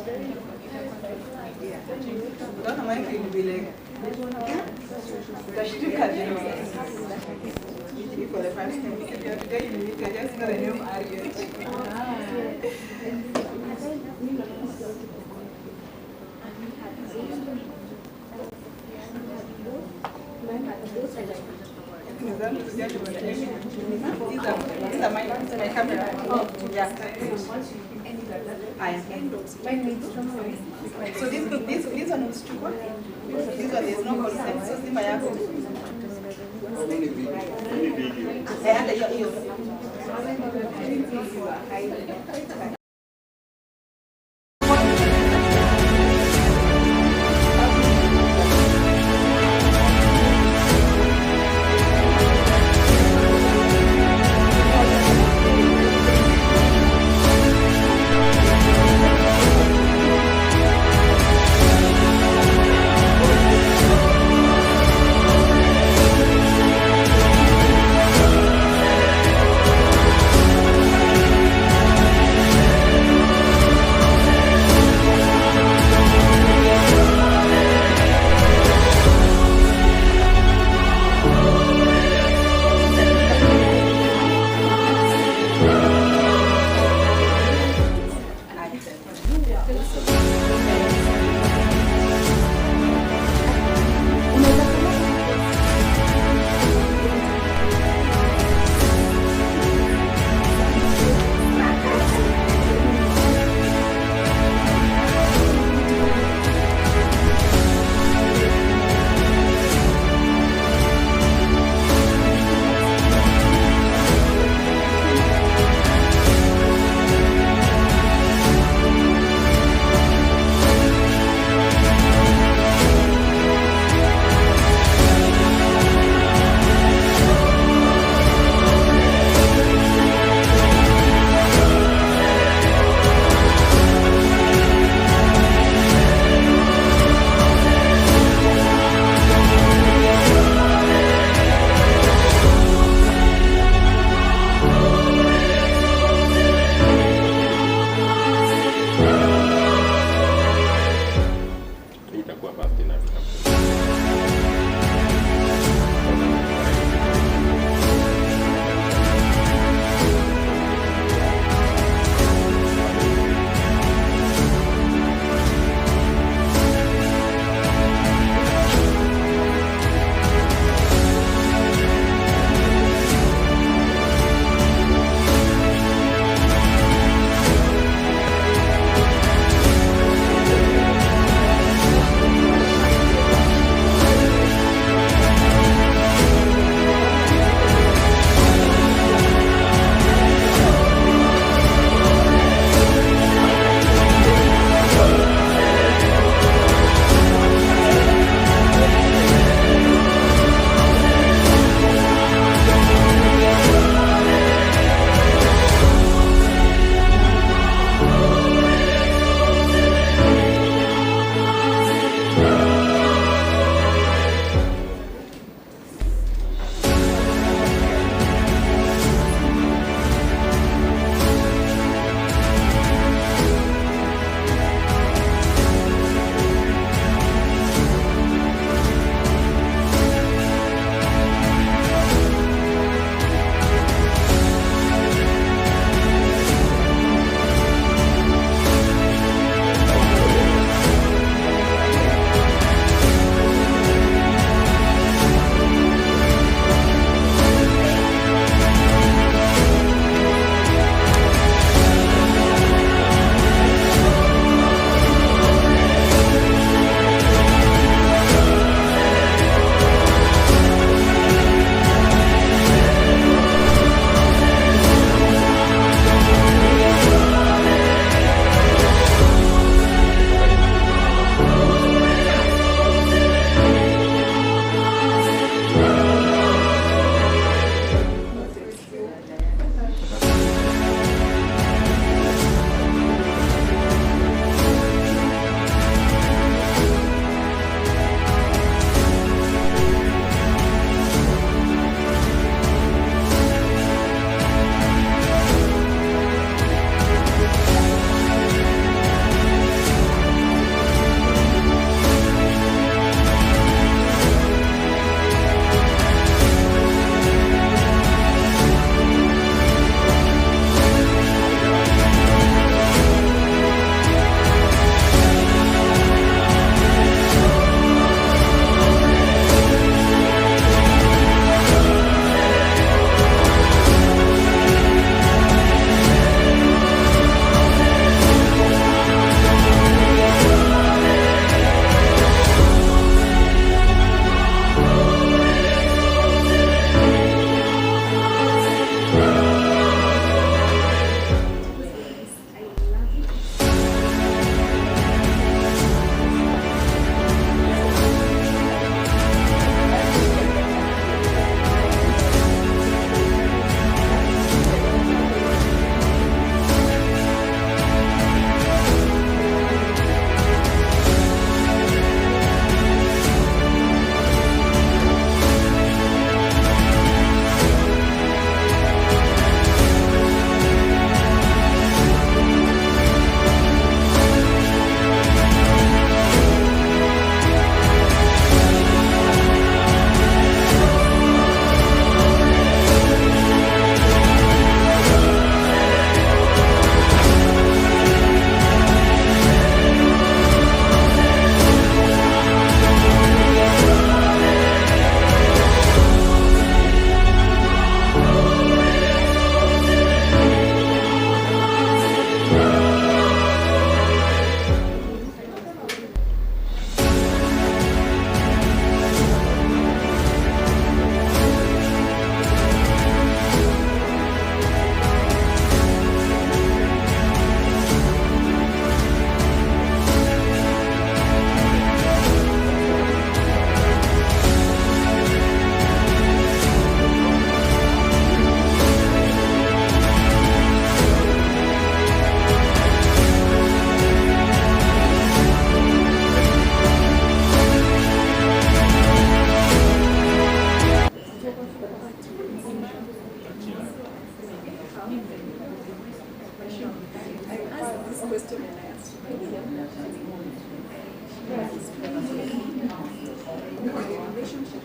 Don't mind it will be like Tashtuka. For the first time, today you meet, I just got a new argument. These are my camera. Yeah. So this one is true. This one is no consent. So see my apple. asked this question and I asked relationship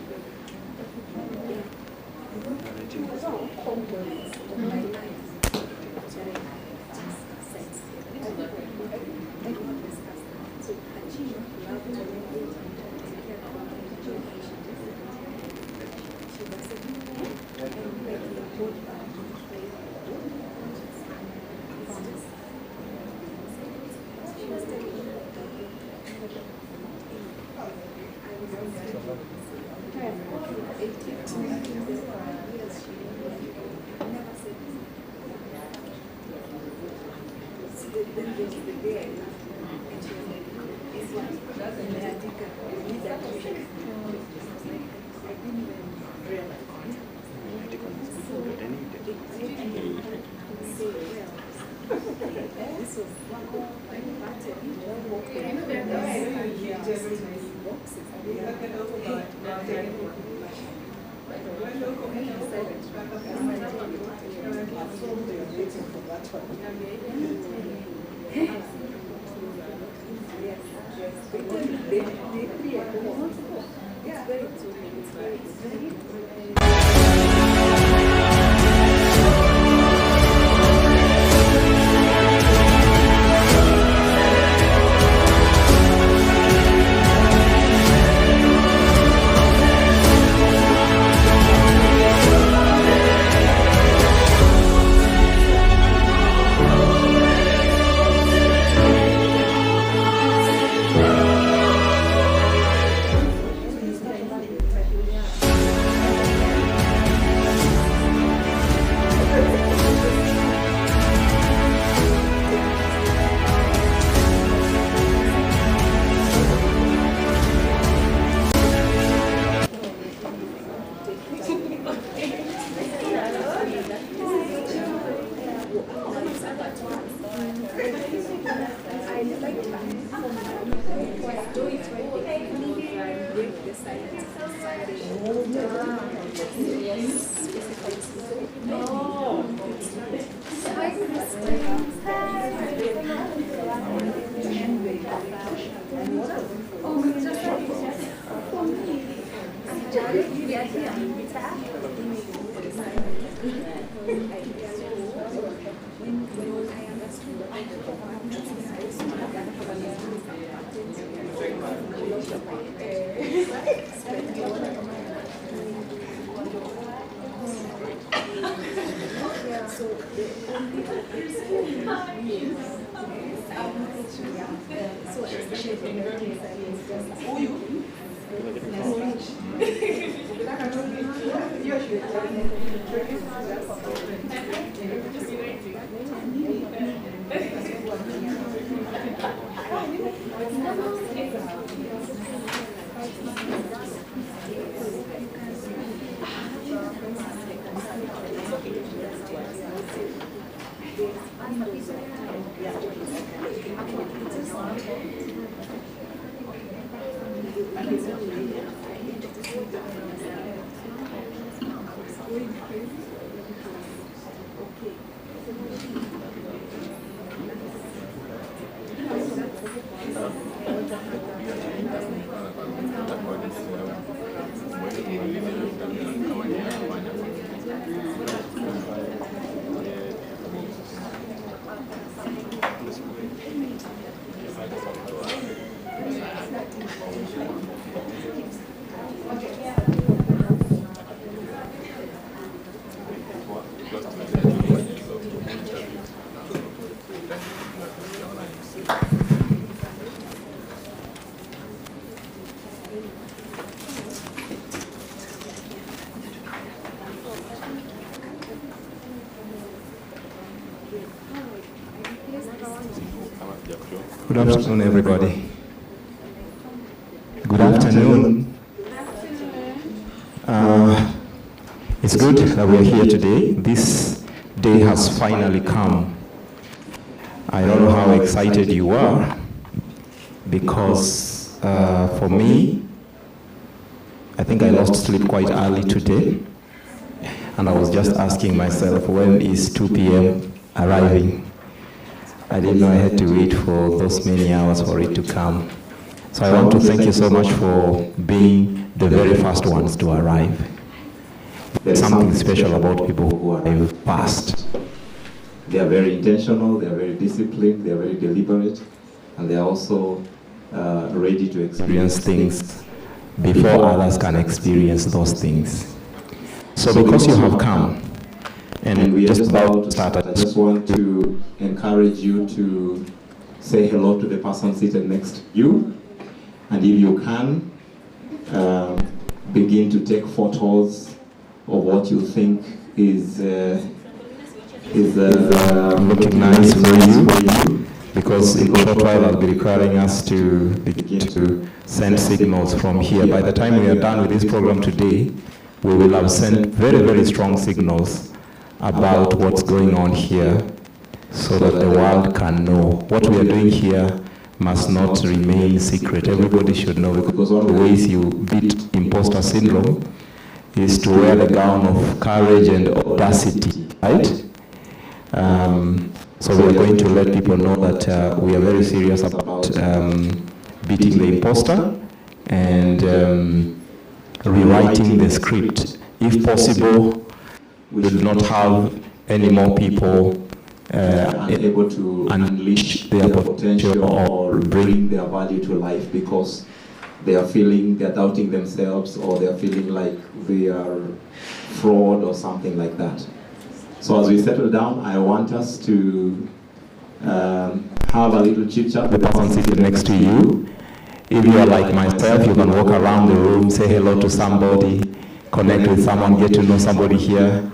Good afternoon, everybody. Good afternoon. It's good that we are here today. This day has finally come. I don't know how excited you are, because for me, I think I lost sleep quite early today. and I was just asking myself, when is 2 p.m. arriving? I didn't know I had to wait for those many hours for it to come. So I want to thank you so much for being the very first ones to arrive. There's something special about people who arrive fast. They are very intentional, they are very disciplined, they are very deliberate, and they are also ready to experience things before others can experience those things. So because you have come, and we are just about to start, I just want to encourage you to say hello to the person seated next to you. And if you can, begin to take photos of what you think is looking nice for you. Because in a short while I'll be requiring us to begin to send signals from here. By the time we are done with this program today, we will have sent very, very strong signals about what's going on here so that the world can know. What we are doing here must not remain secret. Everybody should know, because one of the ways you beat imposter syndrome is to wear the gown of courage and audacity, right? So we are going to let people know that we are very serious about beating the imposter and rewriting the script. If possible, we should not have any more people unable to unleash their potential or bring their value to life because they're doubting themselves, or they're feeling like they are fraud or something like that. So as we settle down, I want us to have a little chit chat with the person sitting next to you. If you are like myself, you can walk around the room, say hello to somebody, connect with someone, get to know somebody here.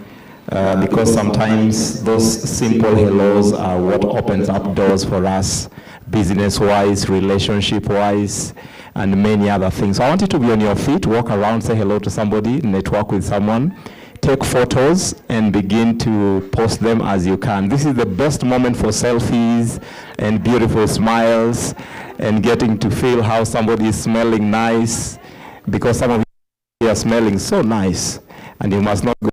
Because sometimes those simple hellos are what opens up doors for us, business-wise, relationship-wise, and many other things. So I want you to be on your feet, walk around, say hello to somebody, network with someone, take photos, and begin to post them as you can. This is the best moment for selfies and beautiful smiles and getting to feel how somebody is smelling nice, because some of you are smelling so nice, and you must not go.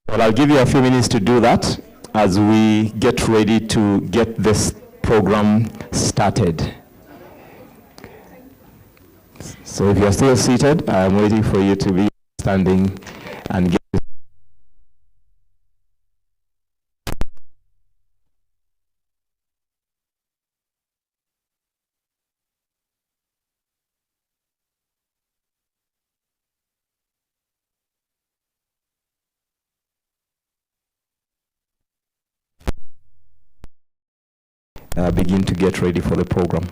Well, I'll give you a few minutes to do that as we get ready to get this program started. So if you're still seated, I'm waiting for you to be standing and get begin to get ready for the program.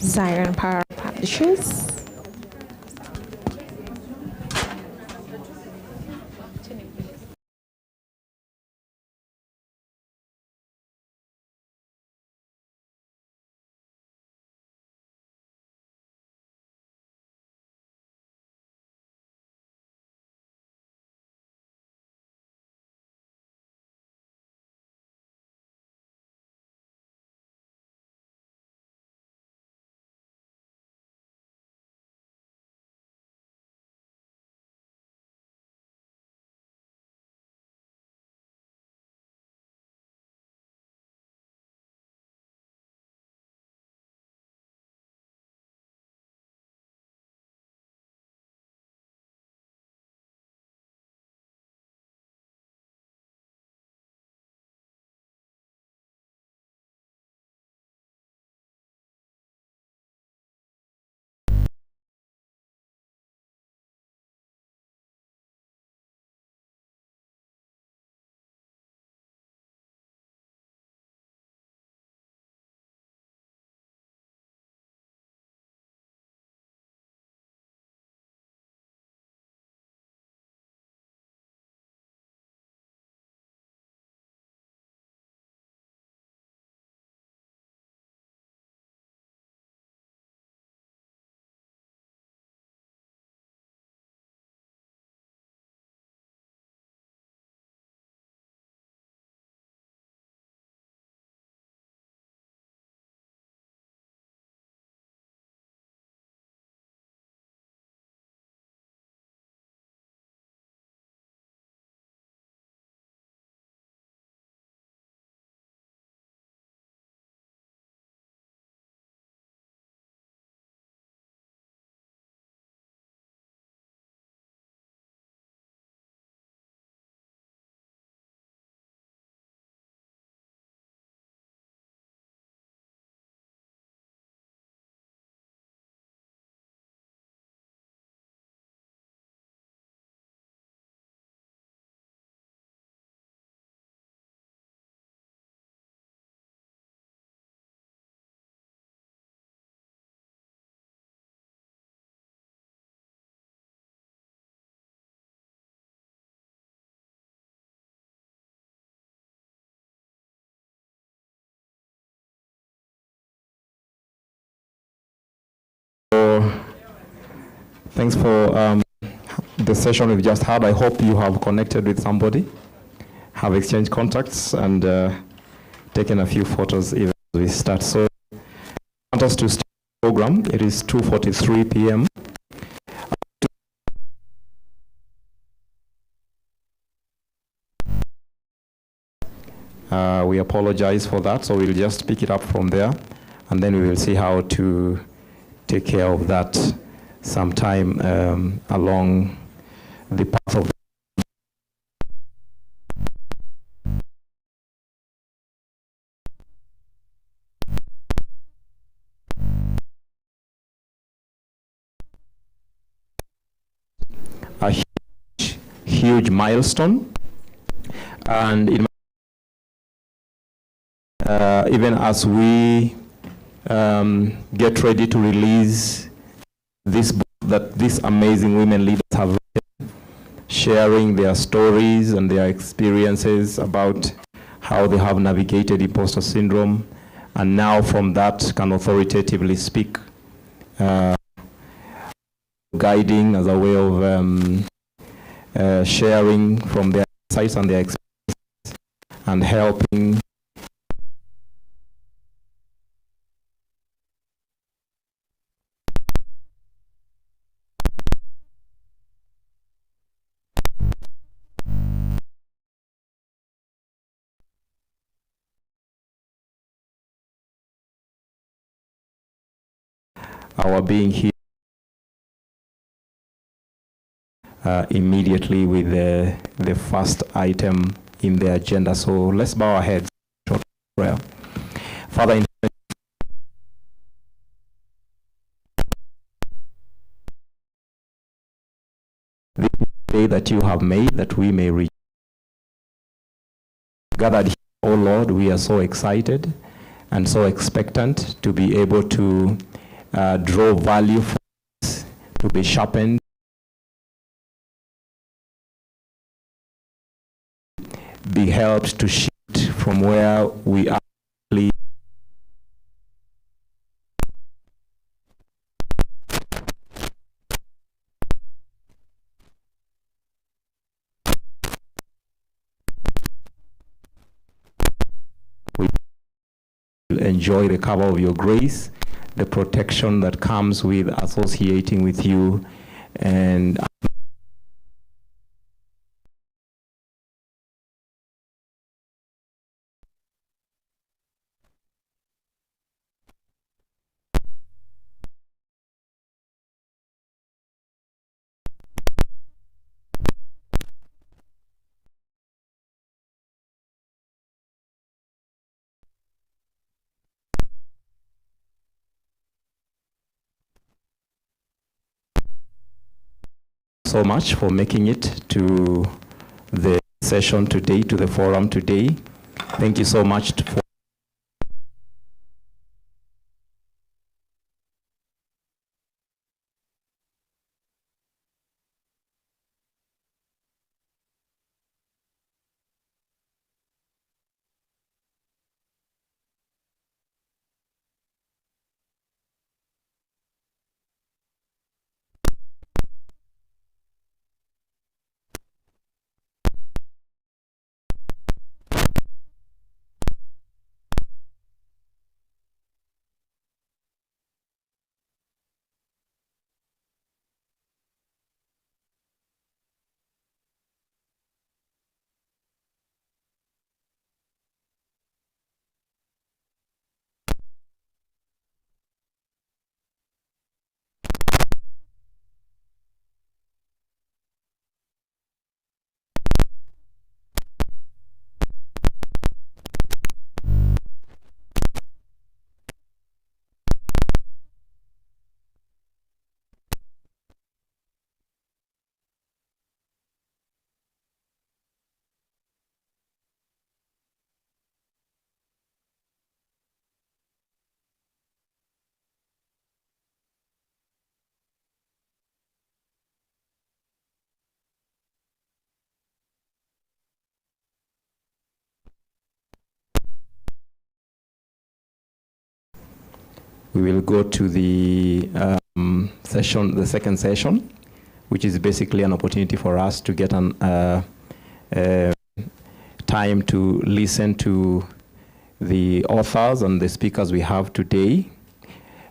Zion Power Publishers. Thanks for the session we've just had. I hope you have connected with somebody, have exchanged contacts, and taken a few photos even as we start. So I want us to start the program. It is 2:43 p.m. We apologize for that, so we'll just pick it up from there, and then we will see how to take care of that sometime along the path of a huge milestone, and even as we get ready to release this book that these amazing women leaders have written, sharing their stories and their experiences about how they have navigated imposter syndrome, and now from that can authoritatively speak, guiding as a way of sharing from their insights and their experiences and helping our being here immediately with the first item in the agenda. So let's bow our heads. Short prayer. Father, in this day that you have made, that we may reach. Gathered here, oh Lord, we are so excited and so expectant to be able to draw value for us to be sharpened, be helped to shift from where we are. Enjoy the cover of your grace, the protection that comes with associating with you, and so much for making it to the session today, to the forum today. Thank you so much for we will go to the session, the second session, which is basically an opportunity for us to get an time to listen to the authors and the speakers we have today.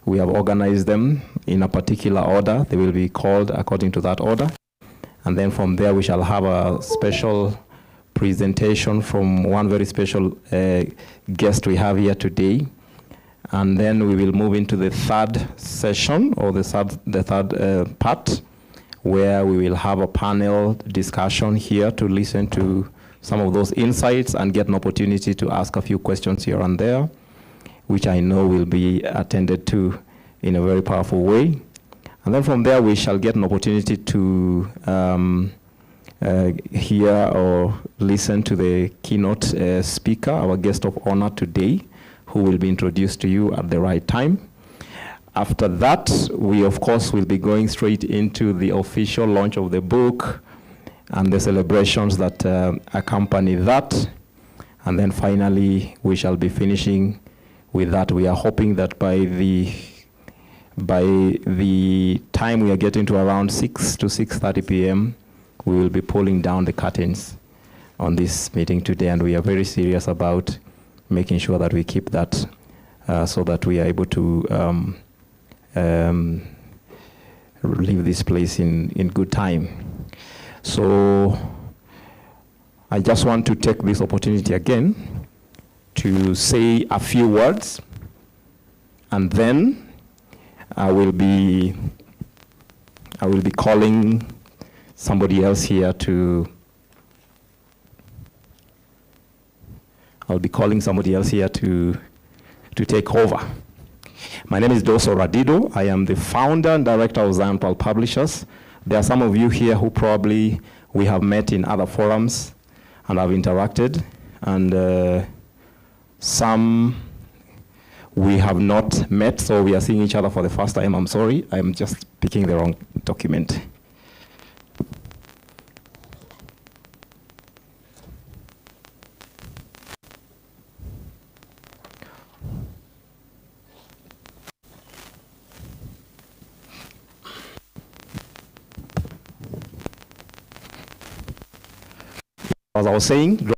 We have organized them in a particular order. They will be called according to that order. And then from there, we shall have a special presentation from one very special guest we have here today. And then we will move into the third session, or the third part, where we will have a panel discussion here to listen to some of those insights and get an opportunity to ask a few questions here and there, which I know will be attended to in a very powerful way. And then from there, we shall get an opportunity to hear or listen to the keynote speaker, our guest of honor today, who will be introduced to you at the right time. After that, we of course will be going straight into the official launch of the book and the celebrations that accompany that. And then finally, we shall be finishing with that. We are hoping that by the time we are getting to around 6 to 6:30 p.m., we will be pulling down the curtains on this meeting today, and we are very serious about making sure that we keep that so that we are able to leave this place in good time. So I just want to take this opportunity again to say a few words, and then I will be calling somebody else here to take over. My name is Doso Radido. I am the founder and director of Zion Pearl Publishers. There are some of you here who probably we have met in other forums and have interacted, and some We have not met, so we are seeing each other for the first time. I'm sorry, I'm just picking the wrong document. As I was saying,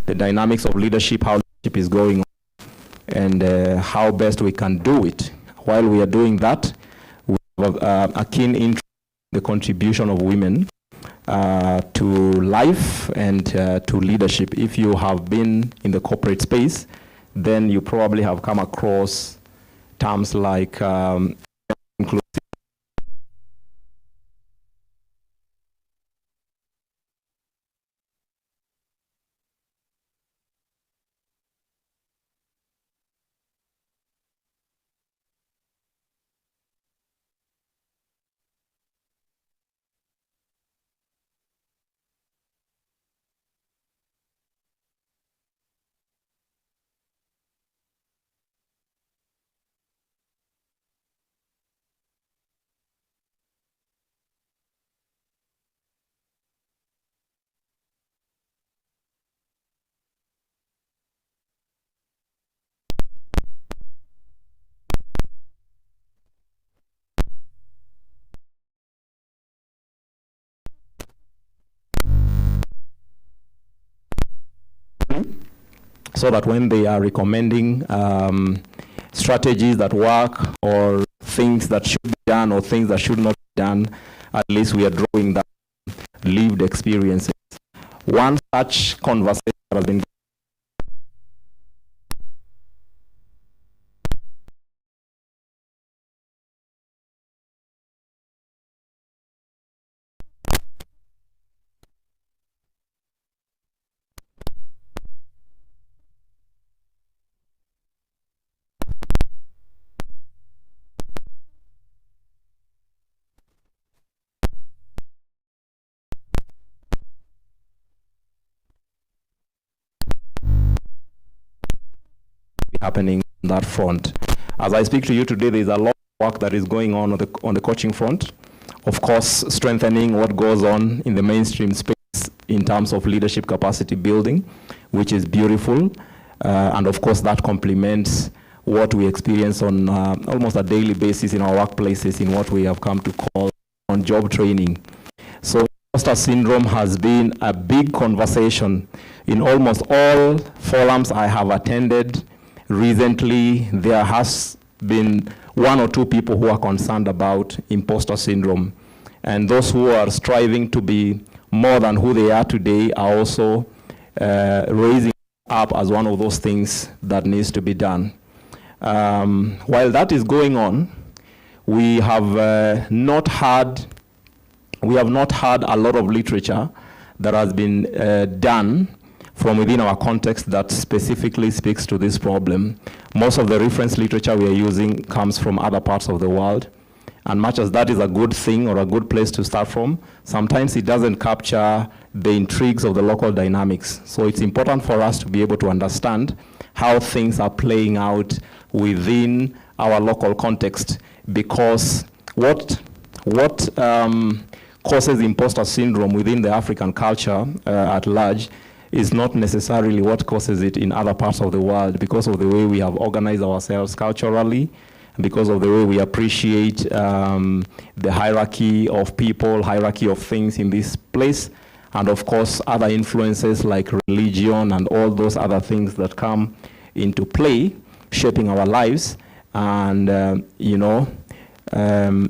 the dynamics of leadership, how leadership is going on, and how best we can do it. While we are doing that, we have a keen interest in the contribution of women to life and to leadership. If you have been in the corporate space, then you probably have come across terms like inclusive. So that when they are recommending strategies that work or things that should be done or things that should not be done, at least we are drawing that lived experiences. One such conversation that has been happening on that front. As I speak to you today, there is a lot of work that is going on the coaching front. Of course, strengthening what goes on in the mainstream space in terms of leadership capacity building, which is beautiful. And of course, that complements what we experience on almost a daily basis in our workplaces in what we have come to call on-job training. So imposter syndrome has been a big conversation in almost all forums I have attended. Recently, there has been one or two people who are concerned about imposter syndrome. And those who are striving to be more than who they are today are also raising up as one of those things that needs to be done. While that is going on, we have not had we have not had a lot of literature that has been done from within our context that specifically speaks to this problem. Most of the reference literature we are using comes from other parts of the world. And much as that is a good thing or a good place to start from, sometimes it doesn't capture the intrigues of the local dynamics. So it's important for us to be able to understand how things are playing out within our local context, because what causes imposter syndrome within the African culture at large is not necessarily what causes it in other parts of the world, because of the way we have organized ourselves culturally, because of the way we appreciate the hierarchy of people, hierarchy of things in this place, and of course other influences like religion and all those other things that come into play, shaping our lives and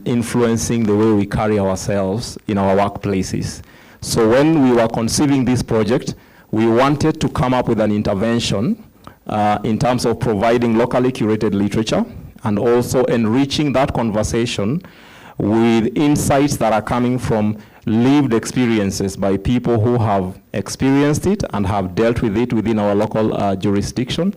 influencing the way we carry ourselves in our workplaces. So when we were conceiving this project, we wanted to come up with an intervention in terms of providing locally curated literature and also enriching that conversation with insights that are coming from lived experiences by people who have experienced it and have dealt with it within our local jurisdiction,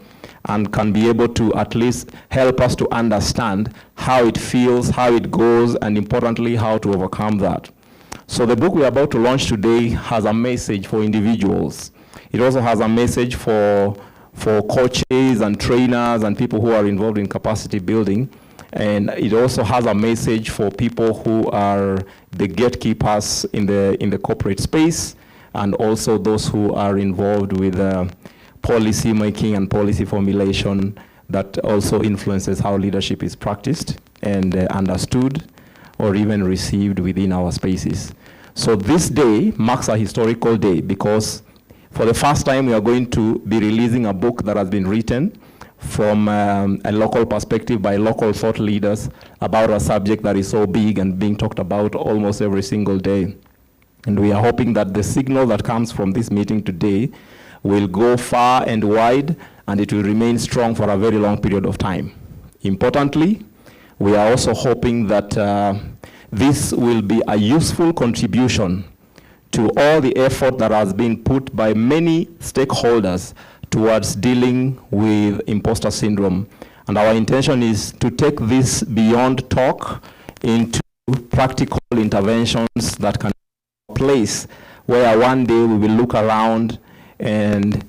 and can be able to at least help us to understand how it feels, how it goes, and importantly, how to overcome that. So the book we're about to launch today has a message for individuals. It also has a message for coaches and trainers and people who are involved in capacity building. And it also has a message for people who are the gatekeepers in the corporate space, and also those who are involved with policy making and policy formulation that also influences how leadership is practiced and understood or even received within our spaces. So this day marks a historical day because for the first time we are going to be releasing a book that has been written from a local perspective by local thought leaders about a subject that is so big and being talked about almost every single day. And we are hoping that the signal that comes from this meeting today will go far and wide, and it will remain strong for a very long period of time. Importantly, we are also hoping that this will be a useful contribution to all the effort that has been put by many stakeholders towards dealing with imposter syndrome. And our intention is to take this beyond talk into practical interventions that can take place, where one day we will look around and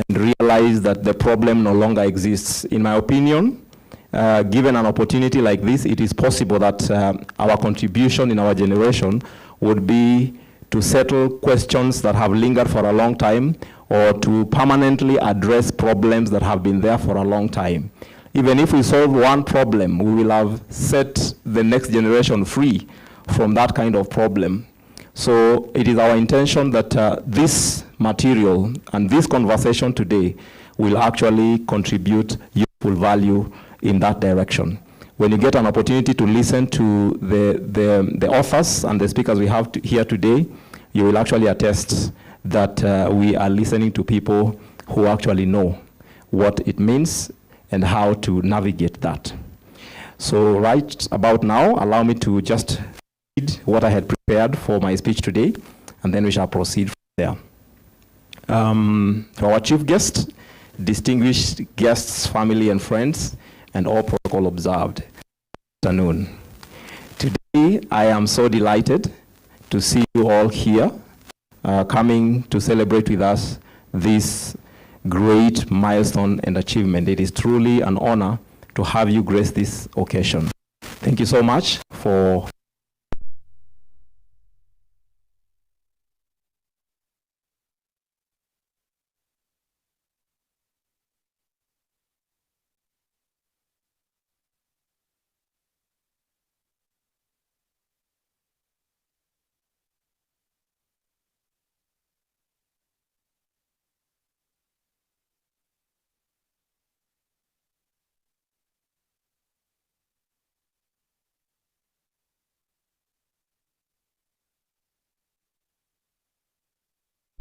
realize that the problem no longer exists. In my opinion, given an opportunity like this, it is possible that our contribution in our generation would be to settle questions that have lingered for a long time, or to permanently address problems that have been there for a long time. Even if we solve one problem, we will have set the next generation free from that kind of problem. So it is our intention that this material and this conversation today will actually contribute useful value in that direction. When you get an opportunity to listen to the authors and the speakers we have here today, you will actually attest that we are listening to people who actually know what it means and how to navigate that. So right about now, allow me to just read what I had prepared for my speech today, and then we shall proceed from there. To our chief guest, distinguished guests, family and friends, and all protocol observed. Good afternoon. Today, I am so delighted to see you all here, coming to celebrate with us this great milestone and achievement. It is truly an honor to have you grace this occasion. Thank you so much for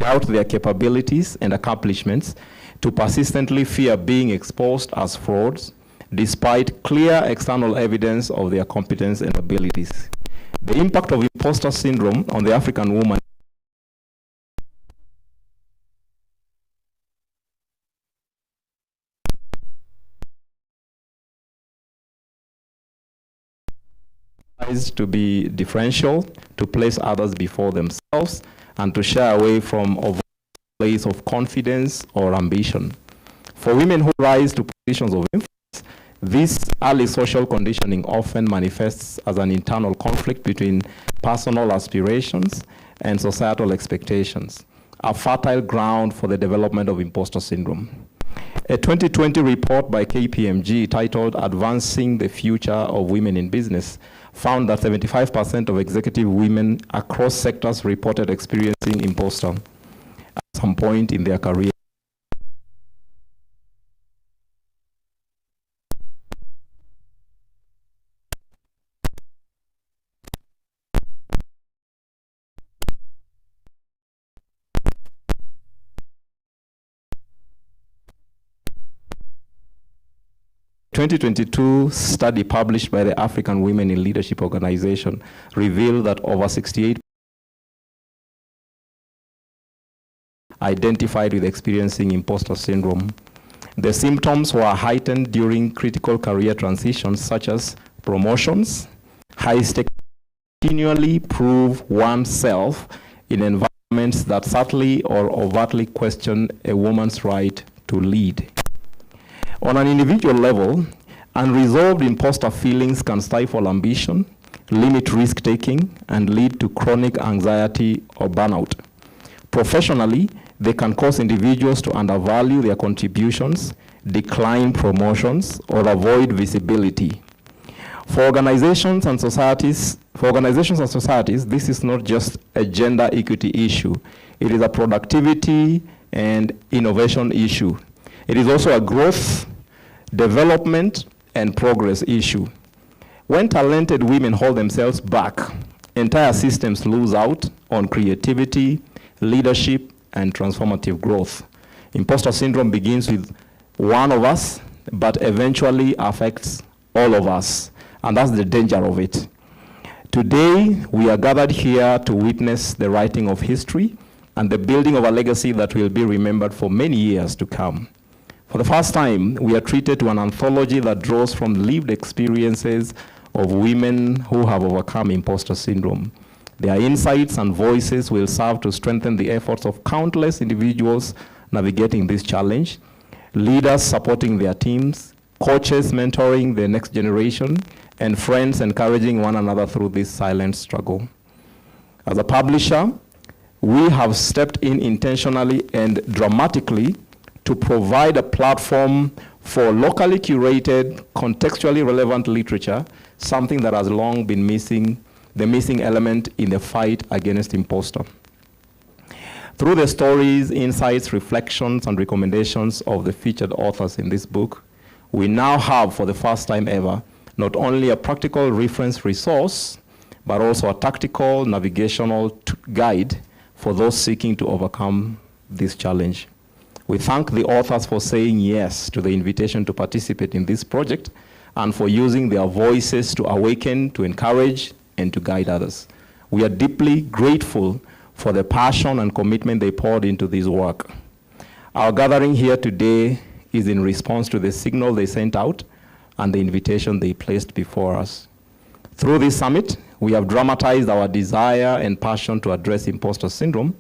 doubt their capabilities and accomplishments, to persistently fear being exposed as frauds, despite clear external evidence of their competence and abilities. The impact of imposter syndrome on the African woman is to be differential, to place others before themselves, and to shy away from a place of confidence or ambition. For women who rise to positions of influence, this early social conditioning often manifests as an internal conflict between personal aspirations and societal expectations, a fertile ground for the development of imposter syndrome. A 2020 report by KPMG titled Advancing the Future of Women in Business found that 75% of executive women across sectors reported experiencing imposter at some point in their career. A 2022 study published by the African Women in Leadership Organization revealed that over 68% identified with experiencing imposter syndrome. The symptoms were heightened during critical career transitions such as promotions, high stakes, continually prove oneself in environments that subtly or overtly question a woman's right to lead. On an individual level, unresolved imposter feelings can stifle ambition, limit risk-taking, and lead to chronic anxiety or burnout. Professionally, they can cause individuals to undervalue their contributions, decline promotions, or avoid visibility. For organizations and societies, this is not just a gender equity issue. It is a productivity and innovation issue. It is also a growth, development, and progress issue. When talented women hold themselves back, entire systems lose out on creativity, leadership, and transformative growth. Imposter syndrome begins with one of us, but eventually affects all of us, and that's the danger of it. Today, we are gathered here to witness the writing of history and the building of a legacy that will be remembered for many years to come. For the first time, we are treated to an anthology that draws from lived experiences of women who have overcome imposter syndrome. Their insights and voices will serve to strengthen the efforts of countless individuals navigating this challenge, leaders supporting their teams, coaches mentoring the next generation, and friends encouraging one another through this silent struggle. As a publisher, we have stepped in intentionally and dramatically to provide a platform for locally curated, contextually relevant literature, something that has long been missing, the missing element in the fight against imposter. Through the stories, insights, reflections, and recommendations of the featured authors in this book, we now have, for the first time ever, not only a practical reference resource, but also a tactical navigational guide for those seeking to overcome this challenge. We thank the authors for saying yes to the invitation to participate in this project and for using their voices to awaken, to encourage, and to guide others. We are deeply grateful for the passion and commitment they poured into this work. Our gathering here today is in response to the signal they sent out and the invitation they placed before us. Through this summit, we have dramatized our desire and passion to address imposter syndrome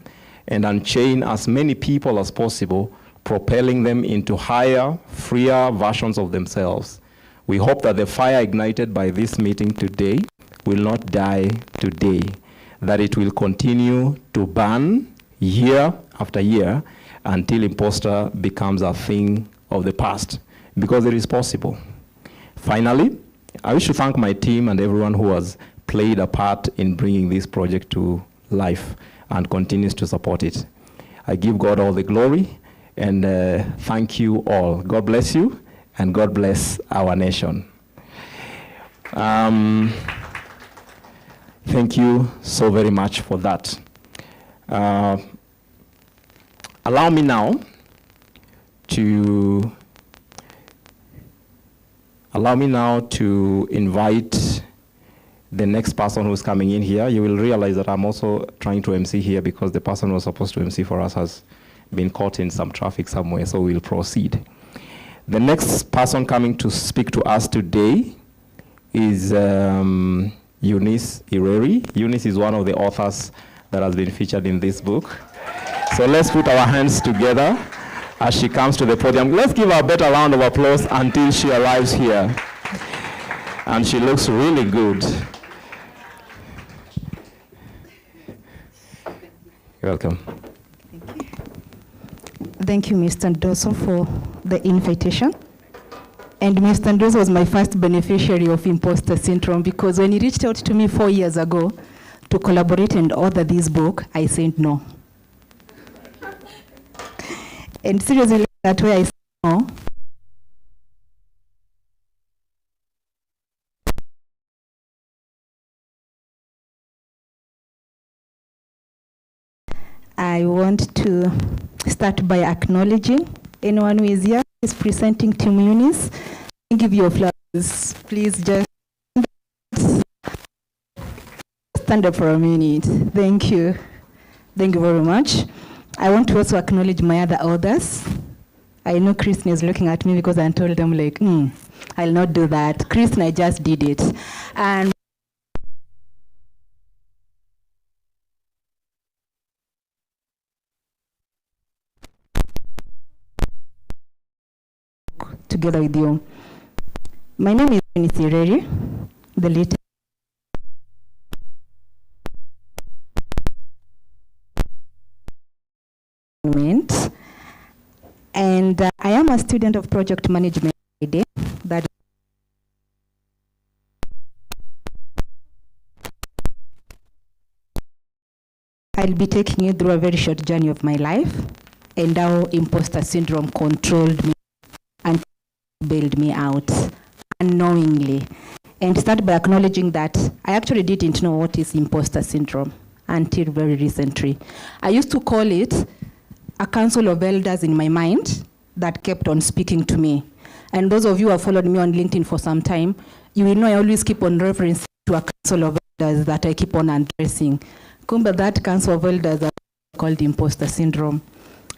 and unchain as many people as possible, propelling them into higher, freer versions of themselves. We hope that the fire ignited by this meeting today will not die today, that it will continue to burn year after year until imposter becomes a thing of the past, because it is possible. Finally, I wish to thank my team and everyone who has played a part in bringing this project to life and continues to support it. I give God all the glory, and thank you all. God bless you, and God bless our nation. Thank you so very much for that. Allow me now to invite the next person who's coming in here, you will realize that I'm also trying to MC here because the person who was supposed to MC for us has been caught in some traffic somewhere, so we'll proceed. The next person coming to speak to us today is Eunice Ireri. Eunice is one of the authors that has been featured in this book. So let's put our hands together as she comes to the podium. Let's give her a better round of applause until she arrives here. And she looks really good. You're welcome. Thank you, Mr. Ndoso, for the invitation. And Mr. Ndoso was my first beneficiary of imposter syndrome because when he reached out to me 4 years ago to collaborate and author this book, I said no. And seriously, that way I said no. I want to start by acknowledging anyone who is here, is presenting Team Eunice. I'll give you flowers. Please just stand up for a minute. Thank you. Thank you very much. I want to also acknowledge my other authors. I know Kristen is looking at me because I told them like, I'll not do that. Kristen, I just did it. And together with you. My name is Eunice Ireri, the lead. And I am a student of project management today. That I'll be taking you through a very short journey of my life and how imposter syndrome controlled me and bailed me out unknowingly. And start by acknowledging that I actually didn't know what is imposter syndrome until very recently. I used to call it a council of elders in my mind that kept on speaking to me. And those of you who have followed me on LinkedIn for some time, you will know I always keep on referencing to a council of elders that I keep on addressing. Kumba, that council of elders are called imposter syndrome.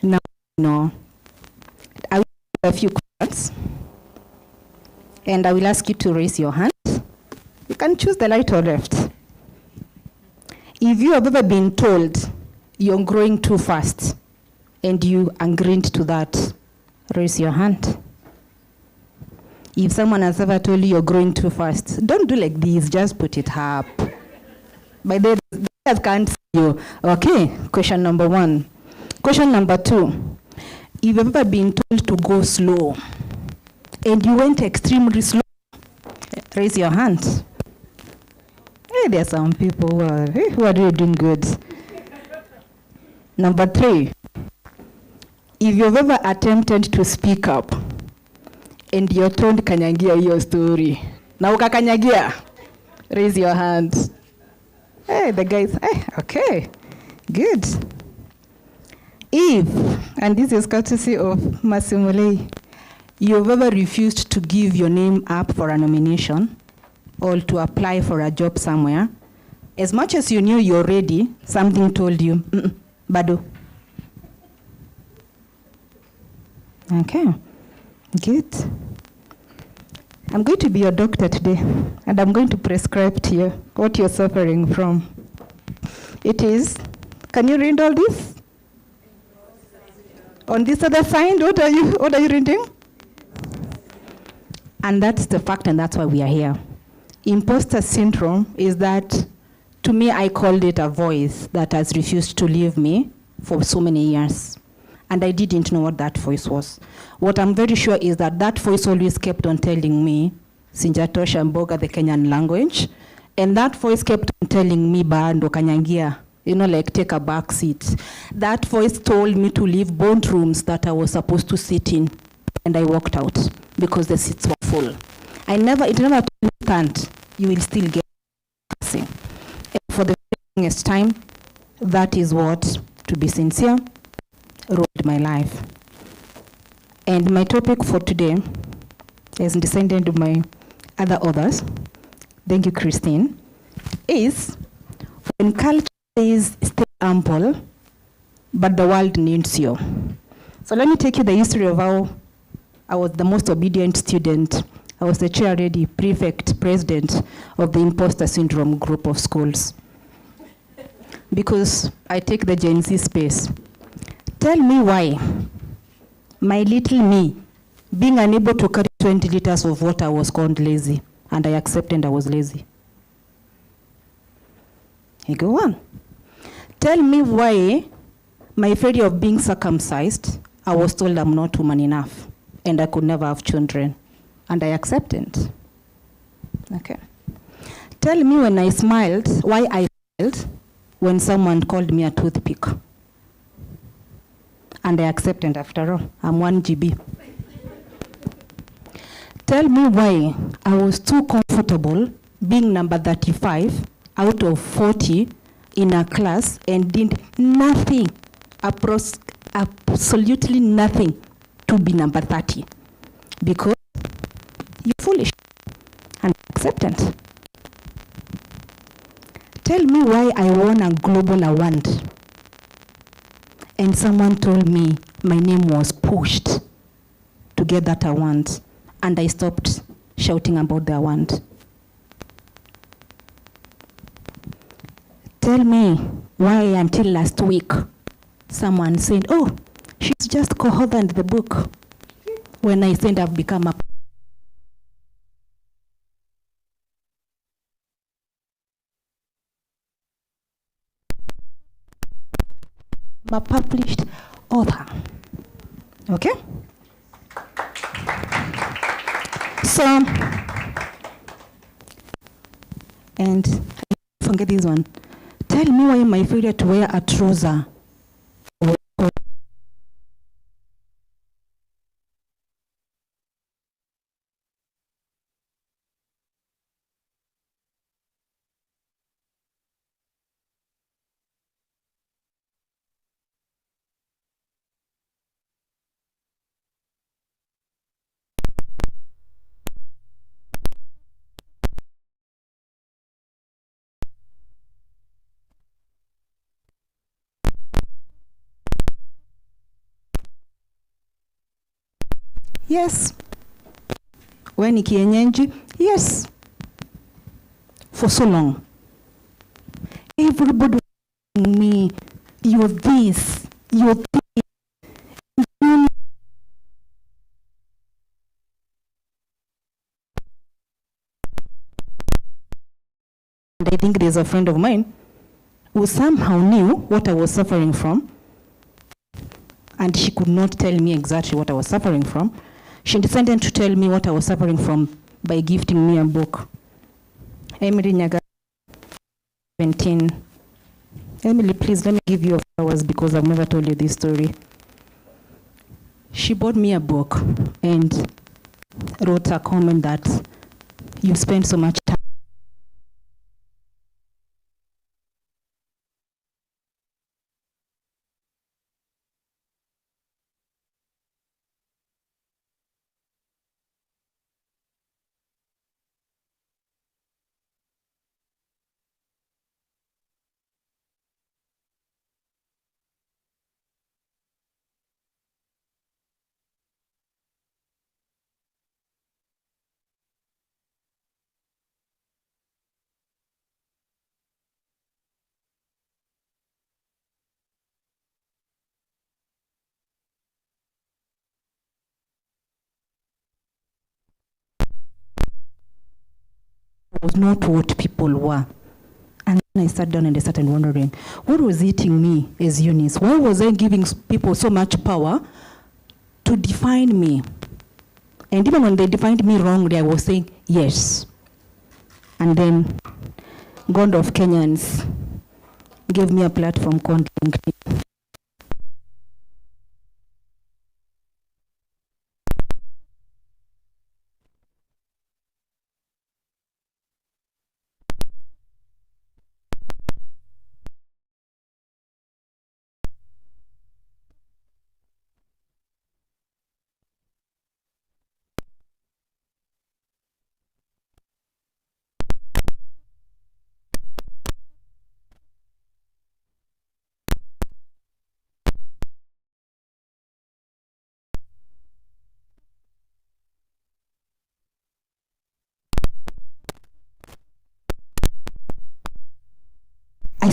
Now, no. I will give a few questions, and I will ask you to raise your hand. You can choose the right or left. If you have ever been told you're growing too fast, and you agreed to that, raise your hand. If someone has ever told you you're growing too fast, don't do like this, just put it up. By the way, I can't see you. Okay, question number 1. Question number 2, if you've ever been told to go slow, and you went extremely slow, raise your hand. Hey, there are some people who are really doing good. Number 3, if you've ever attempted to speak up and you're told kanyagia your story, na ukakanyagia, raise your hand. Hey, the guys, hey, okay, good. If, and this is courtesy of Masimule, you've ever refused to give your name up for a nomination or to apply for a job somewhere, as much as you knew you're ready, something told you, bado. Okay, good. I'm going to be your doctor today, and I'm going to prescribe to you what you're suffering from. It is, can you read all this? On this other side, what are you reading? And that's the fact, and that's why we are here. Imposter syndrome is that, to me, I called it a voice that has refused to leave me for so many years. And I didn't know what that voice was. What I'm very sure is that that voice always kept on telling me, Sinjatosha Mboga, the Kenyan language. And that voice kept on telling me, Bando Kanyangia, like take a back seat. That voice told me to leave boardrooms that I was supposed to sit in. And I walked out because the seats were full. It never told me stand, you will still get passing. And for the longest time, that is what, to be sincere, ruled my life. And my topic for today is descended to my other authors. Thank you, Christine. is when culture is still ample, but the world needs you. So let me take you the history of how I was the most obedient student. I was the chair lady, prefect, president of the Imposter syndrome group of schools. Because I take the Gen Z space. Tell me why my little me, being unable to carry 20 liters of water, was called lazy, and I accepted I was lazy. You go on. Tell me why my failure of being circumcised, I was told I'm not woman enough, and I could never have children, and I accepted. Okay. Tell me when I smiled, why I smiled when someone called me a toothpick. And I accepted after all. I'm 1 GB. Tell me why I was too comfortable being number 35 out of 40 in a class and did nothing, absolutely nothing to be number 30. Because you're foolish and acceptance. Tell me why I won a global award and someone told me my name was pushed to get that award, and I stopped shouting about the award. Tell me why until last week someone said, oh, she's just co-authored the book, when I said I've become a published author. Okay? So, and forget this one. Tell me why my failure to wear a trouser yes. When kienyeji, yes. For so long. Everybody was telling me, you're this, you're this. And I think there's a friend of mine who somehow knew what I was suffering from, and she could not tell me exactly what I was suffering from. She decided to tell me what I was suffering from by gifting me a book. Emily Nyaga, 17. Emily, please let me give you flowers because I've never told you this story. She bought me a book and wrote a comment that you spend so much time. Was not what people were. And then I sat down and I started wondering, what was eating me as Eunice? Why was I giving people so much power to define me? And even when they defined me wrongly, I was saying, yes. And then God of Kenyans gave me a platform called LinkedIn.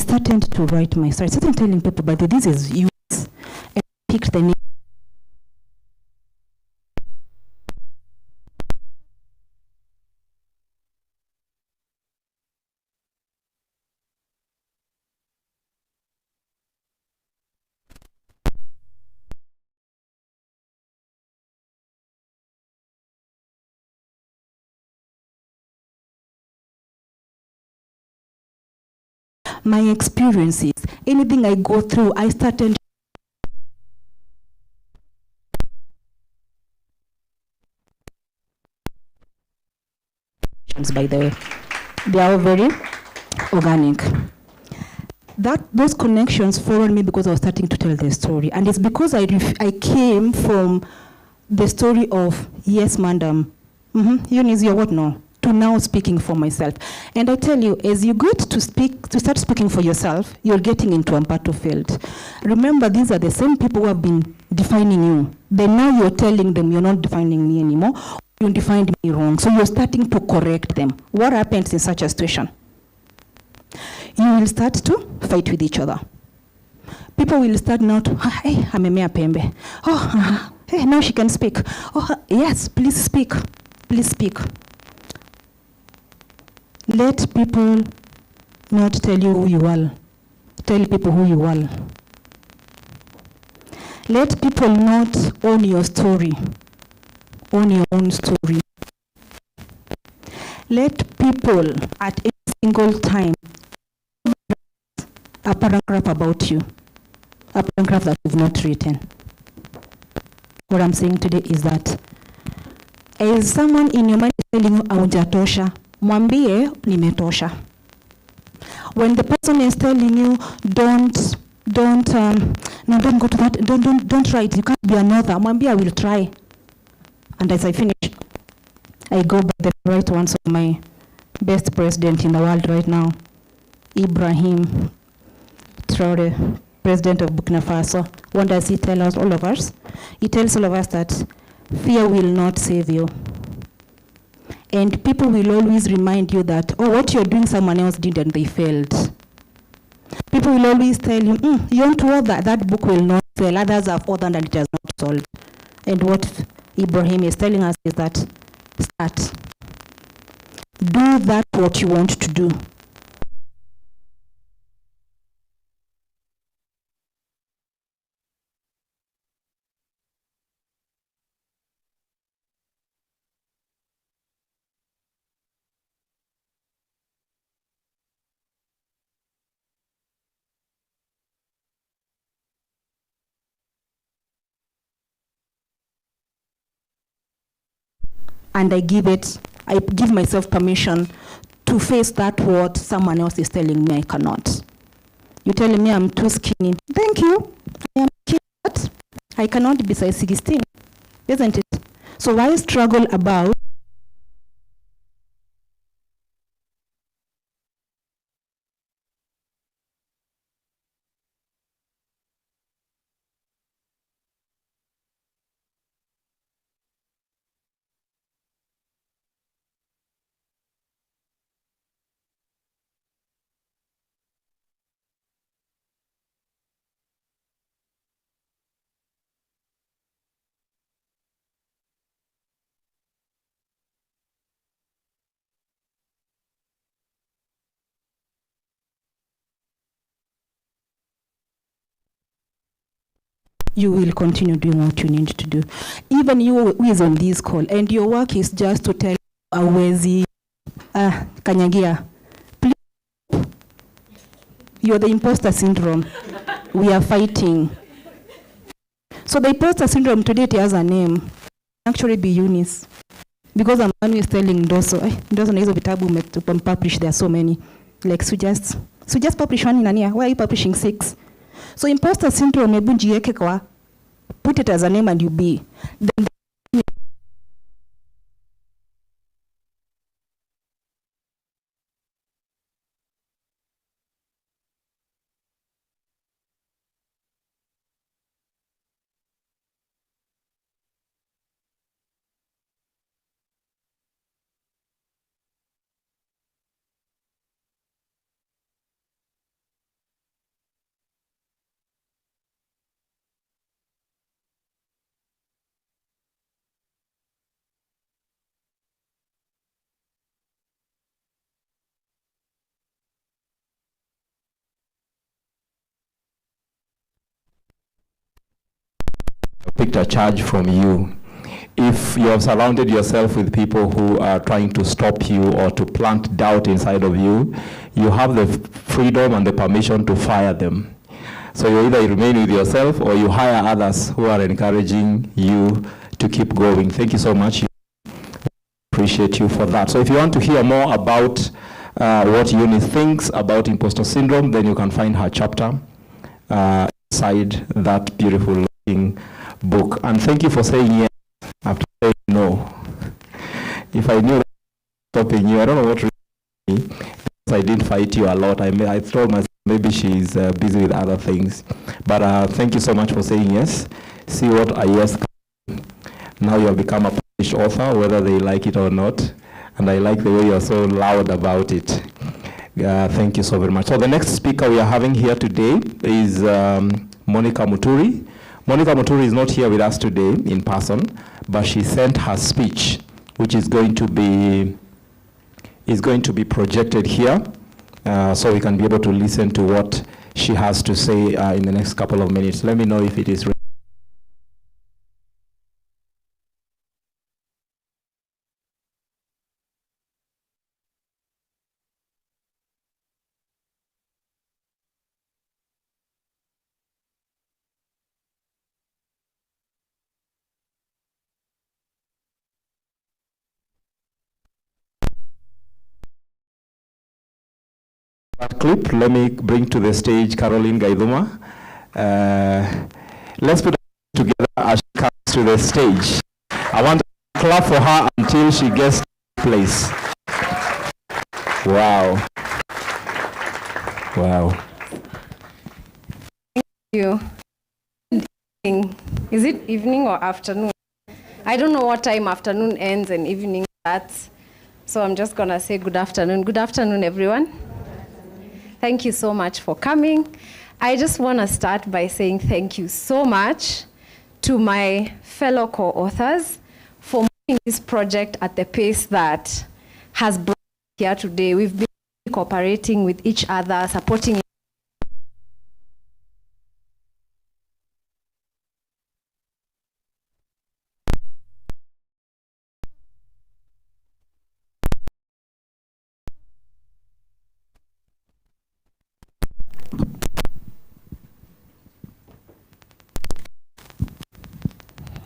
started to write my story. I started telling people, but this is you. And I picked the name. My experiences, anything I go through, I started. By the way, they are all very organic. Those connections followed me because I was starting to tell the story, and it's because I came from the story of yes, madam, Eunice, you're what now? To now speaking for myself. And I tell you, as you get to start speaking for yourself, you're getting into a battlefield. Remember, these are the same people who have been defining you. Then now you're telling them you're not defining me anymore. You defined me wrong. So you're starting to correct them. What happens in such a situation? You will start to fight with each other. People will start now to, hey, amemea pembe. Oh, hey, now she can speak. Oh, yes, please speak. Please speak. Let people not tell you who you are. Tell people who you are. Let people not own your story. Own your own story. Let people at any single time a paragraph about you, a paragraph that you've not written. What I'm saying today is that as someone in your mind is telling you, haujatosha, mwambie nimetosha. When the person is telling you, don't go to that, don't try it, you can't be another, mwambie I will try. And as I finish, I go by the right ones of my best president in the world right now, Ibrahim Traore, president of Burkina Faso. What does he tell us, all of us? He tells all of us that fear will not save you. And people will always remind you that, oh, what you're doing someone else did and they failed. People will always tell you, you want to order, that book will not sell. Others have ordered and it has not sold. And what Ibrahim is telling us is that, start. Do that what you want to do. And I give myself permission to face that what someone else is telling me I cannot. You're telling me I'm too skinny. Thank you. I am skinny, but I cannot be size 16, isn't it? So why struggle about you will continue doing what you need to do. Even you who is on this call, and your work is just to tell awezi kanyagia. Please, you're the imposter syndrome. We are fighting. So the imposter syndrome today, it has a name. Actually be Eunice. Because I'm one who is telling Doso, Doso na hizo vitabu publish, there are so many. Like, so just publish one in a year. Why are you publishing 6? So imposter syndrome, hebu jiweke kwa, put it as a name and you be. Then a charge from you. If you have surrounded yourself with people who are trying to stop you or to plant doubt inside of you, you have the freedom and the permission to fire them. So you either remain with yourself or you hire others who are encouraging you to keep going. Thank you so much. Appreciate you for that. So if you want to hear more about what Eunice thinks about imposter syndrome, then you can find her chapter inside that beautiful looking book. And thank you for saying yes after saying no. If I knew that stopping you, I don't know what really, because I didn't fight you a lot. I told myself maybe she's busy with other things. But thank you so much for saying yes. See what a yes can. Now you have become a published author, whether they like it or not. And I like the way you're so loud about it. Thank you so very much. So the next speaker we are having here today is Monica Muturi. Monica Muturi is not here with us today in person, but she sent her speech, which is going to be projected here, so we can be able to listen to what she has to say in the next couple of minutes. Let me know if it is ready. That clip, let me bring to the stage Caroline Gaiduma. Let's put her together as she comes to the stage. I want to clap for her until she gets to the place. Wow. Wow. Thank you. Is it evening or afternoon? I don't know what time afternoon ends and evening starts. So I'm just going to say good afternoon. Good afternoon, everyone. Thank you so much for coming. I just want to start by saying thank you so much to my fellow co-authors for moving this project at the pace that has brought us here today. We've been cooperating with each other, supporting.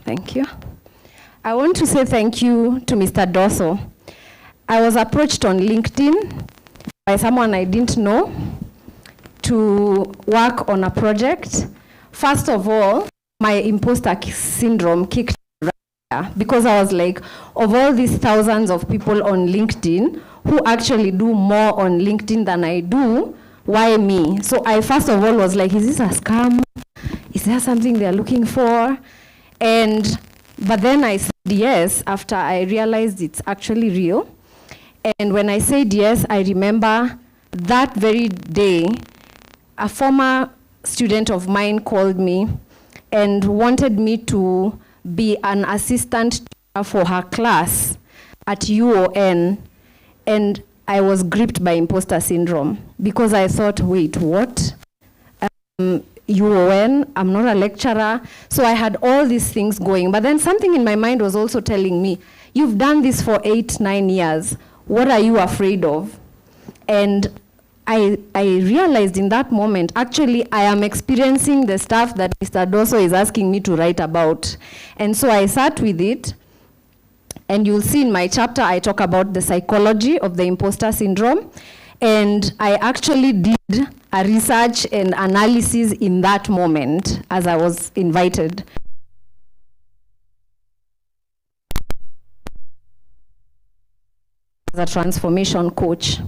Thank you. I want to say thank you to Mr. Dosso. I was approached on LinkedIn by someone I didn't know to work on a project. First of all, my imposter syndrome kicked right there because I was like, of all these thousands of people on LinkedIn who actually do more on LinkedIn than I do, why me? So I first of all was like, is this a scam? Is there something they're looking for? But then I said yes after I realized it's actually real. And when I said yes, I remember that very day, a former student of mine called me and wanted me to be an assistant tutor for her class at UON. And I was gripped by imposter syndrome because I thought, wait, what? UON, I'm not a lecturer. So I had all these things going. But then something in my mind was also telling me, you've done this for 8-9 years. What are you afraid of? And I realized in that moment, actually, I am experiencing the stuff that Mr. Dosso is asking me to write about. And so I sat with it. And you'll see in my chapter, I talk about the psychology of the imposter syndrome. And I actually did a research and analysis in that moment as I was invited. As a transformation coach.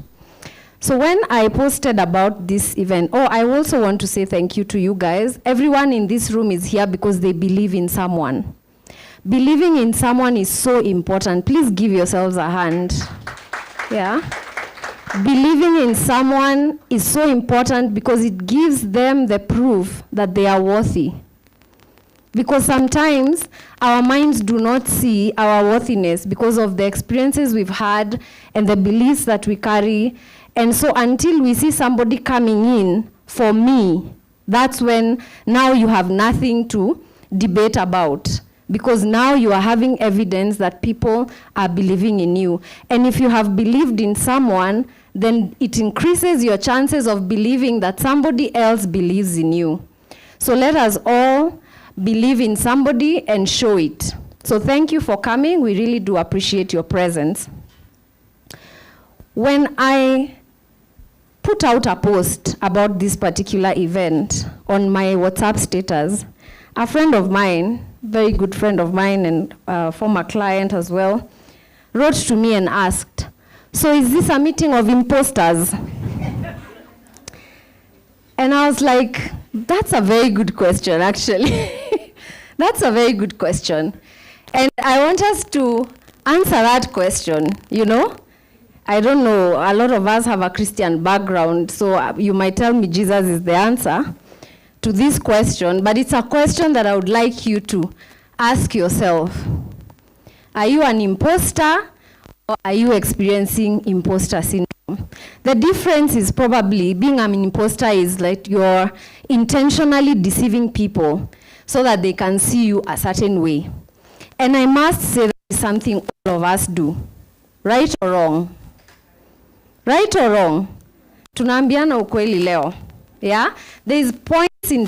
So when I posted about this event, I also want to say thank you to you guys. Everyone in this room is here because they believe in someone. Believing in someone is so important. Please give yourselves a hand. Yeah. Believing in someone is so important because it gives them the proof that they are worthy. Because sometimes our minds do not see our worthiness because of the experiences we've had and the beliefs that we carry. And so until we see somebody coming in, for me, that's when now you have nothing to debate about, because now you are having evidence that people are believing in you. And if you have believed in someone, then it increases your chances of believing that somebody else believes in you. So let us all believe in somebody and show it. So thank you for coming. We really do appreciate your presence. When I put out a post about this particular event on my WhatsApp status, a friend of mine, very good friend of mine and former client as well, wrote to me and asked, "So is this a meeting of imposters?" And I was like, that's a very good question, actually. That's a very good question. And I want us to answer that question, you know. I don't know, a lot of us have a Christian background, so you might tell me Jesus is the answer to this question, but it's a question that I would like you to ask yourself. Are you an imposter, or are you experiencing imposter syndrome? The difference is probably being an imposter is like you're intentionally deceiving people so that they can see you a certain way. And I must say that is something all of us do. Right or wrong? Right or wrong? Tunaambiana ukweli leo. Yeah? There is points in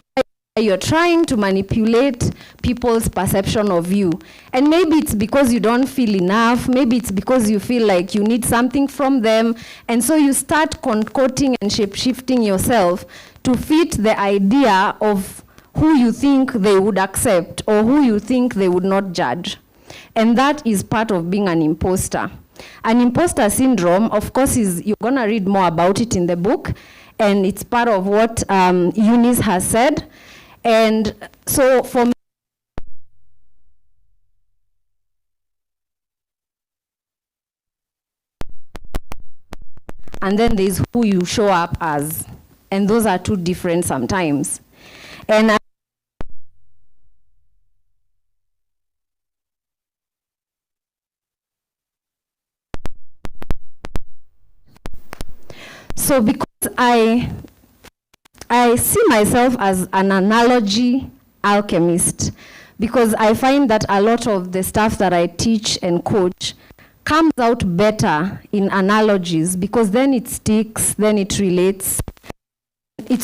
you're trying to manipulate people's perception of you. And maybe it's because you don't feel enough. Maybe it's because you feel like you need something from them. And so you start concocting and shape-shifting yourself to fit the idea of who you think they would accept or who you think they would not judge. And that is part of being an imposter. An imposter syndrome, of course, you're going to read more about it in the book. And it's part of what Eunice has said. And so for me, and then there's who you show up as. And those are two different sometimes. And so because I see myself as an analogy alchemist, because I find that a lot of the stuff that I teach and coach comes out better in analogies, because then it sticks, then it relates. It's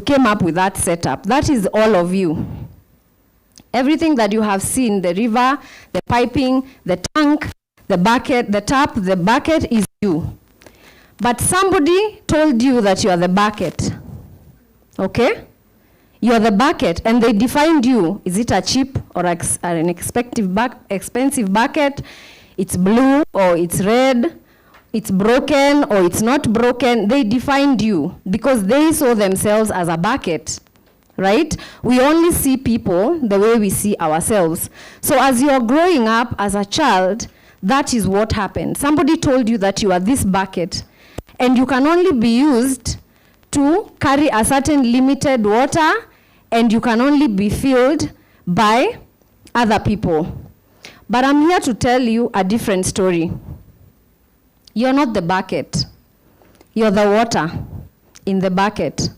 came up with that setup. That is all of you. Everything that you have seen, the river, the piping, the tank, the bucket, the tap, the bucket is you. But somebody told you that you are the bucket. Okay? You are the bucket, and they defined you. Is it a cheap or an expensive bucket? It's blue or it's red? It's broken or it's not broken. They defined you because they saw themselves as a bucket, right? We only see people the way we see ourselves. So as you're growing up as a child, that is what happened. Somebody told you that you are this bucket, and you can only be used to carry a certain limited water, and you can only be filled by other people. But I'm here to tell you a different story. You're not the bucket. You're the water in the bucket.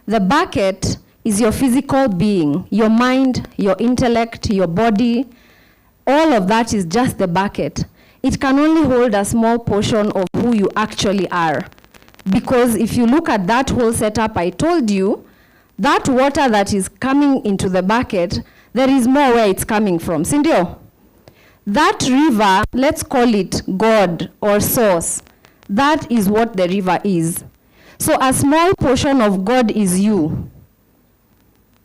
The bucket is your physical being, your mind, your intellect, your body. All of that is just the bucket. It can only hold a small portion of who you actually are. Because if you look at that whole setup I told you, that water that is coming into the bucket, there is more where it's coming from. Sindio? That river, let's call it God or source. That is what the river is. So a small portion of God is you.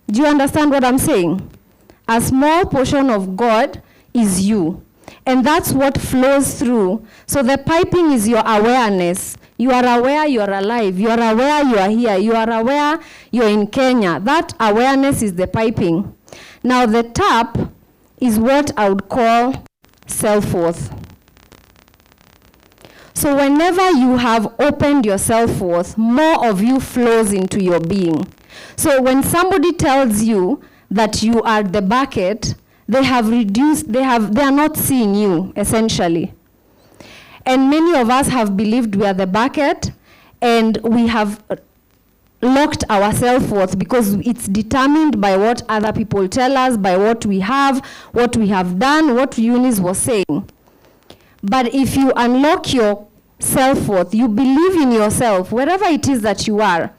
Do you understand what I'm saying? A small portion of God is you. And that's what flows through. So the piping is your awareness. You are aware you are alive. You are aware you are here. You are aware you're in Kenya. That awareness is the piping. Now the tap is what I would call self-worth. So whenever you have opened your self-worth, more of you flows into your being. So when somebody tells you that you are the bucket, they have reduced, they are not seeing you, essentially. And many of us have believed we are the bucket, and we have locked our self-worth because it's determined by what other people tell us, by what we have done, what Eunice was saying. But if you unlock your self-worth, you believe in yourself, wherever it is that you are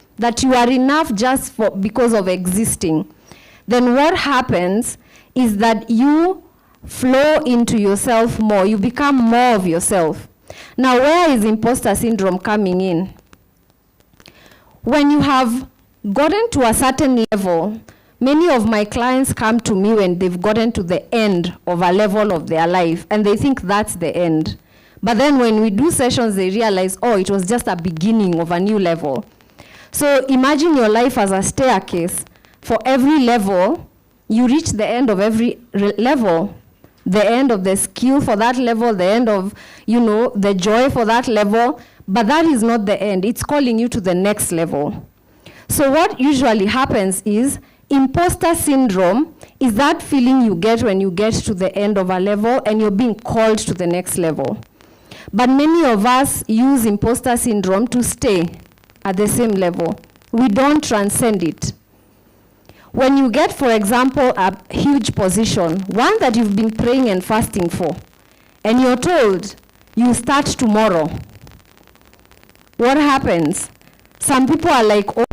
enough just because of existing, then what happens is that you flow into yourself more. You become more of yourself. Now, where is imposter syndrome coming in? When you have gotten to a certain level, many of my clients come to me when they've gotten to the end of a level of their life, and they think that's the end. But then when we do sessions, they realize, oh, it was just a beginning of a new level. So imagine your life as a staircase. For every level, you reach the end of every level. The end of the skill for that level, the end of, the joy for that level. But that is not the end. It's calling you to the next level. So what usually happens is imposter syndrome is that feeling you get when you get to the end of a level and you're being called to the next level. But many of us use imposter syndrome to stay at the same level. We don't transcend it. When you get, for example, a huge position, one that you've been praying and fasting for, and you're told you start tomorrow, what happens? Some people are like, oh,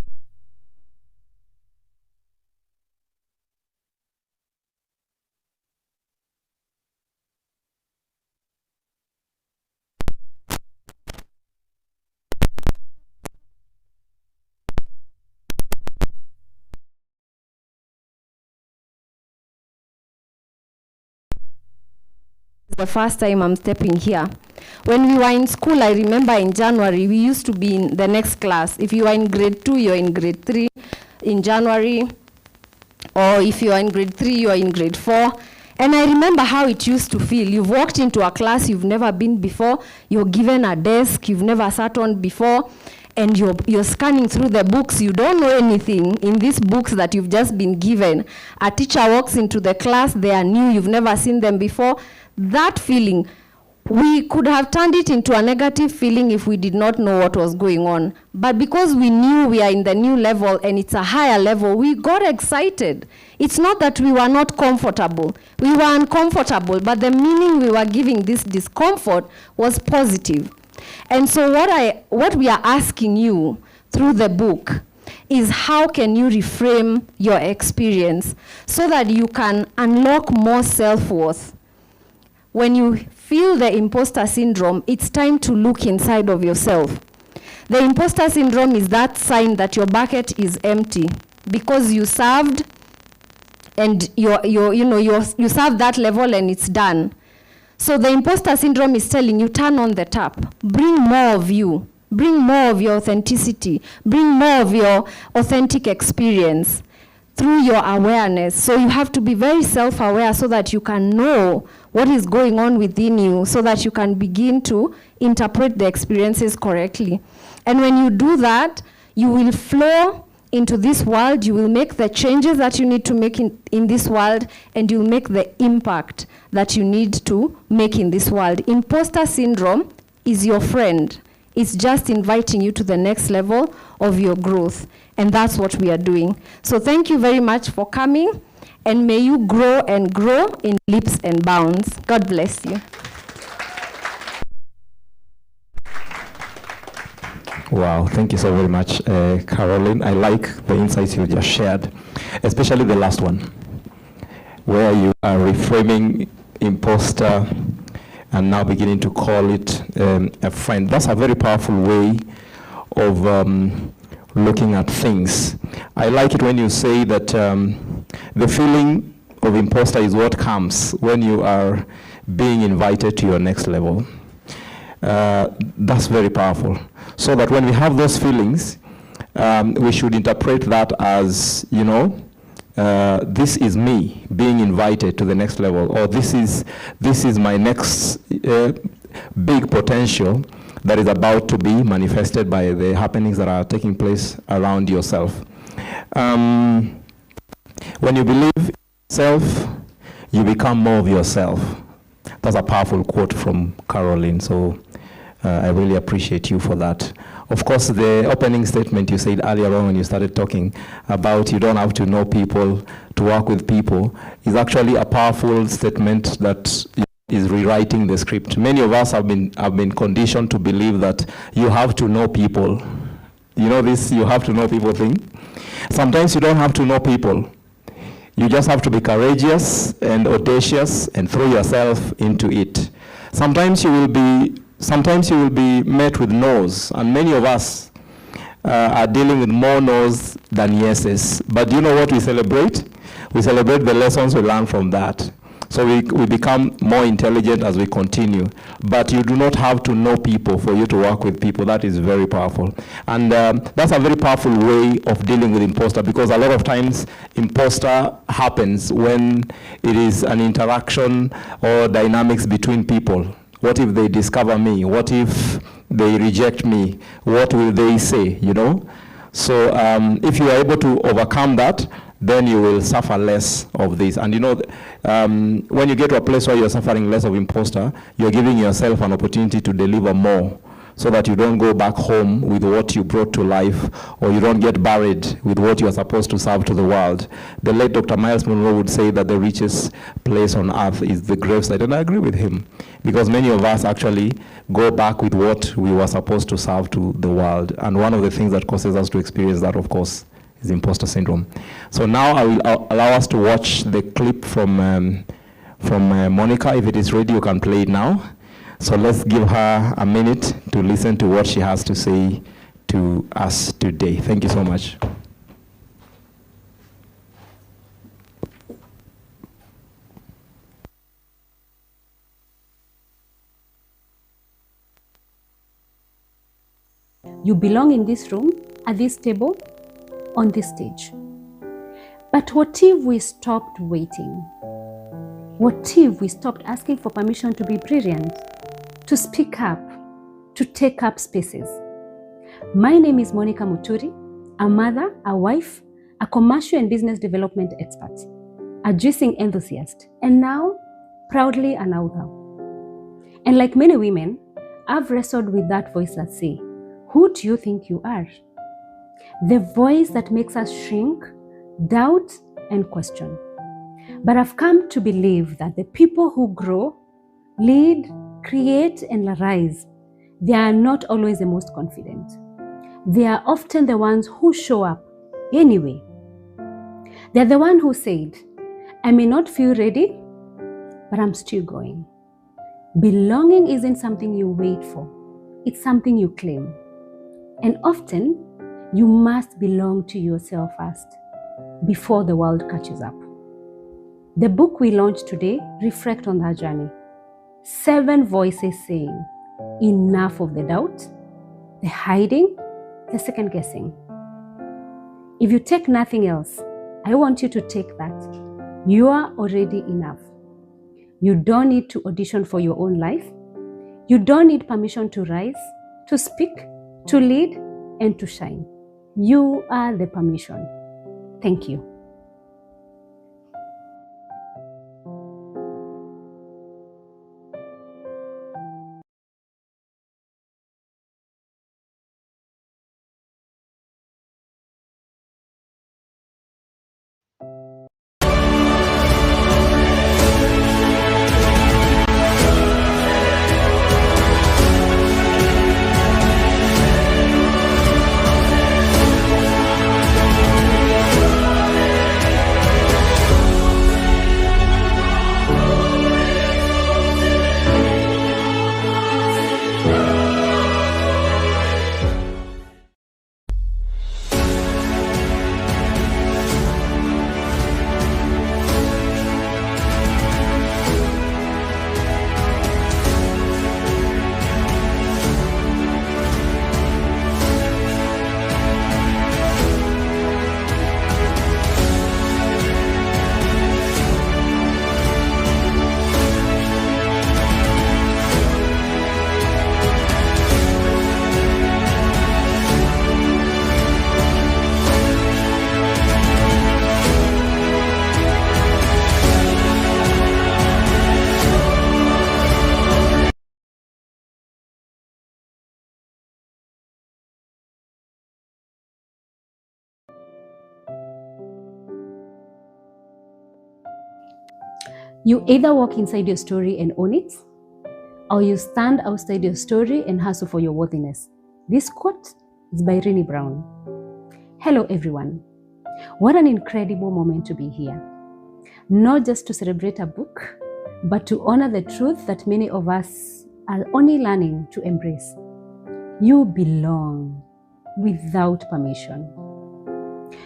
the first time I'm stepping here. When we were in school, I remember in January, we used to be in the next class. If you are in grade 2, you're in grade 3 in January. Or if you are in grade 3, you are in grade 4. And I remember how it used to feel. You've walked into a class you've never been before. You're given a desk you've never sat on before. And you're scanning through the books. You don't know anything in these books that you've just been given. A teacher walks into the class. They are new. You've never seen them before. That feeling, we could have turned it into a negative feeling if we did not know what was going on. But because we knew we are in the new level and it's a higher level, we got excited. It's not that we were not comfortable. We were uncomfortable, but the meaning we were giving this discomfort was positive. And so what we are asking you through the book is how can you reframe your experience so that you can unlock more self-worth. When you feel the imposter syndrome, it's time to look inside of yourself. The imposter syndrome is that sign that your bucket is empty because you served and you served that level and it's done. So the imposter syndrome is telling you, turn on the tap. Bring more of you. Bring more of your authenticity. Bring more of your authentic experience through your awareness. So you have to be very self-aware so that you can know what is going on within you, so that you can begin to interpret the experiences correctly. And when you do that, you will flow into this world, you will make the changes that you need to make in this world, and you'll make the impact that you need to make in this world. Imposter syndrome is your friend. It's just inviting you to the next level of your growth. And that's what we are doing. So thank you very much for coming. And may you grow and grow in leaps and bounds. God bless you. Wow, thank you so very much, Caroline. I like the insights you just shared, especially the last one, where you are reframing imposter and now beginning to call it a friend. That's a very powerful way of looking at things. I like it when you say that the feeling of imposter is what comes when you are being invited to your next level. That's very powerful. So that when we have those feelings, we should interpret that as, this is me being invited to the next level, or this is my next big potential that is about to be manifested by the happenings that are taking place around yourself. When you believe in yourself, you become more of yourself. That's a powerful quote from Caroline, so I really appreciate you for that. Of course, the opening statement you said earlier on when you started talking about you don't have to know people to work with people is actually a powerful statement that is rewriting the script. Many of us have been conditioned to believe that you have to know people. You know this you have to know people thing? Sometimes you don't have to know people. You just have to be courageous and audacious and throw yourself into it. Sometimes you will be met with no's, and many of us are dealing with more no's than yeses. But you know what we celebrate? We celebrate the lessons we learn from that. So we become more intelligent as we continue. But you do not have to know people for you to work with people. That is very powerful. And that's a very powerful way of dealing with imposter, because a lot of times imposter happens when it is an interaction or dynamics between people. What if they discover me? What if they reject me? What will they say, So if you are able to overcome that, then you will suffer less of this. And when you get to a place where you're suffering less of imposter, you're giving yourself an opportunity to deliver more, so that you don't go back home with what you brought to life, or you don't get buried with what you are supposed to serve to the world. The late Dr. Miles Monroe would say that the richest place on earth is the gravesite, and I agree with him, because many of us actually go back with what we were supposed to serve to the world. And one of the things that causes us to experience that, of course, is imposter syndrome. So now I will allow us to watch the clip from Monica. If it is ready, you can play it now. So let's give her a minute to listen to what she has to say to us today. Thank you so much. You belong in this room, at this table, on this stage. But what if we stopped waiting? What if we stopped asking for permission to be brilliant, to speak up, to take up spaces? My name is Monica Muturi, a mother, a wife, a commercial and business development expert, a juicing enthusiast, and now proudly an author. And like many women, I've wrestled with that voice that says, who do you think you are? The voice that makes us shrink, doubt, and question. But I've come to believe that the people who grow, lead, create, and rise, they are not always the most confident. They are often the ones who show up anyway. They're the one who said, I may not feel ready, but I'm still going. Belonging isn't something you wait for. It's something you claim. And often, you must belong to yourself first before the world catches up. The book we launched today reflects on that journey. 7 voices saying, enough of the doubt, the hiding, the second guessing. If you take nothing else, I want you to take that. You are already enough. You don't need to audition for your own life. You don't need permission to rise, to speak, to lead, and to shine. You are the permission. Thank you. You either walk inside your story and own it, or you stand outside your story and hustle for your worthiness. This quote is by Rini Brown. Hello everyone. What an incredible moment to be here. Not just to celebrate a book, but to honor the truth that many of us are only learning to embrace. You belong without permission.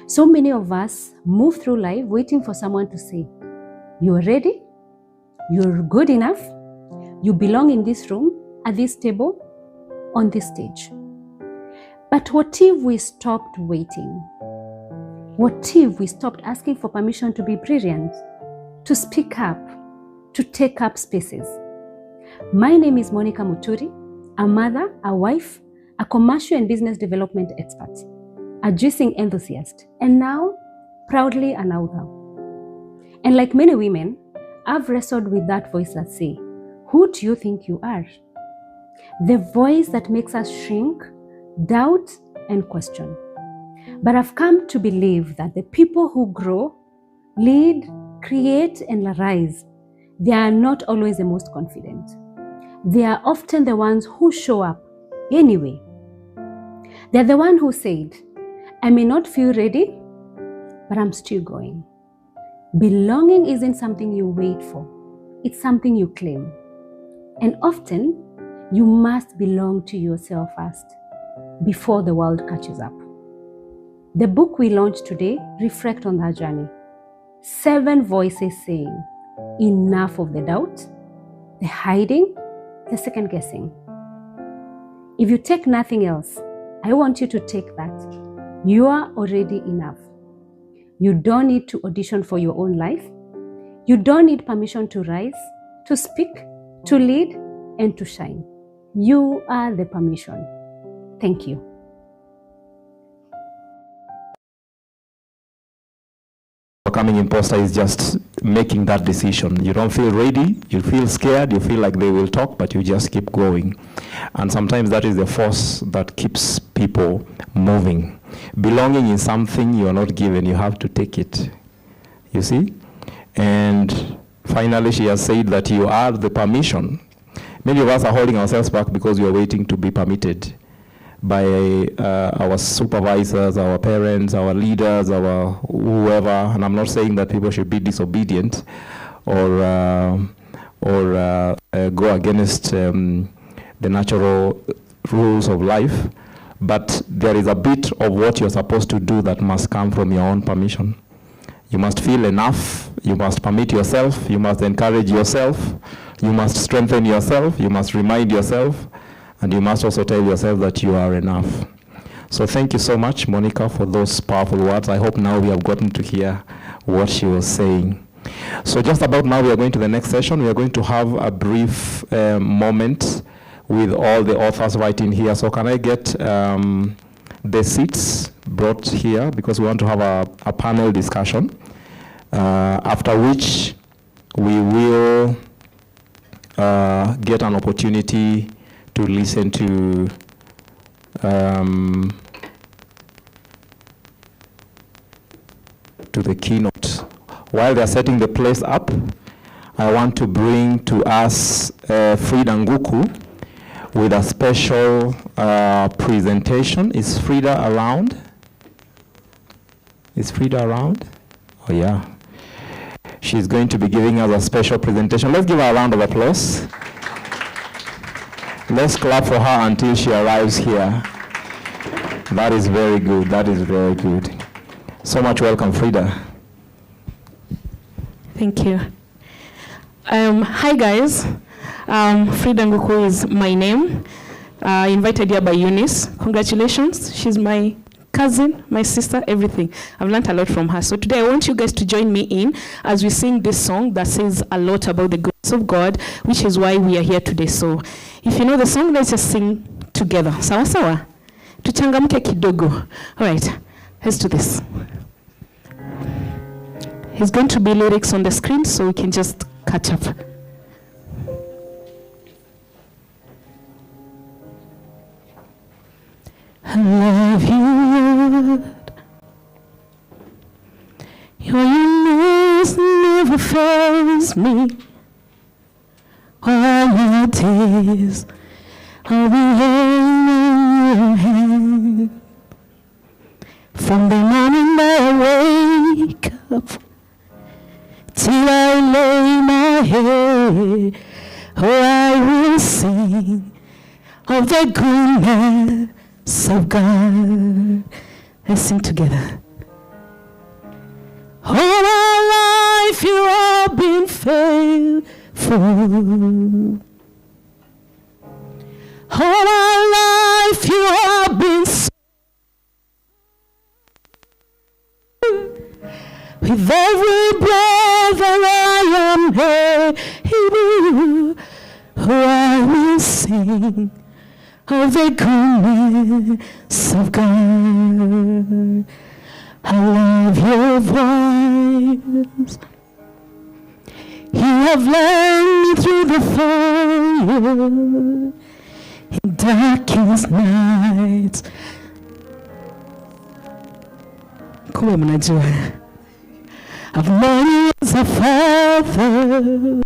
So many of us move through life waiting for someone to say, "You're ready, you're good enough, you belong in this room, at this table, on this stage." But what if we stopped waiting? What if we stopped asking for permission to be brilliant, to speak up, to take up spaces? My name is Monica Muturi, a mother, a wife, a commercial and business development expert, a juicing enthusiast, and now proudly an author. And like many women, I've wrestled with that voice that says, "Who do you think you are?" The voice that makes us shrink, doubt, and question. But I've come to believe that the people who grow, lead, create, and rise, they are not always the most confident. They are often the ones who show up anyway. They're the one who said, "I may not feel ready, but I'm still going." Belonging isn't something you wait for. It's something you claim. And often, you must belong to yourself first before the world catches up. The book we launched today reflects on that journey. 7 voices saying, enough of the doubt, the hiding, the second guessing. If you take nothing else, I want you to take that. You are already enough. You don't need to audition for your own life. You don't need permission to rise, to speak, to lead, and to shine. You are the permission. Thank you. Becoming imposter is just making that decision. You don't feel ready, you feel scared, you feel like they will talk, but you just keep going. And sometimes that is the force that keeps people moving. Belonging is something you are not given, you have to take it. You see? And finally, she has said that you are the permission. Many of us are holding ourselves back because we are waiting to be permitted by our supervisors, our parents, our leaders, our whoever. And I'm not saying that people should be disobedient or go against the natural rules of life. But there is a bit of what you're supposed to do that must come from your own permission. You must feel enough. You must permit yourself. You must encourage yourself. You must strengthen yourself. You must remind yourself. And you must also tell yourself that you are enough. So thank you so much, Monica, for those powerful words. I hope now we have gotten to hear what she was saying. So just about now, we are going to the next session. We are going to have a brief moment with all the authors right in here. So can I get the seats brought here, because we want to have a panel discussion, after which we will get an opportunity to listen to the keynote. While they're setting the place up, I want to bring to us Frida Nguku with a special presentation. Is Frida around? Is Frida around? Oh yeah. She's going to be giving us a special presentation. Let's give her a round of applause. Let's clap for her until she arrives here. That is very good. That is very good. So much welcome, Frida. Thank you. Hi, guys. Frida Nguku is my name. Invited here by Eunice. Congratulations. She's my cousin, my sister, everything. I've learned a lot from her. So today I want you guys to join me in as we sing this song that says a lot about the goodness of God, which is why we are here today. So if you know the song, let's just sing together. Sawa sawa? Tuchangamke kidogo. All right, let's do this. There's going to be lyrics on the screen, so we can just catch up. I love you, Lord. Your name never never fails me. All my days I'll be hanging in your hand. From the morning I wake up till I lay my head, oh, I will sing of the goodness of God. Let's sing together. All my life you have been faithful. All my life you have been so. With every breath that I am able, oh, I will sing of the goodness of God. I love your voice. You have led me through the fire in darkest nights. Kumbe mnajua. I've known you as a father.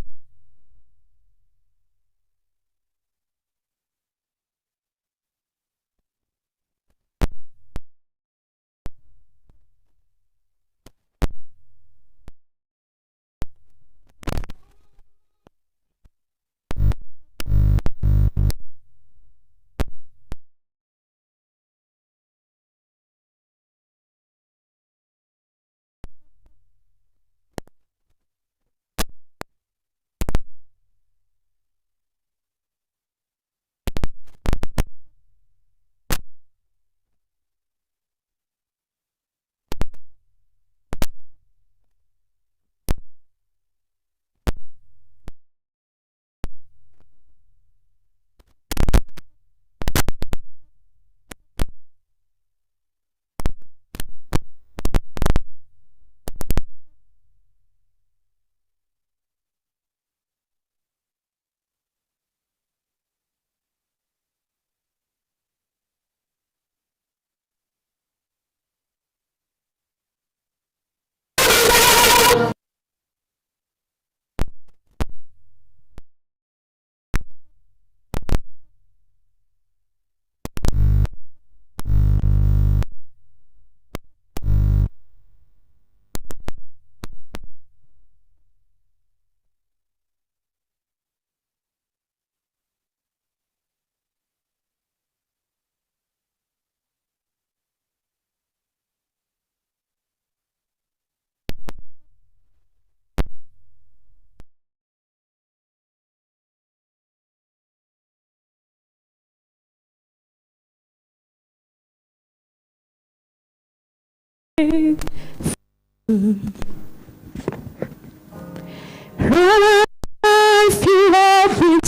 Life you have been,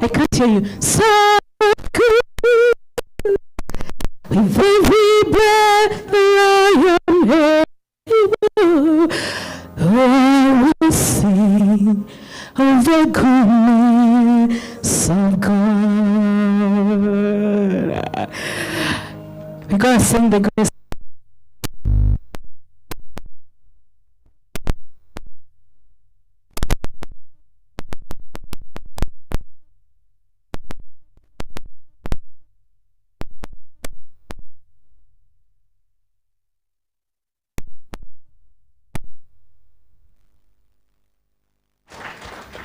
I can't hear you. So good. With every breath that I am able, oh, I will sing of the goodness of God. We're gonna sing the goodness.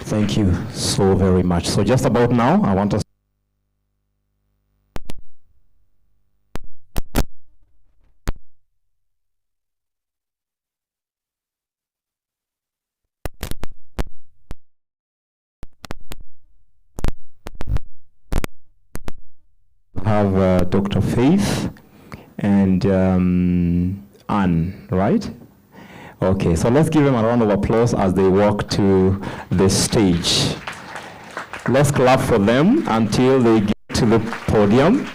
Thank you so very much. So just about now, I want us to have Dr. Faith and Anne, right? Okay, so let's give them a round of applause as they walk to the stage. Let's clap for them until they get to the podium.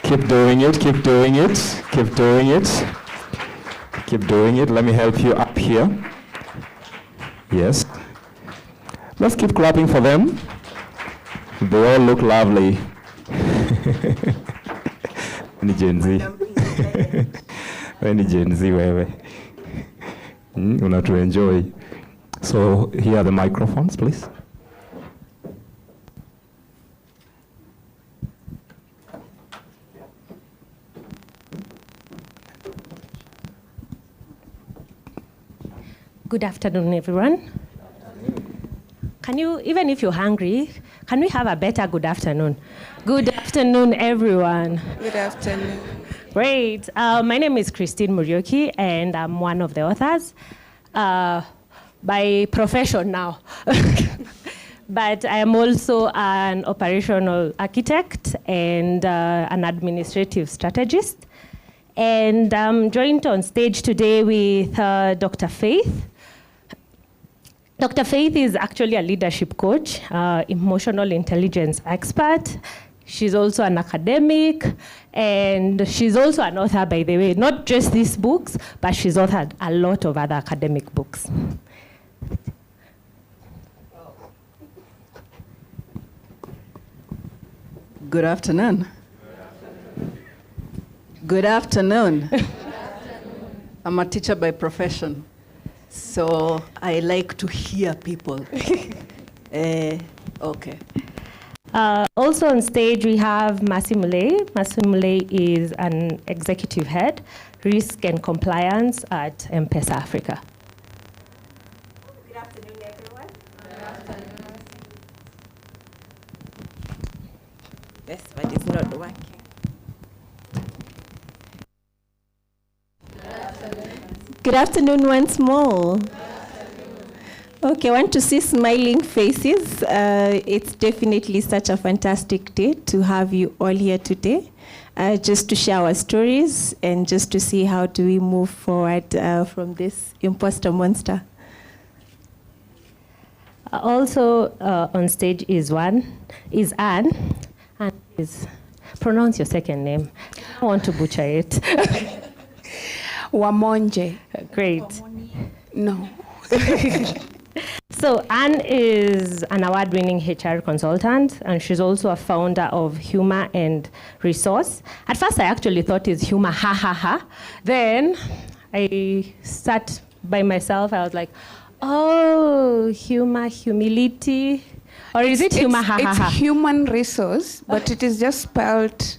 Keep doing it, keep doing it, keep doing it. Keep doing it. Let me help you up here. Yes. Let's keep clapping for them. They all look lovely. Ni Gen Z. When Gen Z wewe. Una to enjoy. So here are the microphones, please. Good afternoon, everyone. Can you, even if you're hungry, can we have a better good afternoon? Good afternoon, everyone. Good afternoon. Great. My name is Christine Murioki, and I'm one of the authors by profession now. But I am also an operational architect and an administrative strategist. And I'm joined on stage today with Dr. Faith. Dr. Faith is actually a leadership coach, emotional intelligence expert. She's also an academic, and she's also an author, by the way, not just these books, but she's authored a lot of other academic books. Good afternoon. Good afternoon. I'm a teacher by profession, so I like to hear people. Okay. Also on stage, we have Masimule. Masimule is an executive head, risk and compliance at M-Pesa Africa. Good afternoon, everyone. Good afternoon. Yes, but it's not working. Good afternoon once more. Okay, I want to see smiling faces. It's definitely such a fantastic day to have you all here today, just to share our stories and just to see how do we move forward from this imposter monster. Also on stage is Anne. And pronounce your second name. I don't want to butcher it. Wamonje. Great. No. So Anne is an award-winning HR consultant, and she's also a founder of Humor and Resource. At first, I actually thought it's humor, ha, ha, ha. Then I sat by myself. I was like, oh, humor, humility. Or is it humor, ha, ha, ha? It's human resource, but it is just spelled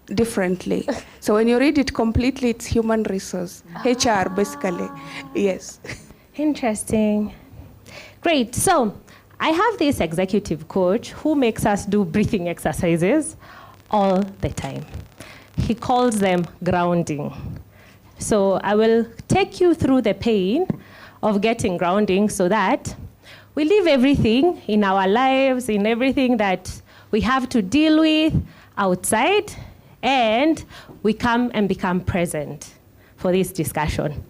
differently. So when you read it completely, it's human resource. HR, basically. Yes. Interesting. Great. So I have this executive coach who makes us do breathing exercises all the time. He calls them grounding. So I will take you through the pain of getting grounding so that we leave everything in our lives, in everything that we have to deal with outside, and we come and become present for this discussion.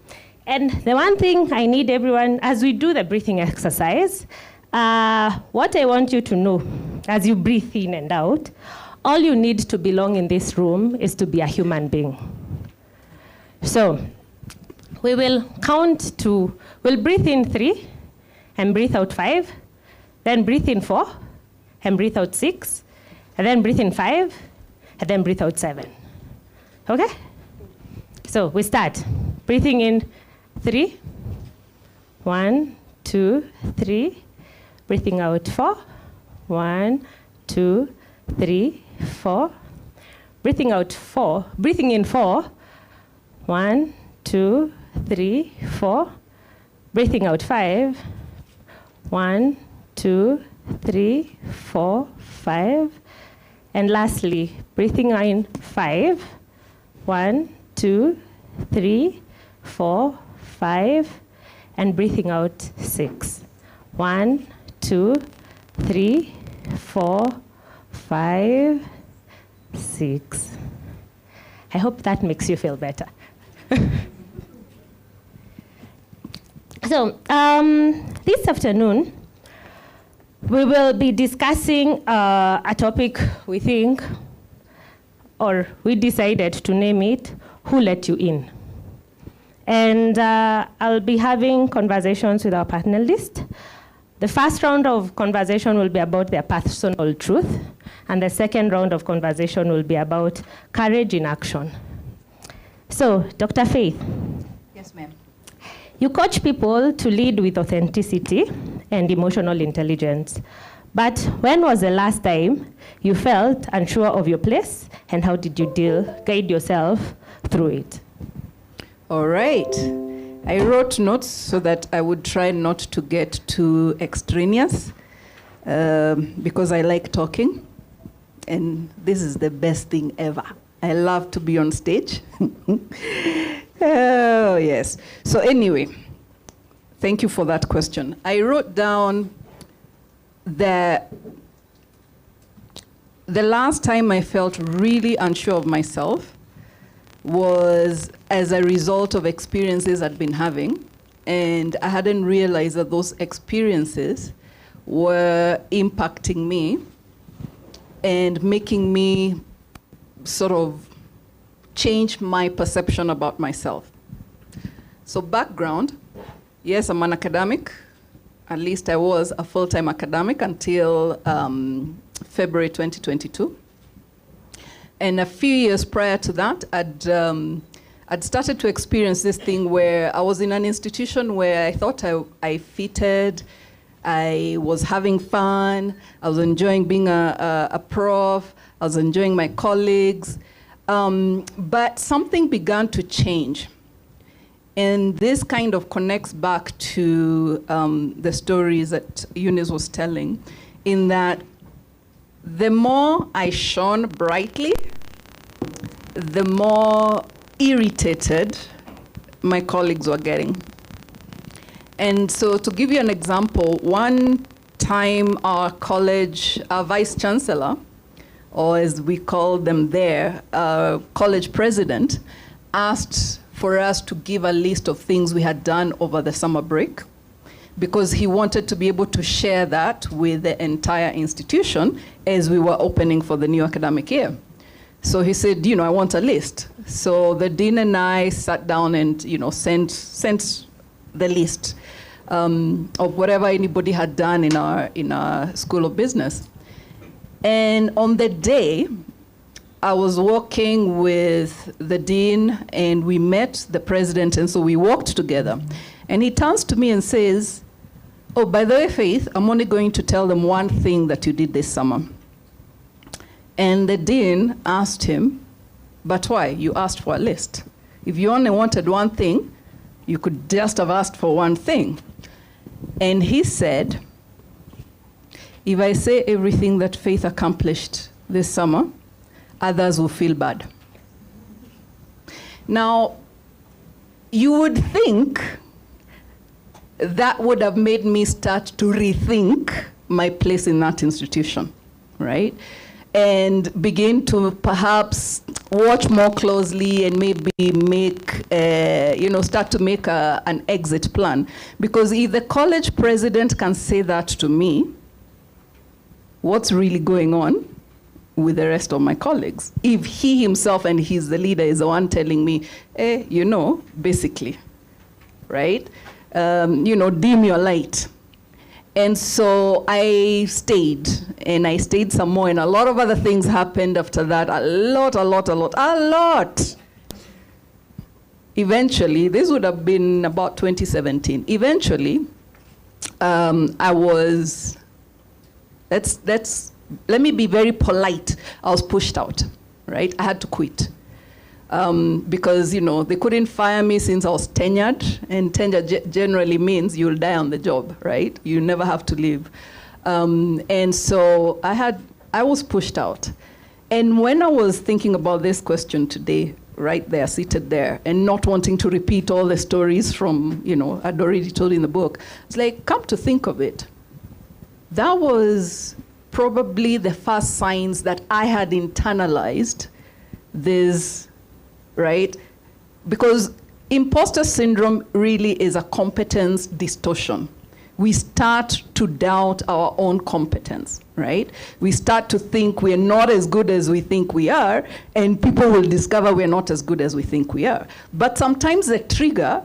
And the one thing I need everyone, as we do the breathing exercise, what I want you to know, as you breathe in and out, all you need to belong in this room is to be a human being. So we will count to, we'll breathe in 3 and breathe out 5, then breathe in 4 and breathe out 6, and then breathe in 5, and then breathe out 7. Okay? So we start. Breathing in 3. 1, 2, 3. Breathing out 4. 1, 2, 3, 4. Breathing out 4. Breathing in 4. 1, 2, 3, 4. Breathing out 5. 1, 2, 3, 4, 5. And lastly, breathing in 5. 1, 2, 3, 4, 5. And breathing out 6. 1, 2, 3, 4, 5, 6. I hope that makes you feel better. So this afternoon, we will be discussing a topic we think, or we decided to name it, Who Let You In? And I'll be having conversations with our panelists. The first round of conversation will be about their personal truth, and the second round of conversation will be about courage in action. So, Dr. Faith. Yes, ma'am. You coach people to lead with authenticity and emotional intelligence. But when was the last time you felt unsure of your place, and how did you guide yourself through it? All right. I wrote notes so that I would try not to get too extraneous because I like talking. And this is the best thing ever. I love to be on stage. Oh, yes. So anyway, thank you for that question. I wrote down that the last time I felt really unsure of myself was as a result of experiences I'd been having, and I hadn't realized that those experiences were impacting me and making me sort of change my perception about myself. So background, yes, I'm an academic. At least I was a full-time academic until February 2022. And a few years prior to that, I'd started to experience this thing where I was in an institution where I thought I fitted, I was having fun, I was enjoying being a prof, I was enjoying my colleagues, but something began to change. And this kind of connects back to the stories that Eunice was telling, in that the more I shone brightly, the more irritated my colleagues were getting. And so to give you an example, one time our college, our vice chancellor, or as we call them there, college president, asked for us to give a list of things we had done over the summer break, because he wanted to be able to share that with the entire institution as we were opening for the new academic year. So he said, I want a list. So the dean and I sat down and, sent the list of whatever anybody had done in our School of Business. And on the day, I was walking with the dean and we met the president, and so we walked together. And he turns to me and says, "Oh, by the way, Faith, I'm only going to tell them one thing that you did this summer." And the dean asked him, "But why? You asked for a list. If you only wanted one thing, you could just have asked for one thing." And he said, "If I say everything that Faith accomplished this summer, others will feel bad." Now, you would think that would have made me start to rethink my place in that institution, right? And begin to perhaps watch more closely and maybe start to make an exit plan. Because if the college president can say that to me, what's really going on with the rest of my colleagues? If he himself, and he's the leader, is the one telling me, basically, right? Dim your light. And so I stayed, and I stayed some more, and a lot of other things happened after that, a lot. Eventually, this would have been about 2017. Eventually, let me be very polite. I was pushed out, right? I had to quit. Because, they couldn't fire me since I was tenured, and tenure generally means you'll die on the job, right? You never have to leave. And so I was pushed out. And when I was thinking about this question today, right there, seated there, and not wanting to repeat all the stories from, I'd already told in the book, it's like, come to think of it, that was probably the first signs that I had internalized this, right? Because imposter syndrome really is a competence distortion. We start to doubt our own competence, right? We start to think we're not as good as we think we are, and people will discover we're not as good as we think we are. But sometimes the trigger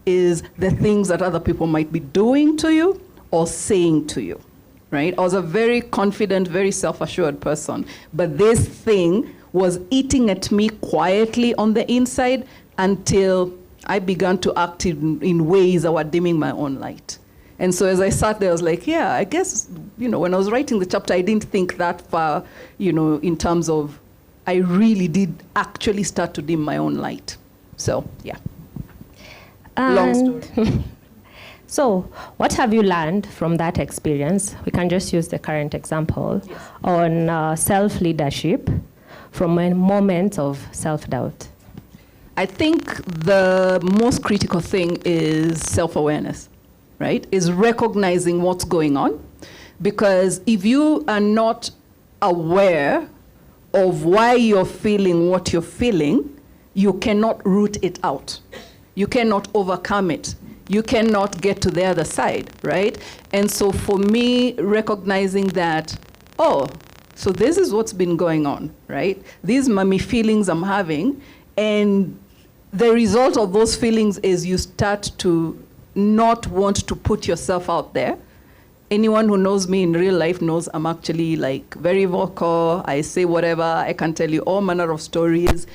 is the things that other people might be doing to you or saying to you, right? I was a very confident, very self-assured person, but this thing was eating at me quietly on the inside until I began to act in ways that were dimming my own light. And so as I sat there, I was like, yeah, I guess, when I was writing the chapter, I didn't think that far, in terms of, I really did actually start to dim my own light. So, yeah. Long story. So, what have you learned from that experience? We can just use the current example on self-leadership from a moment of self-doubt. I think the most critical thing is self-awareness, right? Is recognizing what's going on. Because if you are not aware of why you're feeling what you're feeling, you cannot root it out. You cannot overcome it. You cannot get to the other side, right? And so for me, recognizing that, so this is what's been going on, right? These mummy feelings I'm having, and the result of those feelings is you start to not want to put yourself out there. Anyone who knows me in real life knows I'm actually like very vocal. I say whatever. I can tell you all manner of stories.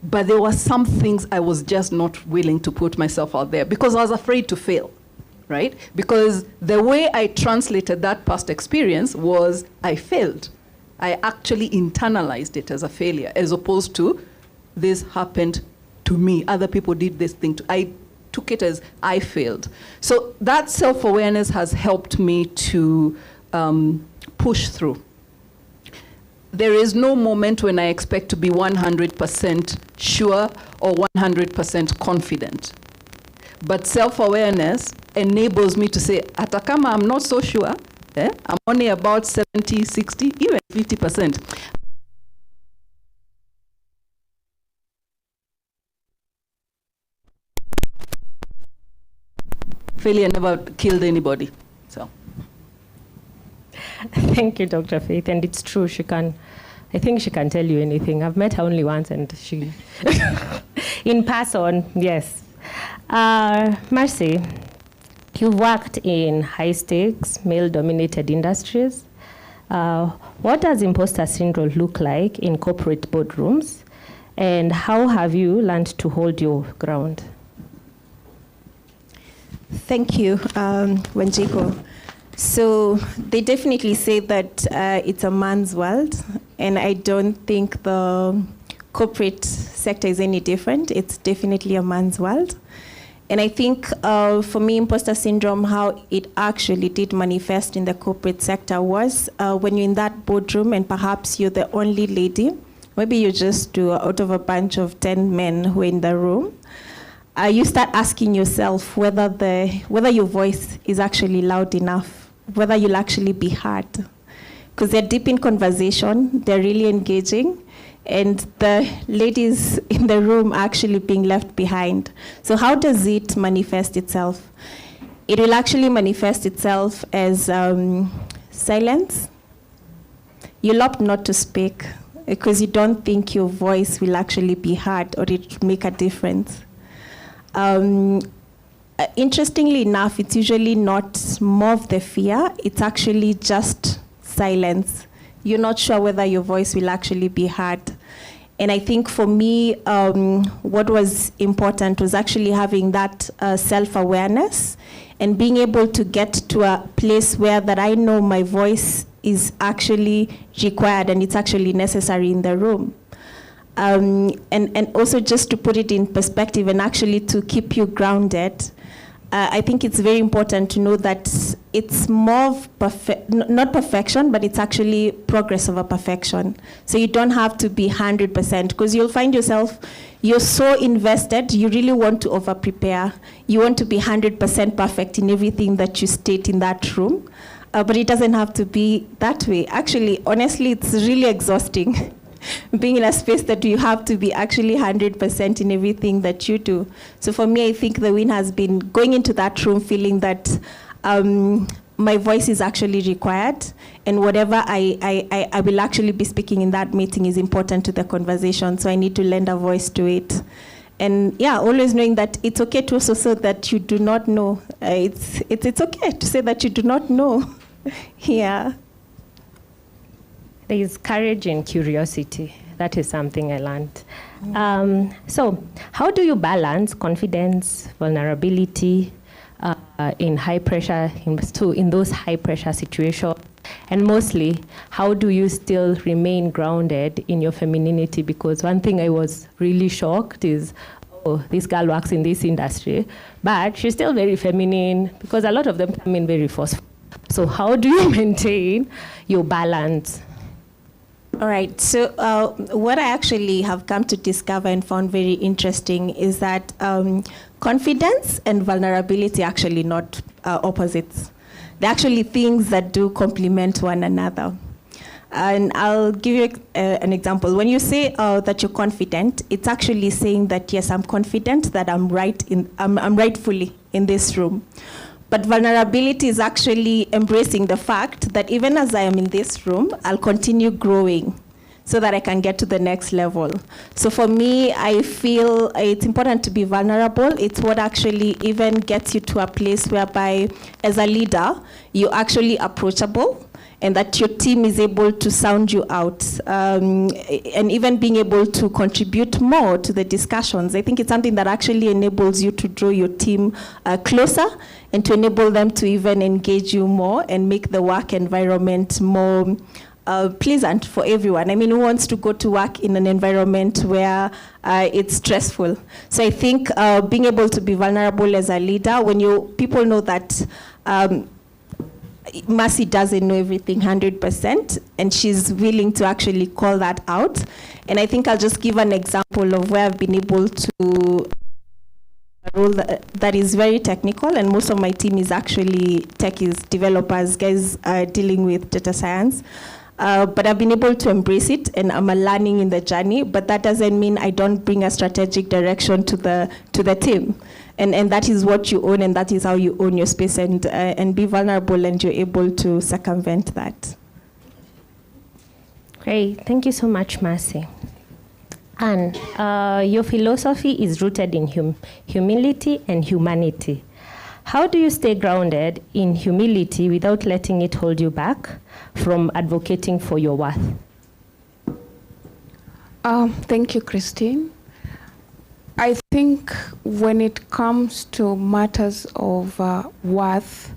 But there were some things I was just not willing to put myself out there because I was afraid to fail, right? Because the way I translated that past experience was I failed. I actually internalized it as a failure, as opposed to this happened to me. Other people did this thing. I took it as I failed. So that self-awareness has helped me to push through. There is no moment when I expect to be 100% sure or 100% confident. But self-awareness enables me to say, hata kama I'm not so sure, I'm only about 70, 60, even 50%. Failure never killed anybody. So. Thank you, Dr. Faith. And it's true, I think she can tell you anything. I've met her only once, and she, in person, yes. Mercy, you've worked in high-stakes, male-dominated industries. What does imposter syndrome look like in corporate boardrooms? And how have you learned to hold your ground? Thank you, Wanjiko. So they definitely say that it's a man's world, and I don't think the corporate sector is any different. It's definitely a man's world. And I think for me, imposter syndrome, how it actually did manifest in the corporate sector was when you're in that boardroom and perhaps you're the only lady, maybe you just do out of a bunch of 10 men who are in the room, you start asking yourself whether your voice is actually loud enough, whether you'll actually be heard. Because they're deep in conversation, they're really engaging, and the ladies in the room are actually being left behind. So how does it manifest itself? It will actually manifest itself as silence. You'll opt not to speak because you don't think your voice will actually be heard or it will make a difference. Interestingly enough, it's usually not more of the fear, it's actually just silence. You're not sure whether your voice will actually be heard. And I think for me, what was important was actually having that self-awareness and being able to get to a place where that I know my voice is actually required and it's actually necessary in the room. And also just to put it in perspective and actually to keep you grounded, I think it's very important to know that it's more of not perfection, but it's actually progress over perfection. So you don't have to be 100%, because you'll find yourself, you're so invested, you really want to over-prepare. You want to be 100% perfect in everything that you state in that room. But it doesn't have to be that way. Actually, honestly, it's really exhausting. Being in a space that you have to be actually 100% in everything that you do. So for me, I think the win has been going into that room feeling that my voice is actually required, and whatever I will actually be speaking in that meeting is important to the conversation, so I need to lend a voice to it. And yeah, always knowing that it's okay to also say that you do not know. It's okay to say that you do not know. Yeah. There is courage and curiosity. That is something I learned. So, how do you balance confidence, vulnerability in high pressure, in those high pressure situations? And mostly, how do you still remain grounded in your femininity? Because one thing I was really shocked is, oh, this girl works in this industry, but she's still very feminine because a lot of them come in very forceful. So how do you maintain your balance? All right, so what I actually have come to discover and found very interesting is that confidence and vulnerability are actually not opposites. They're actually things that do complement one another. And I'll give you an example. When you say that you're confident, it's actually saying that, yes, I'm confident that I'm rightfully in this room. But vulnerability is actually embracing the fact that even as I am in this room, I'll continue growing so that I can get to the next level. So for me, I feel it's important to be vulnerable. It's what actually even gets you to a place whereby, as a leader, you're actually approachable, and that your team is able to sound you out, and even being able to contribute more to the discussions. I think it's something that actually enables you to draw your team closer and to enable them to even engage you more and make the work environment more pleasant for everyone. I mean, who wants to go to work in an environment where it's stressful? So I think being able to be vulnerable as a leader, when people know that Mercy doesn't know everything 100%, and she's willing to actually call that out. And I think I'll just give an example of where I've been able to a role that is very technical, and most of my team is actually techies, developers, guys dealing with data science. But I've been able to embrace it, and I'm learning in the journey, but that doesn't mean I don't bring a strategic direction to the team. And that is what you own, and that is how you own your space, and be vulnerable, and you're able to circumvent that. Great, thank you so much, Mercy. And your philosophy is rooted in humility and humanity. How do you stay grounded in humility without letting it hold you back from advocating for your worth? Thank you, Christine. I think when it comes to matters of worth,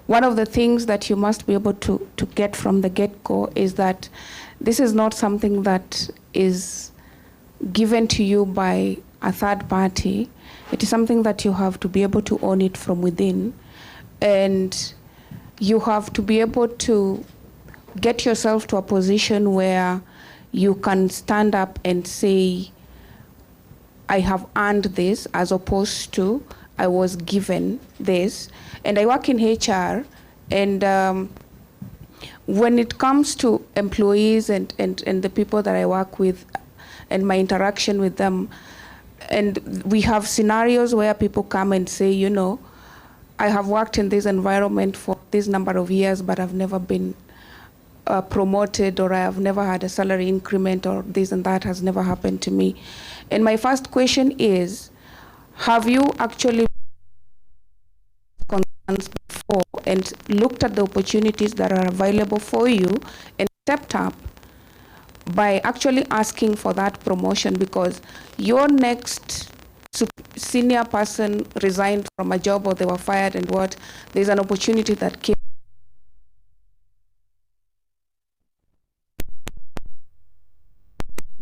one of the things that you must be able to get from the get-go is that this is not something that is given to you by a third party. It is something that you have to be able to own it from within, and you have to be able to get yourself to a position where you can stand up and say, I have earned this, as opposed to I was given this. And I work in HR, and when it comes to employees and the people that I work with and my interaction with them, and we have scenarios where people come and say, you know, I have worked in this environment for this number of years, but I've never been promoted, or I have never had a salary increment, or this and that has never happened to me. And my first question is, have you actually concerns before and looked at the opportunities that are available for you and stepped up by actually asking for that promotion? Because your next senior person resigned from a job, or they were fired, and there's an opportunity that came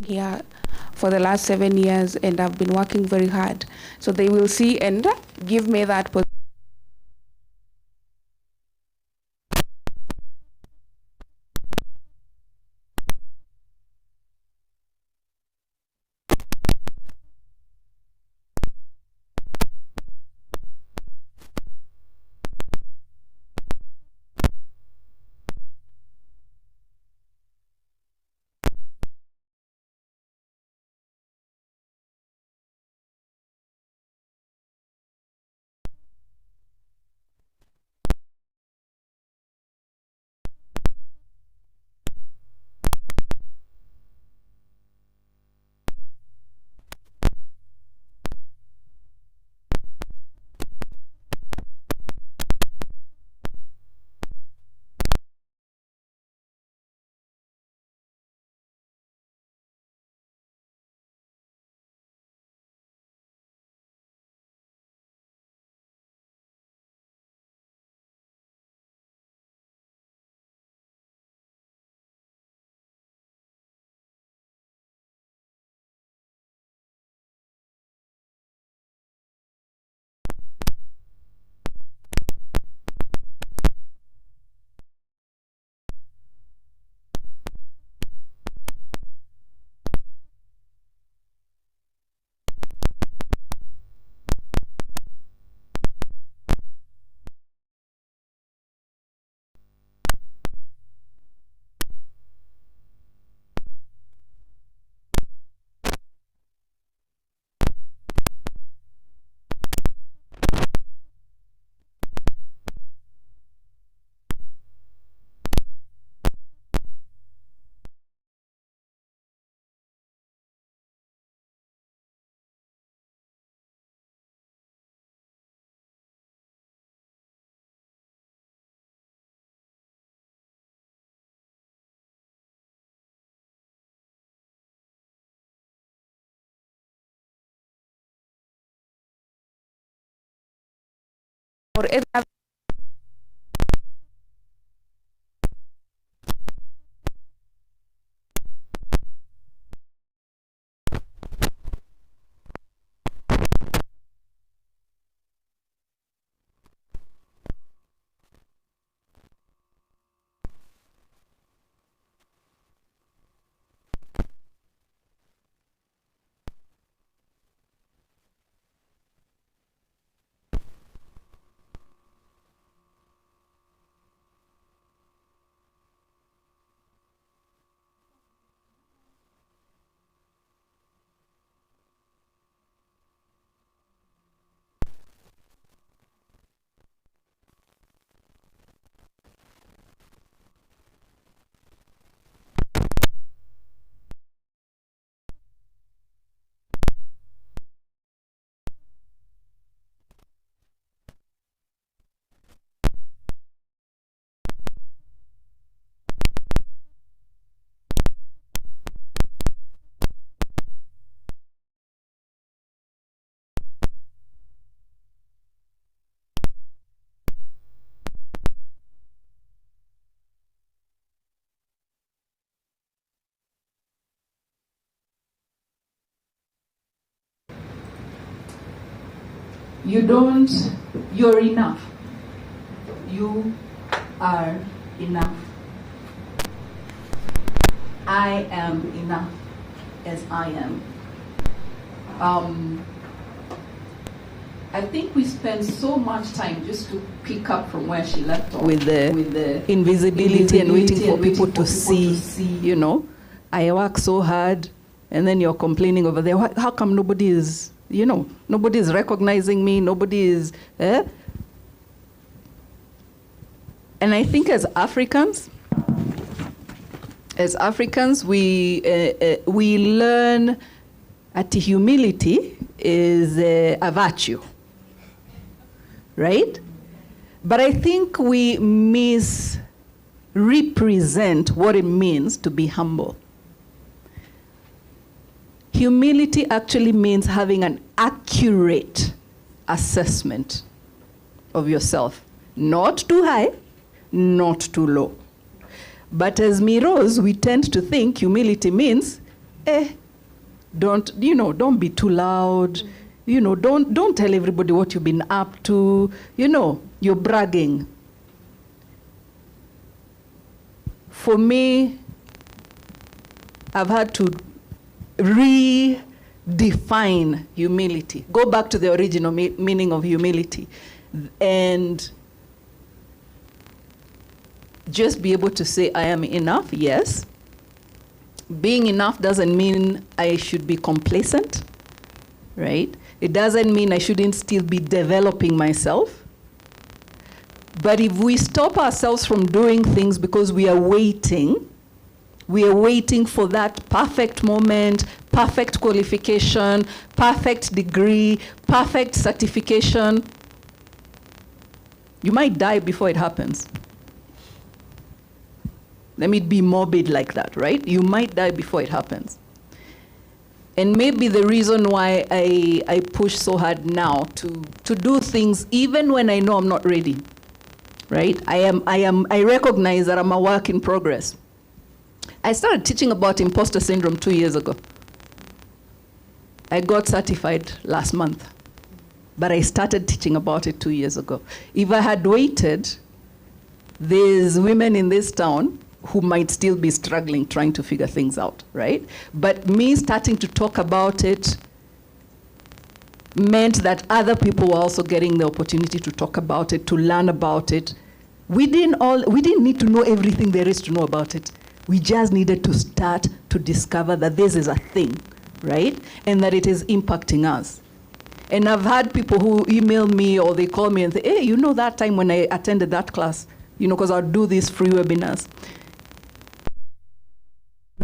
here for the last 7 years, and I've been working very hard. So they will see and give me that position. or any other you're enough. You are enough. I am enough as I am. I think we spend so much time just to pick up from where she left off with the invisibility and waiting for people to see, you know. I work so hard, and then you're complaining over there. How come nobody is, you know, nobody is recognizing me, nobody is, And I think as Africans, we learn that humility is a virtue, right? But I think we misrepresent what it means to be humble. Humility actually means having an accurate assessment of yourself. Not too high, not too low. But as Miros, we tend to think humility means, don't be too loud. Don't tell everybody what you've been up to. You're bragging. For me, I've had to redefine humility. Go back to the original meaning of humility and just be able to say, I am enough, yes. Being enough doesn't mean I should be complacent, right? It doesn't mean I shouldn't still be developing myself. But if we stop ourselves from doing things because we are waiting for that perfect moment, perfect qualification, perfect degree, perfect certification, you might die before it happens. Let me be morbid like that, right? You might die before it happens. And maybe the reason why I push so hard now to do things even when I know I'm not ready, right? I recognize that I'm a work in progress. I started teaching about imposter syndrome 2 years ago. I got certified last month, but I started teaching about it 2 years ago. If I had waited, there's women in this town who might still be struggling trying to figure things out, right? But me starting to talk about it meant that other people were also getting the opportunity to talk about it, to learn about it. We didn't need to know everything there is to know about it. We just needed to start to discover that this is a thing, right? And that it is impacting us. And I've had people who email me or they call me and say, hey, you know that time when I attended that class, because I'll do these free webinars.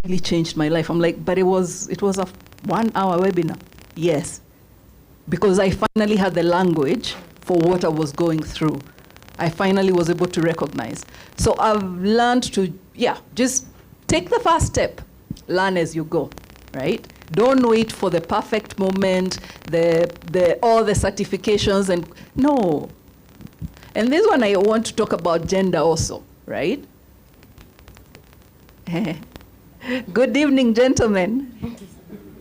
Really changed my life. I'm like, but it was a 1 hour webinar. Yes, because I finally had the language for what I was going through. I finally was able to recognize. So I've learned to, just take the first step. Learn as you go, right? Don't wait for the perfect moment, all the certifications, and no. And this one I want to talk about gender also, right? Good evening, gentlemen.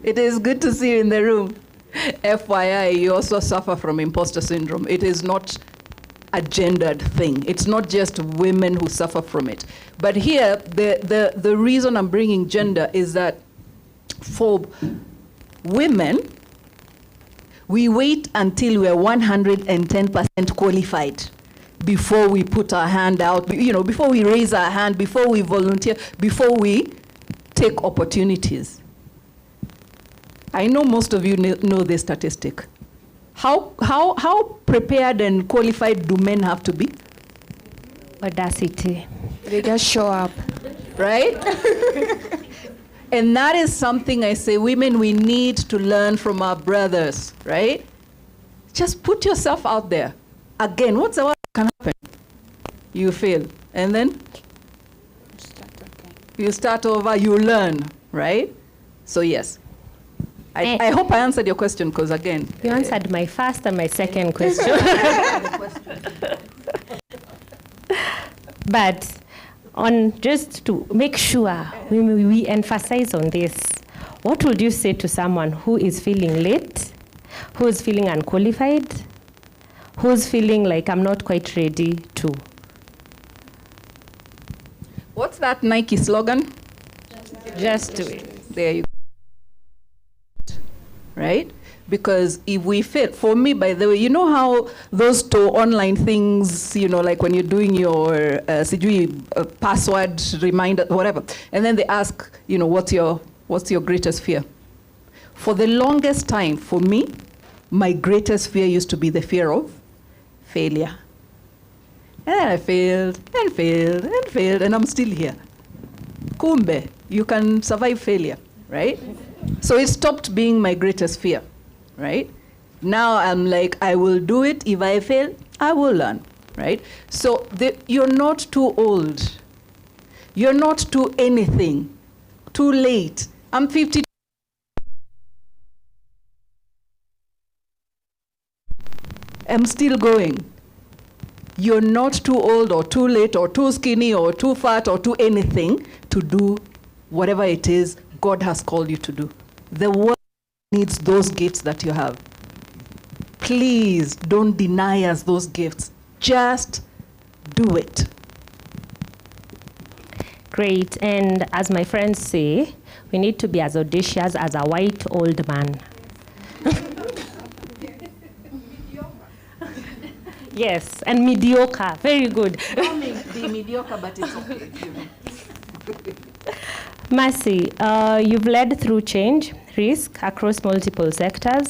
It is good to see you in the room. FYI, you also suffer from imposter syndrome. It is not a gendered thing. It's not just women who suffer from it. But here, the reason I'm bringing gender is that for women, we wait until we're 110% qualified before we put our hand out, you know, before we raise our hand, before we volunteer, before we take opportunities. I know most of you know this statistic. How prepared and qualified do men have to be? Audacity. They just show up. Right? And that is something I say, women, we need to learn from our brothers, right? Just put yourself out there. Again, what's the worst that can happen? You fail. And then? You start over, you learn, right? So yes. I hope I answered your question, because again. You answered my first and my second question. But on just to make sure we emphasize on this, what would you say to someone who is feeling late, who is feeling unqualified, who's feeling like I'm not quite ready to? What's that Nike slogan? Just do it. There you go. Right? Because if we fail, for me, by the way, you know how those two online things, you know, like when you're doing your password reminder, whatever, and then they ask, you know, what's your greatest fear? For the longest time, for me, my greatest fear used to be the fear of failure. And I failed, and failed, and failed, and I'm still here. Kumbe, you can survive failure, right? So it stopped being my greatest fear, right? Now I'm like, I will do it. If I fail, I will learn, right? So you're not too old. You're not too anything, too late. I'm 50. I'm still going. You're not too old or too late or too skinny or too fat or too anything to do whatever it is God has called you to do. The world needs those gifts that you have. Please don't deny us those gifts. Just do it. Great. And as my friends say, we need to be as audacious as a white old man. Yes, and mediocre. Very good. Don't be mediocre, but it's okay. Mercy, you've led through change, risk across multiple sectors.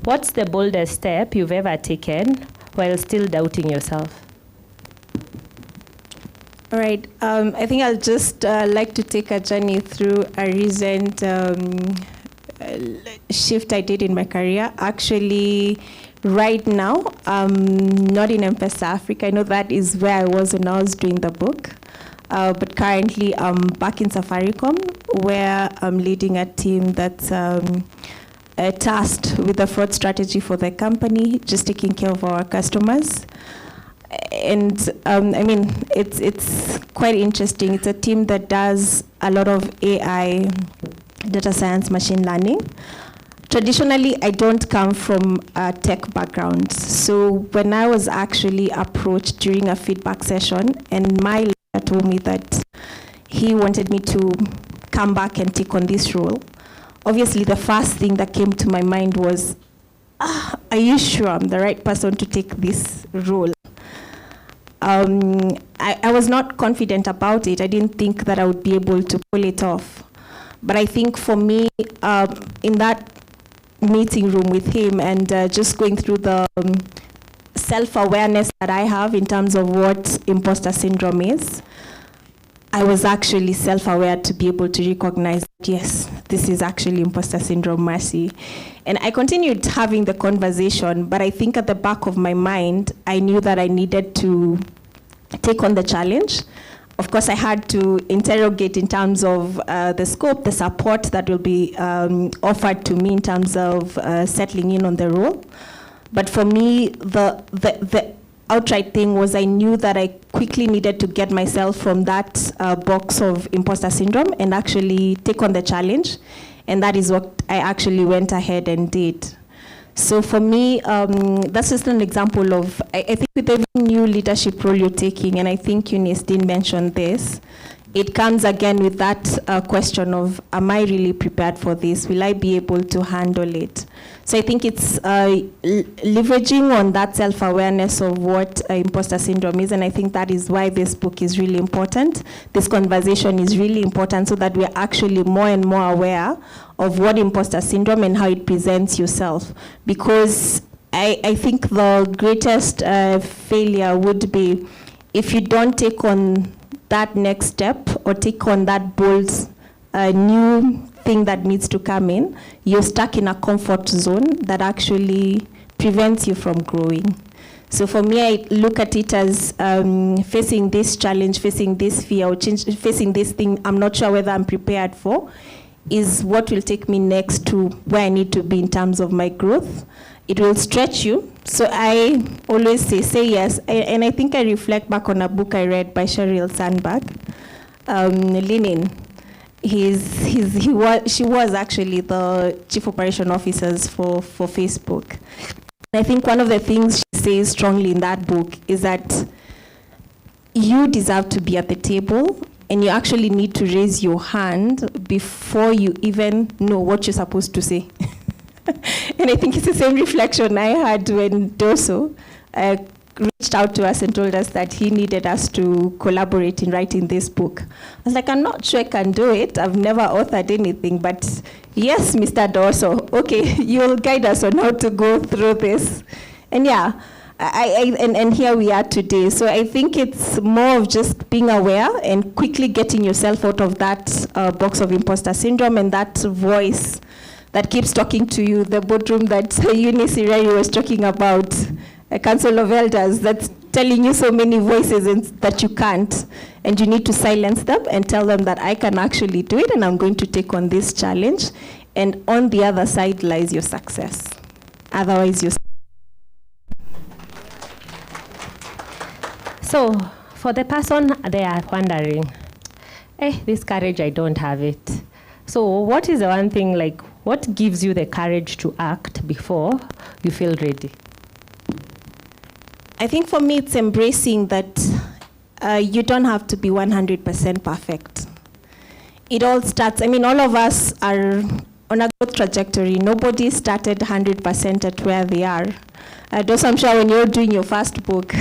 What's the boldest step you've ever taken while still doubting yourself? All right. I think I'll just like to take a journey through a recent shift I did in my career. Actually, right now, not in M-Pesa Africa. I know that is where I was when I was doing the book. But currently, I'm back in Safaricom, where I'm leading a team that's tasked with the fraud strategy for the company, just taking care of our customers. And I mean, it's quite interesting. It's a team that does a lot of AI, data science, machine learning. Traditionally, I don't come from a tech background. So when I was actually approached during a feedback session, and my leader told me that he wanted me to come back and take on this role, obviously the first thing that came to my mind was, are you sure I'm the right person to take this role? I was not confident about it. I didn't think that I would be able to pull it off. But I think for me, in that meeting room with him and just going through the self-awareness that I have in terms of what imposter syndrome is, I was actually self-aware to be able to recognize that, yes, this is actually imposter syndrome, Mercy. And I continued having the conversation, but I think at the back of my mind, I knew that I needed to take on the challenge. Of course, I had to interrogate in terms of the scope, the support that will be offered to me in terms of settling in on the role. But for me, the outright thing was I knew that I quickly needed to get myself from that box of imposter syndrome and actually take on the challenge. And that is what I actually went ahead and did. So for me, that's just an example of, I think with every new leadership role you're taking, and I think Eunice did mention this, it comes again with that question of, am I really prepared for this? Will I be able to handle it? So I think it's leveraging on that self-awareness of what imposter syndrome is, and I think that is why this book is really important. This conversation is really important so that we're actually more and more aware of what imposter syndrome and how it presents yourself. Because I think the greatest failure would be if you don't take on that next step or take on that bold new thing that needs to come in, you're stuck in a comfort zone that actually prevents you from growing. So for me, I look at it as facing this challenge, facing this fear, or facing this thing I'm not sure whether I'm prepared for, is what will take me next to where I need to be in terms of my growth. It will stretch you. So I always say yes. And I think I reflect back on a book I read by Sheryl Sandberg, Lenin. She was actually the chief operation officers for Facebook. I think one of the things she says strongly in that book is that you deserve to be at the table, and you actually need to raise your hand before you even know what you're supposed to say. And I think it's the same reflection I had when Doso reached out to us and told us that he needed us to collaborate in writing this book. I was like, I'm not sure I can do it. I've never authored anything, but yes, Mr. Doso, okay, you'll guide us on how to go through this. And yeah, and here we are today. So I think it's more of just being aware and quickly getting yourself out of that box of imposter syndrome and that voice that keeps talking to you, the boardroom that Eunice Irari was talking about, a council of elders that's telling you so many voices that you can't, and you need to silence them and tell them that I can actually do it and I'm going to take on this challenge, and on the other side lies your success. Otherwise, you're... So, for the person they are wondering, this courage, I don't have it. So what is the one thing, like, what gives you the courage to act before you feel ready? I think for me, it's embracing that you don't have to be 100% perfect. It all starts, all of us are on a growth trajectory. Nobody started 100% at where they are. Those, I'm sure when you're doing your first book,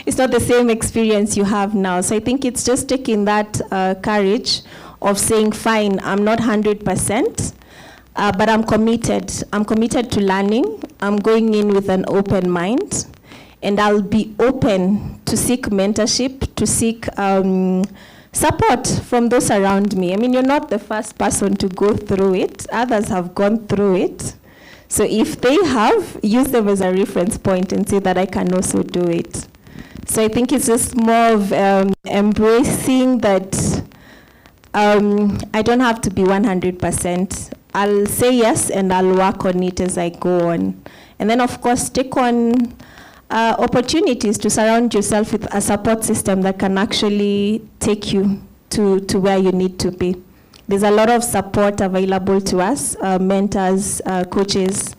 it's not the same experience you have now. So I think it's just taking that courage of saying, fine, I'm not 100%, but I'm committed. I'm committed to learning. I'm going in with an open mind, and I'll be open to seek mentorship, to seek support from those around me. You're not the first person to go through it. Others have gone through it. So if they have, use them as a reference point and say that I can also do it. So I think it's just more of embracing that I don't have to be 100%. I'll say yes and I'll work on it as I go on. And then, of course, take on opportunities to surround yourself with a support system that can actually take you to where you need to be. There's a lot of support available to us, mentors, coaches.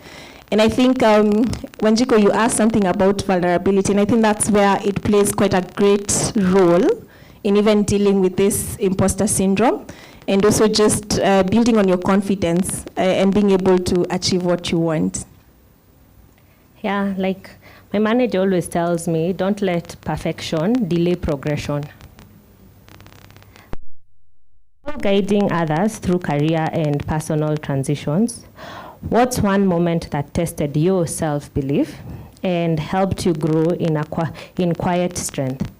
And I think, Wanjiko, you asked something about vulnerability, and I think that's where it plays quite a great role in even dealing with this imposter syndrome, and also just building on your confidence and being able to achieve what you want. Yeah, like my manager always tells me, don't let perfection delay progression. Guiding others through career and personal transitions, what's one moment that tested your self-belief and helped you grow in quiet strength?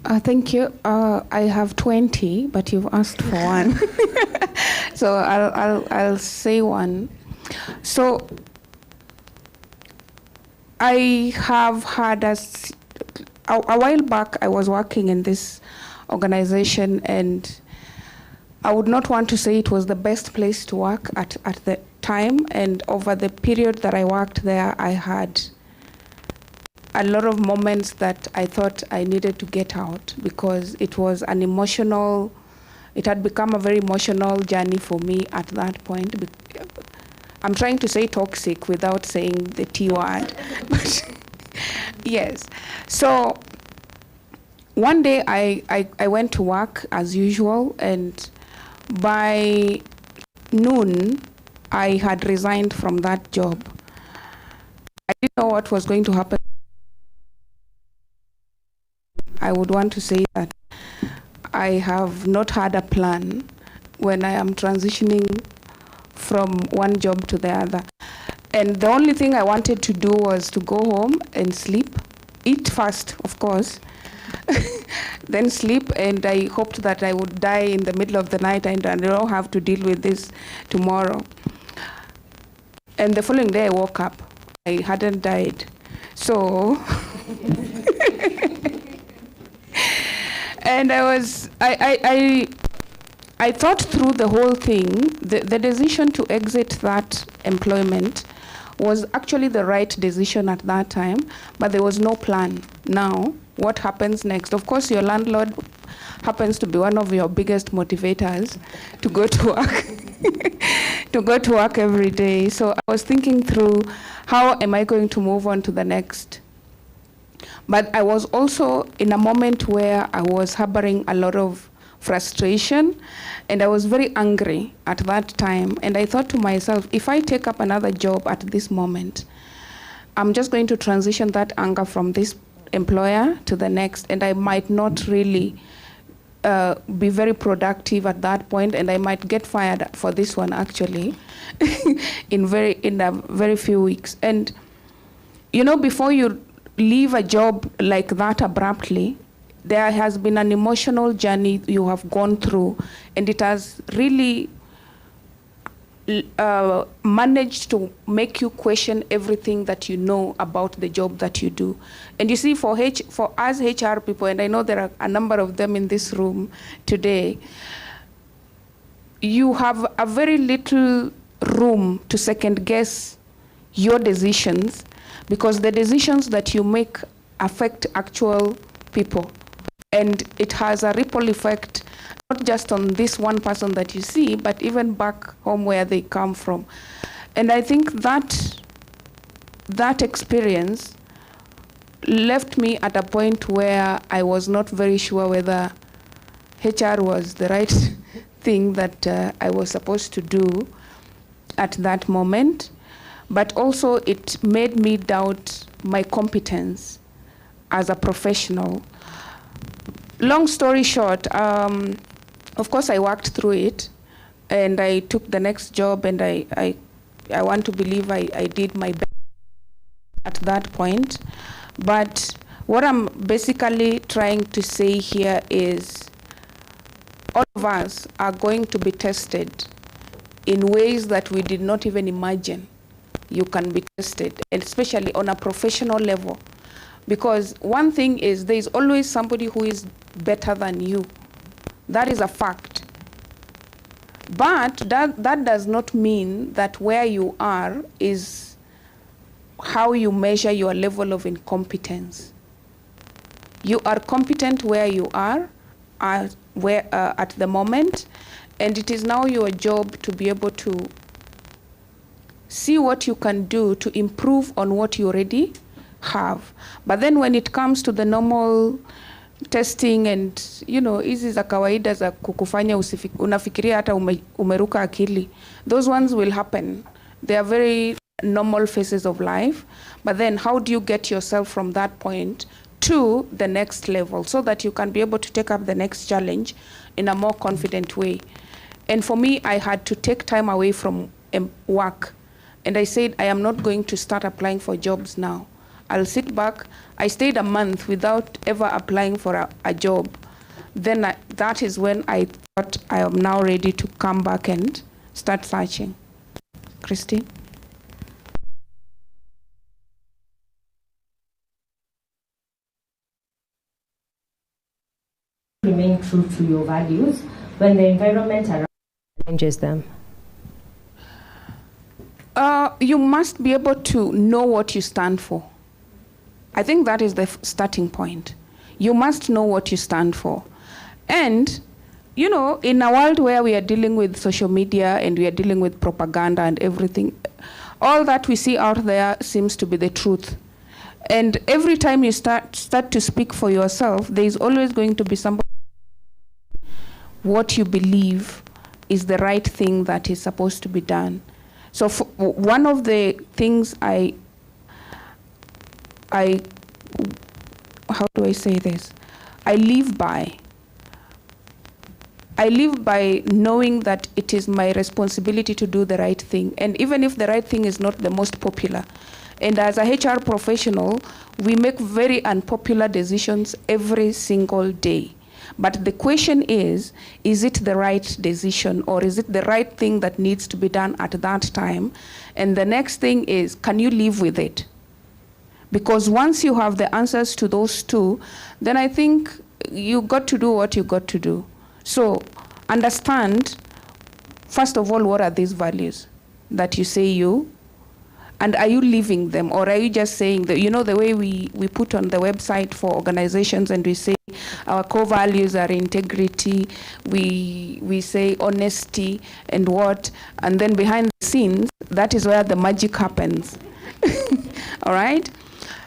Thank you. I have 20, but you've asked for one. So I'll say one. So I have had a while back, I was working in this organization, and I would not want to say it was the best place to work at the time. And over the period that I worked there, I had a lot of moments that I thought I needed to get out because it was an emotional, it had become a very emotional journey for me at that point. I'm trying to say toxic without saying the T word, but yes. So one day I went to work as usual, and by noon, I had resigned from that job. I didn't know what was going to happen. I would want to say that I have not had a plan when I am transitioning from one job to the other. And the only thing I wanted to do was to go home and sleep, eat first, of course, then sleep, and I hoped that I would die in the middle of the night and I don't have to deal with this tomorrow. And the following day I woke up. I hadn't died. So, and I thought through the whole thing. The decision to exit that employment was actually the right decision at that time, but there was no plan. Now, what happens next? Of course, your landlord happens to be one of your biggest motivators to go to work, to go to work every day. So I was thinking through, how am I going to move on to the next? But I was also in a moment where I was harboring a lot of frustration, and I was very angry at that time. And I thought to myself, if I take up another job at this moment, I'm just going to transition that anger from this employer to the next, and I might not really be very productive at that point, and I might get fired for this one actually in a very few weeks. And you know, before you leave a job like that abruptly, there has been an emotional journey you have gone through, and it has really managed to make you question everything that you know about the job that you do. And you see, for us HR people, and I know there are a number of them in this room today, you have a very little room to second guess your decisions, because the decisions that you make affect actual people. And it has a ripple effect, not just on this one person that you see, but even back home where they come from. And I think that experience left me at a point where I was not very sure whether HR was the right thing that I was supposed to do at that moment. But also it made me doubt my competence as a professional. Long story short, of course I worked through it, and I took the next job, and I want to believe I did my best at that point. But what I'm basically trying to say here is all of us are going to be tested in ways that we did not even imagine you can be tested, and especially on a professional level. Because one thing is, there is always somebody who is better than you. That is a fact. But that does not mean that where you are is how you measure your level of incompetence. You are competent where you are at the moment, and it is now your job to be able to see what you can do to improve on what you already have. But then when it comes to the normal testing and, you know, hizi za kawaida za kukufanya unafikiria hata umeruka akili, those ones will happen. They are very normal phases of life. But then how do you get yourself from that point to the next level so that you can be able to take up the next challenge in a more confident way? And for me, I had to take time away from work. And I said, I am not going to start applying for jobs now. I'll sit back. I stayed a month without ever applying for a job. Then that is when I thought I am now ready to come back and start searching. Christine? Remain true to your values when the environment around challenges them. You must be able to know what you stand for. I think that is the starting point. You must know what you stand for. And, you know, in a world where we are dealing with social media and we are dealing with propaganda and everything, all that we see out there seems to be the truth. And every time you start to speak for yourself, there is always going to be somebody what you believe is the right thing that is supposed to be done. So one of the things I how do I say this? I live by knowing that it is my responsibility to do the right thing. And even if the right thing is not the most popular, and as a HR professional, we make very unpopular decisions every single day. But the question is it the right decision, or is it the right thing that needs to be done at that time? And the next thing is, can you live with it? Because once you have the answers to those two, then I think you got to do what you got to do. So understand, first of all, what are these values that you say you, and are you living them, or are you just saying that, you know, the way we put on the website for organizations and we say our core values are integrity, we say honesty and what, and then behind the scenes, that is where the magic happens. All right?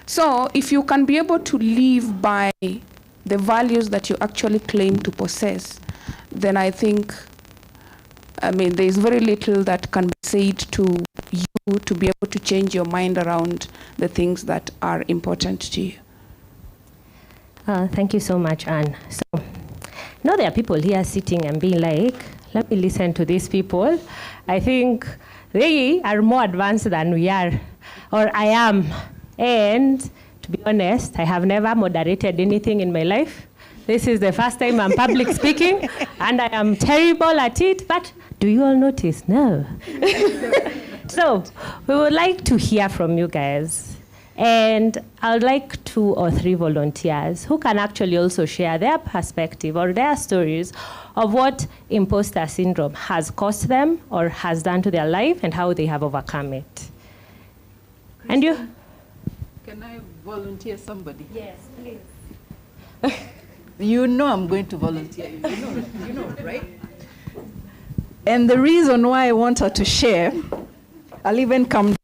So if you can be able to live by the values that you actually claim to possess, then I think, there is very little that can be said to you to be able to change your mind around the things that are important to you. Thank you so much, Anne. So, now there are people here sitting and being like, let me listen to these people. I think they are more advanced than we are, or I am. And to be honest, I have never moderated anything in my life. This is the first time I'm public speaking, and I am terrible at it, but do you all notice? No. So we would like to hear from you guys. And I would like 2 or 3 volunteers who can actually also share their perspective or their stories of what imposter syndrome has cost them or has done to their life and how they have overcome it. And you? Can I volunteer somebody? Yes, please. You know I'm going to volunteer. You know, right? And the reason why I want her to share, I'll even come,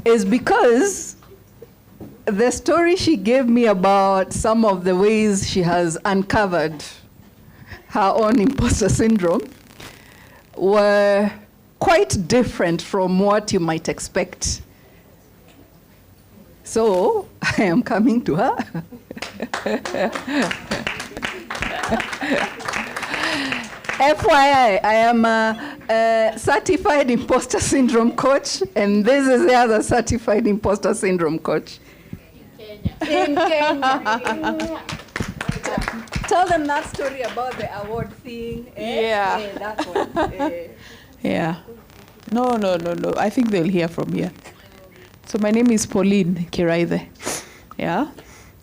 is because the story she gave me about some of the ways she has uncovered her own imposter syndrome were quite different from what you might expect. So I am coming to her. FYI, I am a certified imposter syndrome coach, and this is the other certified imposter syndrome coach. In Kenya. Tell them that story about the award thing. Yeah. That one. Yeah. No. I think they'll hear from here. So my name is Pauline Kiraithe. Yeah.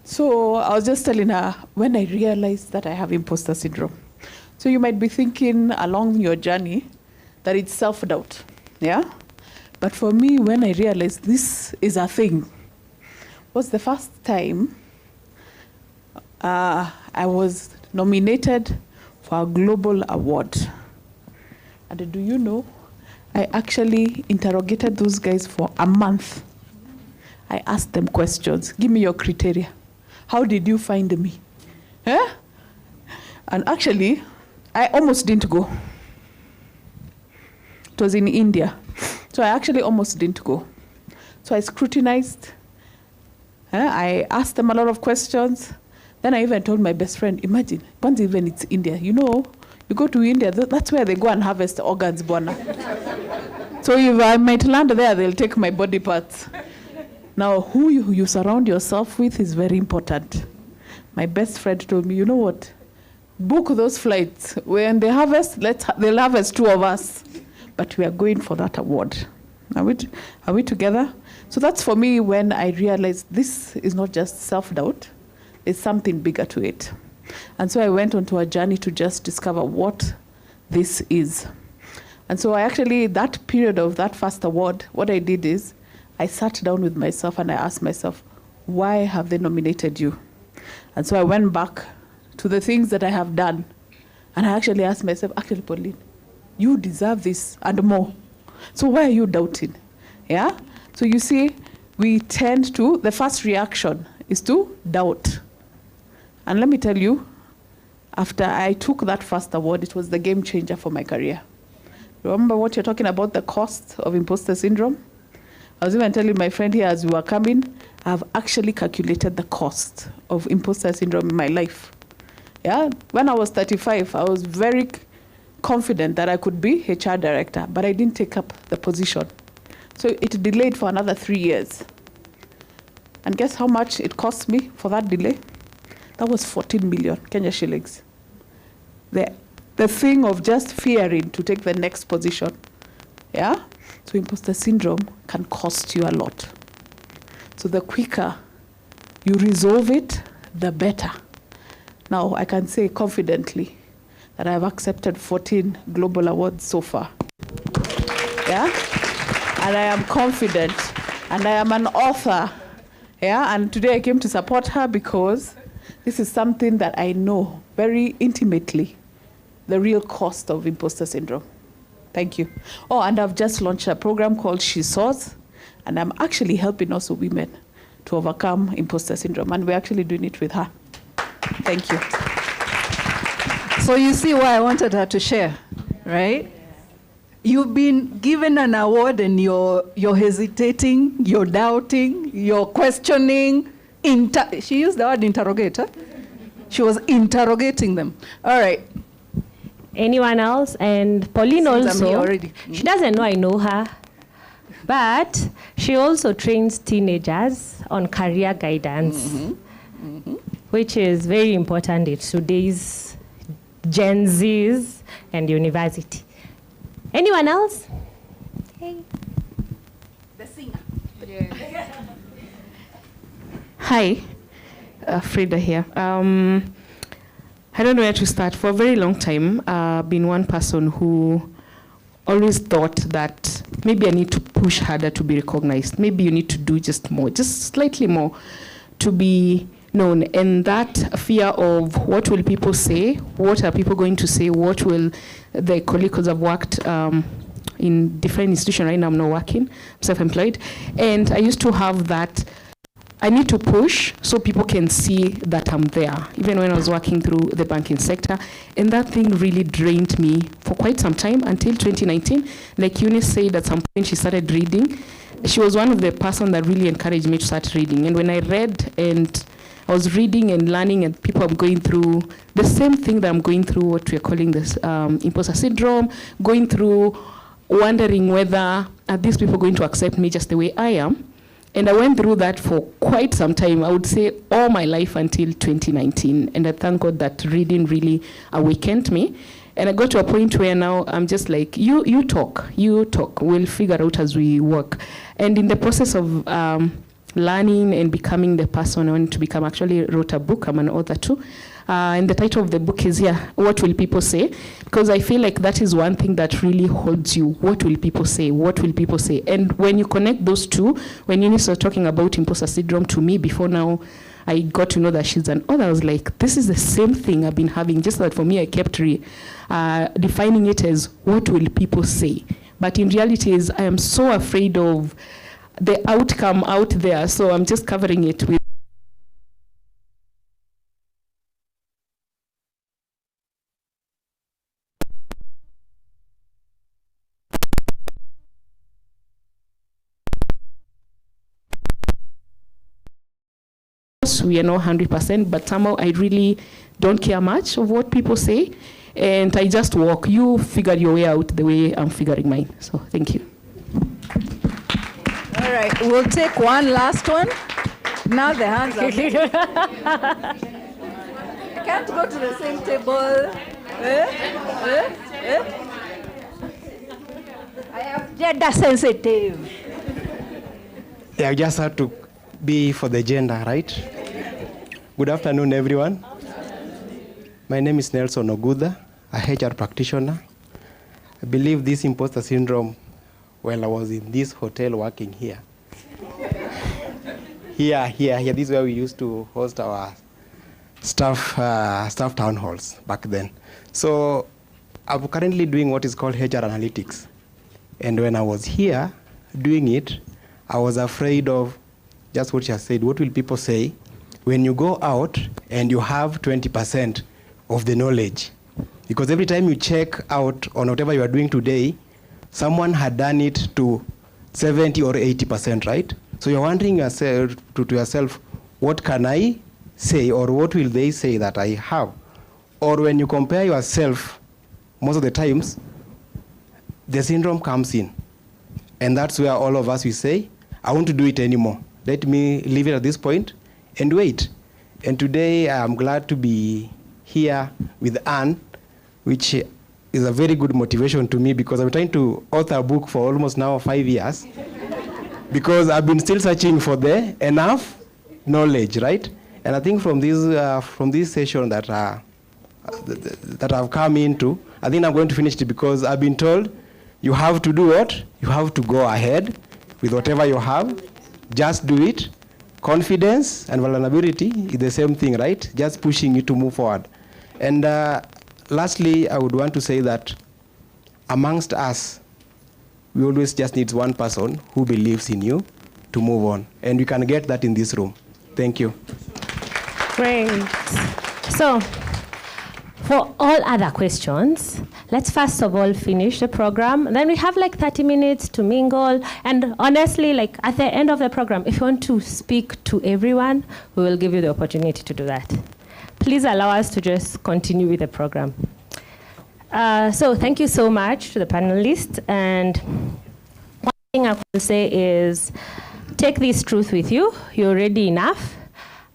So I was just telling her when I realized that I have imposter syndrome. So you might be thinking along your journey that it's self-doubt. Yeah. But for me, when I realized this is a thing, was the first time I was nominated for a global award. And do you know, I actually interrogated those guys for a month. I asked them questions. Give me your criteria. How did you find me? Eh? And actually, I almost didn't go. It was in India. So I actually almost didn't go. So I scrutinized. I asked them a lot of questions. Then I even told my best friend, imagine, once even it's India, you know, you go to India, that's where they go and harvest organs, Bwana. So if I might land there, they'll take my body parts. Now, who you surround yourself with is very important. My best friend told me, you know what? Book those flights. When they harvest, they'll harvest 2 of us. But we are going for that award. Are we together? So that's for me when I realized this is not just self-doubt. There's something bigger to it. And so I went onto a journey to just discover what this is. And so that period of that first award, what I did is I sat down with myself and I asked myself, why have they nominated you? And so I went back to the things that I have done. And I actually asked myself, actually, Pauline, you deserve this and more. So why are you doubting? Yeah? So you see, we tend to, the first reaction is to doubt. And let me tell you, after I took that first award, it was the game changer for my career. Remember what you're talking about, the cost of imposter syndrome? I was even telling my friend here as we were coming, I've actually calculated the cost of imposter syndrome in my life. Yeah, when I was 35, I was very confident that I could be HR director, but I didn't take up the position. So it delayed for another 3 years. And guess how much it cost me for that delay? That was 14 million Kenya shillings. The thing of just fearing to take the next position. Yeah? So imposter syndrome can cost you a lot. So the quicker you resolve it, the better. Now, I can say confidently that I've accepted 14 global awards so far. Yeah? And I am confident, and I am an author. Yeah? And today I came to support her because this is something that I know very intimately, the real cost of imposter syndrome. Thank you. Oh, and I've just launched a program called She Soars, and I'm actually helping also women to overcome imposter syndrome, and we're actually doing it with her. Thank you. So you see why I wanted her to share, right? You've been given an award and you're hesitating, you're doubting, you're questioning. She used the word interrogator. She was interrogating them. All right. Anyone else? And Pauline Since also, already. She doesn't know I know her, but she also trains teenagers on career guidance, which is very important in today's Gen Zs and university. Anyone else? Hey. The singer. Hi, Frida here. I don't know where to start. For a very long time, I've been one person who always thought that maybe I need to push harder to be recognized. Maybe you need to do just more, just slightly more to be known. And that fear of what will people say, what are people going to say, what will the colleagues, because I've worked in different institutions. Right now I'm not working, I'm self-employed. And I used to have that, I need to push so people can see that I'm there, even when I was working through the banking sector. And that thing really drained me for quite some time until 2019. Like Eunice said, at some point she started reading. She was one of the person that really encouraged me to start reading. And when I read and I was reading and learning, and people are going through the same thing that I'm going through, what we're calling this imposter syndrome, going through wondering whether are these people going to accept me just the way I am. And I went through that for quite some time, I would say all my life until 2019. And I thank God that reading really awakened me. And I got to a point where now I'm just like, you talk, we'll figure out as we work. And in the process of learning and becoming the person I wanted to become, actually wrote a book. I'm an author too. And the title of the book is, What Will People Say? Because I feel like that is one thing that really holds you. What will people say? What will people say? And when you connect those two, when Eunice was talking about imposter syndrome to me before now, I got to know that she's an author. I was like, this is the same thing I've been having. Just that for me, I kept defining it as what will people say? But in reality is I am so afraid of the outcome out there. So I'm just covering it with we are not 100%, but somehow I really don't care much of what people say, and I just walk. You figure your way out the way I'm figuring mine. So thank you. All right, we'll take one last one. Now the hands are I can't go to the same table. I am gender sensitive. Yeah, I just had to be for the gender, right? Good afternoon, everyone. My name is Nelson Oguda, a HR practitioner. I believe this imposter syndrome while I was in this hotel working here. Here. This is where we used to host our staff town halls back then. So I'm currently doing what is called HR analytics. And when I was here doing it, I was afraid of just what you said. What will people say when you go out and you have 20% of the knowledge? Because every time you check out on whatever you are doing today, someone had done it to 70 or 80%, right? So you're wondering yourself to yourself, what can I say, or what will they say that I have? Or when you compare yourself, most of the times, the syndrome comes in. And that's where all of us will say, I want to do it anymore. Let me leave it at this point and wait. And today I'm glad to be here with Anne, which is a very good motivation to me, because I'm trying to author a book for almost now 5 years. Because I've been still searching for the enough knowledge, right? And I think from this session that I've come into, I think I'm going to finish it, because I've been told you have to do what? You have to go ahead with whatever you have. Just do it. Confidence and vulnerability is the same thing, right? Just pushing you to move forward. And lastly, I would want to say that amongst us, we always just need one person who believes in you to move on. And we can get that in this room. Thank you. Great. So, for all other questions, let's first of all finish the program. Then we have like 30 minutes to mingle. And honestly, like at the end of the program, if you want to speak to everyone, we will give you the opportunity to do that. Please allow us to just continue with the program. So thank you so much to the panelists. And one thing I will say is, take this truth with you. You're already enough.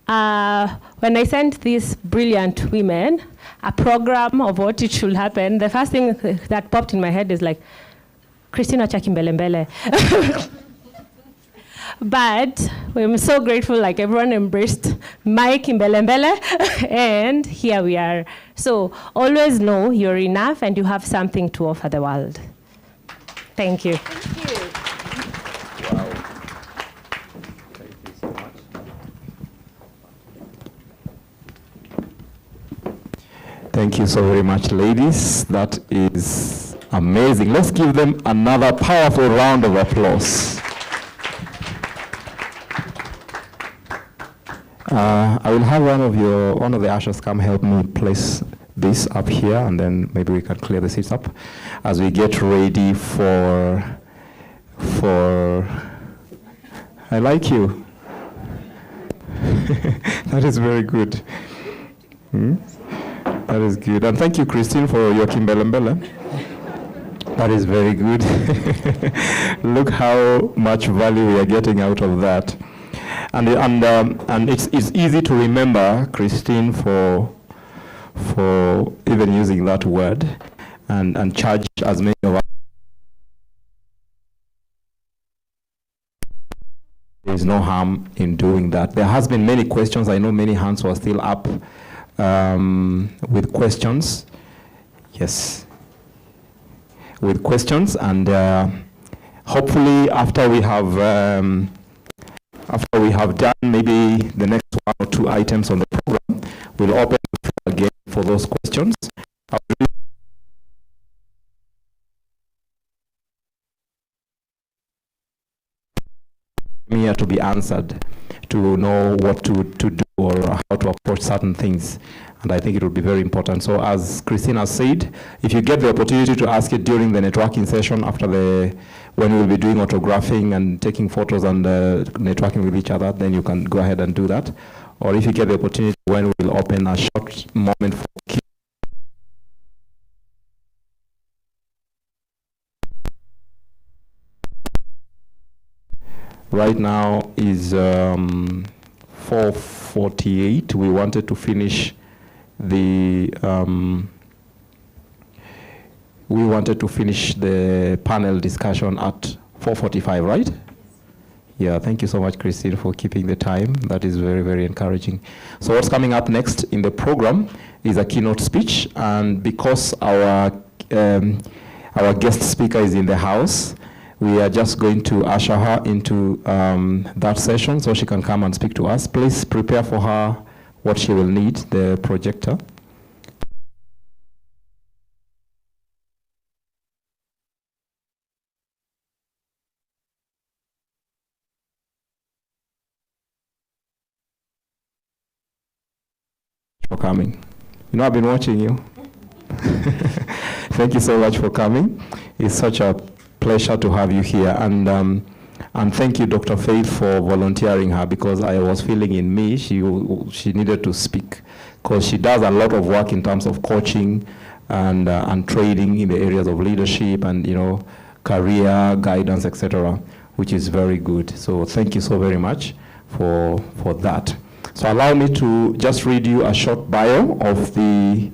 When I sent these brilliant women a program of what it should happen, the first thing that popped in my head is like, Christina Chakimbelembele. But I'm so grateful, like everyone embraced my Kimbelembele, and here we are. So always know you're enough and you have something to offer the world. Thank you. Thank you. Wow. Thank you so much. Thank you so very much, ladies. That is amazing. Let's give them another powerful round of applause. I will have one of the ushers come help me place this up here, and then maybe we can clear the seats up as we get ready for I like you. That is very good. That is good. And thank you, Christine, for your Kimbelembele. That is very good. Look how much value we are getting out of that. And it's easy to remember Christine for even using that word and charge as many of us. There is no harm in doing that. There has been many questions. I know many hands were still up with questions. Yes, with questions, and hopefully after we have done maybe the next 1 or 2 items on the program, we'll open the floor again for those questions. Here to be answered, to know what to do or how to approach certain things. And I think it will be very important. So as Christina said, if you get the opportunity to ask it during the networking session after when we'll be doing autographing and taking photos and networking with each other, then you can go ahead and do that. Or if you get the opportunity when we'll open a short moment for Q. Right now is 4:48. We wanted to finish the panel discussion at 4:45, right? Yeah, thank you so much, Christine, for keeping the time. That is very, very encouraging. So what's coming up next in the program is a keynote speech, and because our guest speaker is in the house, We are just going to usher her into that session so she can come and speak to us. Please prepare for her what she will need, the projector. For coming. You know, I've been watching you. Thank you so much for coming. It's such a pleasure to have you here. And thank you, Dr. Faith, for volunteering her, because I was feeling in me she needed to speak, because she does a lot of work in terms of coaching and trading in the areas of leadership and, you know, career guidance, etc., which is very good. So thank you so very much for that. So allow me to just read you a short bio of the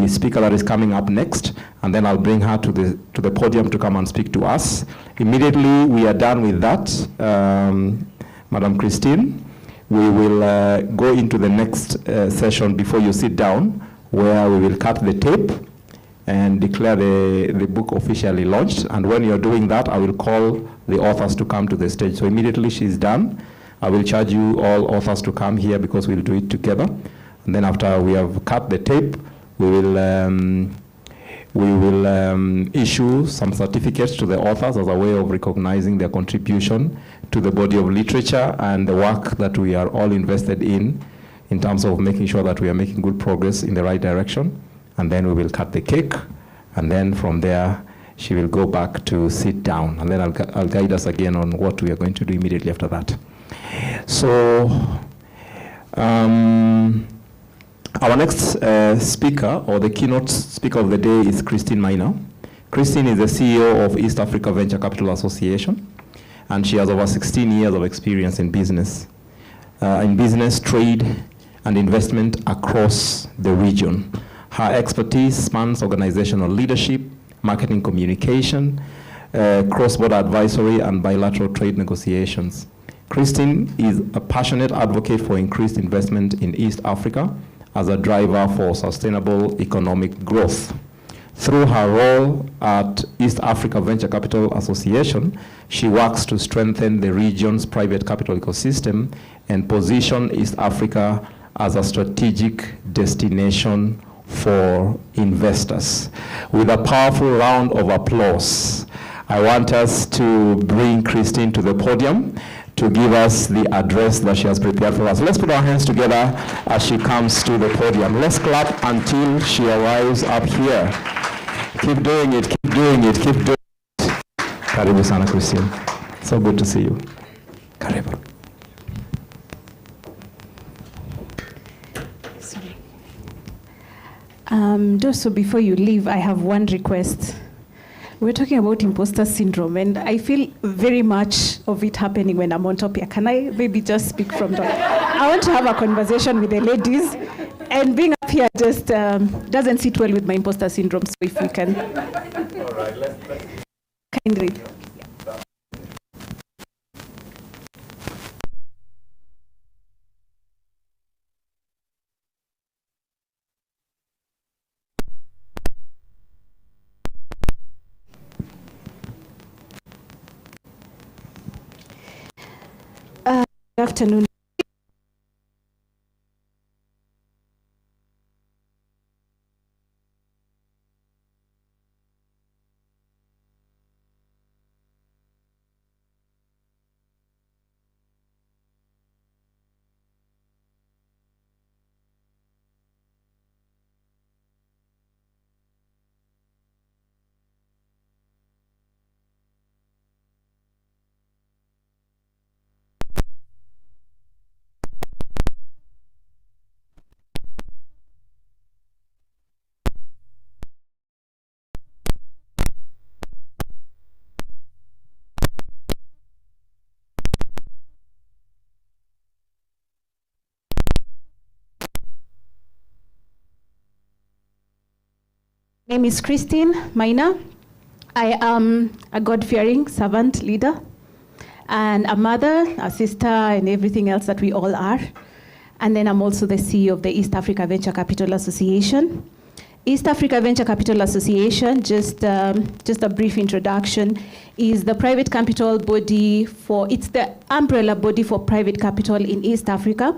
speaker that is coming up next, and then I'll bring her to the podium to come and speak to us. Immediately we are done with that, Madam Christine, we will go into the next session before you sit down, where we will cut the tape and declare the book officially launched. And when you're doing that, I will call the authors to come to the stage. So immediately she's done, I will charge you all authors to come here, because we'll do it together. And then after we have cut the tape, we will issue some certificates to the authors as a way of recognizing their contribution to the body of literature and the work that we are all invested in terms of making sure that we are making good progress in the right direction. And then we will cut the cake, and then from there she will go back to sit down, and then I'll guide us again on what we are going to do immediately after that. So our next speaker, or the keynote speaker of the day, is Christine Maina. Christine is the CEO of East Africa Venture Capital Association, and she has over 16 years of experience in business, trade, and investment across the region. Her expertise spans organizational leadership, marketing communication, cross-border advisory, and bilateral trade negotiations. Christine is a passionate advocate for increased investment in East Africa as a driver for sustainable economic growth. Through her role at East Africa Venture Capital Association, she works to strengthen the region's private capital ecosystem and position East Africa as a strategic destination for investors. With a powerful round of applause, I want us to bring Christine to the podium to give us the address that she has prepared for us. Let's put our hands together as she comes to the podium. Let's clap until she arrives up here. Keep doing it, keep doing it, keep doing it. Karibu sana, Christine. So good to see you. Karibu. Sorry. Just so before you leave, I have one request. We're talking about imposter syndrome, and I feel very much of it happening when I'm on top here. Can I maybe just speak from that? I want to have a conversation with the ladies, and being up here just doesn't sit well with my imposter syndrome, so if we can. All right, let's kindly. Good afternoon. My name is Christine Maina. I am a God-fearing servant leader and a mother, a sister, and everything else that we all are. And then I'm also the CEO of the East Africa Venture Capital Association. East Africa Venture Capital Association, just a brief introduction, is the private capital body it's the umbrella body for private capital in East Africa.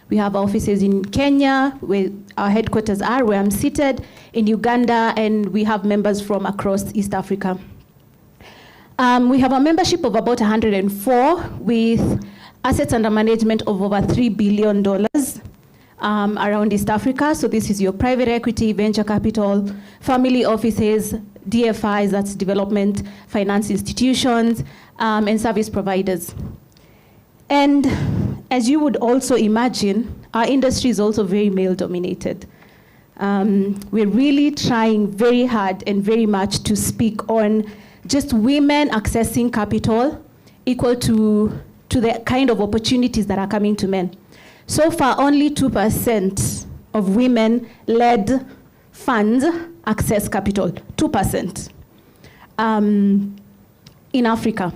We have offices in Kenya, where our headquarters are, where I'm seated, in Uganda, and we have members from across East Africa. We have a membership of about 104 with assets under management of over $3 billion around East Africa. So this is your private equity, venture capital, family offices, DFIs, that's development finance institutions, and service providers. And as you would also imagine, our industry is also very male-dominated. We're really trying very hard and very much to speak on just women accessing capital equal to the kind of opportunities that are coming to men. So far, only 2% of women-led funds access capital, 2% in Africa.